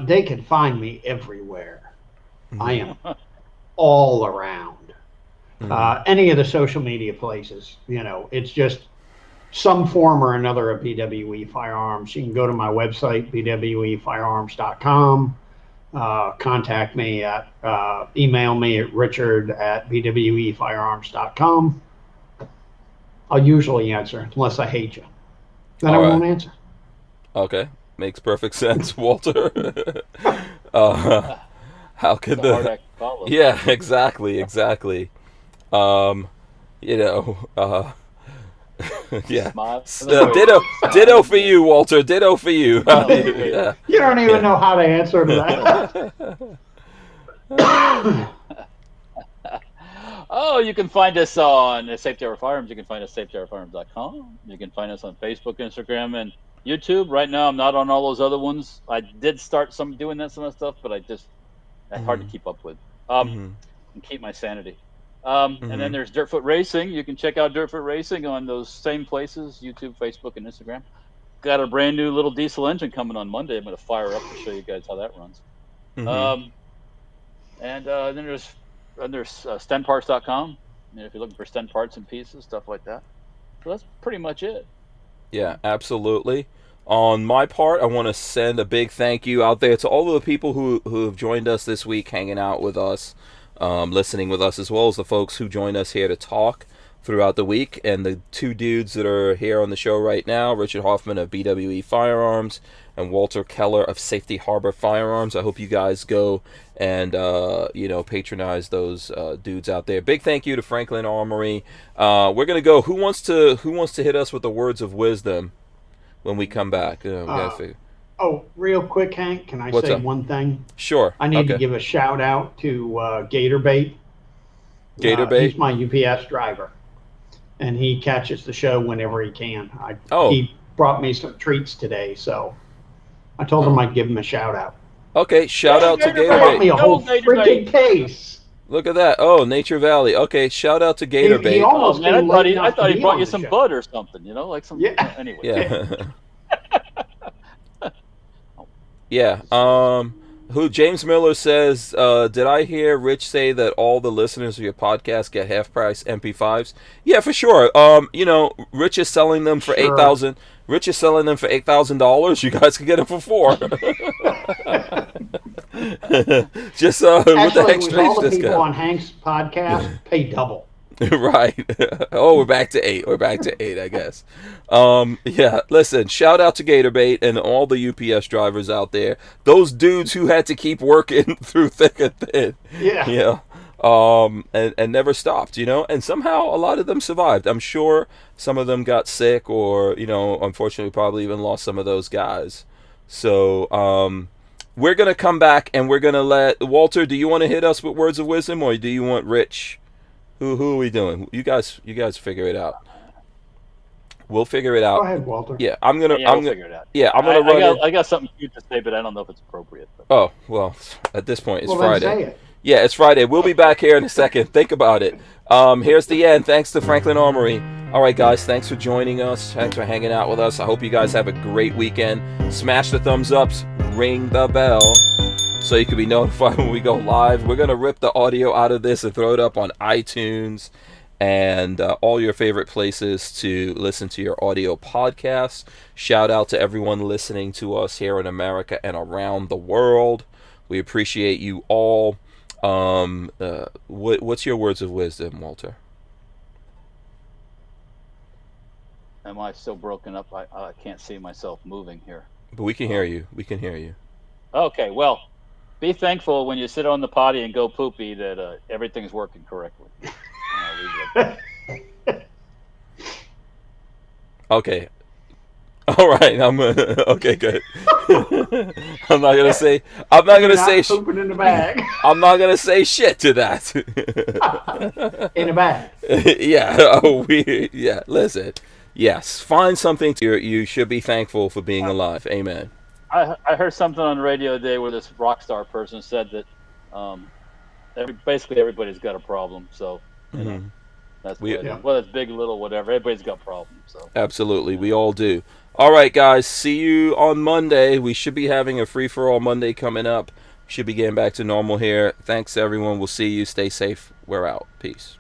They can find me everywhere. I am all around. Any of the social media places, you know, it's just some form or another of BWE Firearms. You can go to my website, bwefirearms.com. Contact me at, email me at richard@bwefirearms.com. I'll usually answer, unless I hate you. Then I won't answer. Okay, makes perfect sense, Walter. How could the... Yeah, exactly. You know, yeah. Ditto for you, Walter. Ditto for you. Yeah. You don't even know how to answer to that. Oh, you can find us on Safe Terror Firearms. You can find us at safeterrorfirearms.com. You can find us on Facebook, Instagram, and YouTube. Right now, I'm not on all those other ones. I did start doing that some of that stuff, but it's hard to keep up with and keep my sanity. And then there's Dirtfoot Racing. You can check out Dirtfoot Racing on those same places, YouTube, Facebook, and Instagram. Got a brand new little diesel engine coming on Monday. I'm going to fire up to show you guys how that runs. And then there's stenparts.com. If you're looking for stent parts and pieces, stuff like that. So that's pretty much it. Yeah, absolutely. On my part, I want to send a big thank you out there to all of the people who have joined us this week, hanging out with us, listening with us, as well as the folks who joined us here to talk throughout the week. And the two dudes that are here on the show right now, Richard Hoffman of BWE Firearms and Walter Keller of Safety Harbor Firearms. I hope you guys go and patronize those dudes out there. Big thank you to Franklin Armory. We're gonna go. Who wants to hit us with the words of wisdom when we come back? We gotta figure. Oh, real quick, Hank, can I say one thing? Sure. I need to give a shout out to Gator Bait. Gator Bait? He's my UPS driver, and he catches the show whenever he can. He brought me some treats today, so I told him I'd give him a shout out. Okay, shout out to Gator Bait. Brought me a whole freaking case. Look at that. Oh, Nature Valley. Okay, shout out to Gator Bait. He almost I thought he brought you some bud or something, like some... Yeah. Anyway. Yeah. Yeah. Who James Miller says, did I hear Rich say that all the listeners of your podcast get half price MP5s? Yeah, for sure. Rich is selling them for Sure. $8,000. Rich is selling them for $8,000. You guys can get them for $4,000. Just with the Actually, Hank with Strange all the people discount. on Hank's podcast, pay double. Right. Oh, we're back to 8. We're back to 8, I guess. Yeah, listen, shout out to Gatorbait and all the UPS drivers out there. Those dudes who had to keep working through thick and thin. Yeah. Yeah. And never stopped, and somehow a lot of them survived. I'm sure some of them got sick or, unfortunately probably even lost some of those guys. So, we're going to come back and we're going to let Walter, do you want to hit us with words of wisdom or do you want Rich? Who are we doing? You guys figure it out. We'll figure it out. Go ahead, Walter. Yeah, I'm gonna figure it out. Yeah, I'm gonna run it. I got something cute to say, but I don't know if it's appropriate. But. Oh, well, at this point it's Well, Friday. then say it. Yeah, it's Friday. We'll be back here in a second. Think about it. Here's the end. Thanks to Franklin Armory. All right, guys, thanks for joining us. Thanks for hanging out with us. I hope you guys have a great weekend. Smash the thumbs ups, ring the bell, so you can be notified when we go live. We're going to rip the audio out of this and throw it up on iTunes and all your favorite places to listen to your audio podcasts. Shout out to everyone listening to us here in America and around the world. We appreciate you all. What's your words of wisdom, Walter? Am I so broken up? I can't see myself moving here. But we can hear you. We can hear you. Okay, well, be thankful when you sit on the potty and go poopy that everything's working correctly. Okay. All right. Okay. Good. I'm not gonna say. I'm not gonna say. Pooping in the bag. I'm not gonna say shit to that. In the bag. Yeah. Yeah. Listen. Yes. Find something. You should be thankful for being alive. Amen. I heard something on the radio today where this rock star person said that basically everybody's got a problem. So you know, that's whether it's big, little, whatever. Everybody's got problems. So absolutely, we all do. All right, guys. See you on Monday. We should be having a free for all Monday coming up. Should be getting back to normal here. Thanks, everyone. We'll see you. Stay safe. We're out. Peace.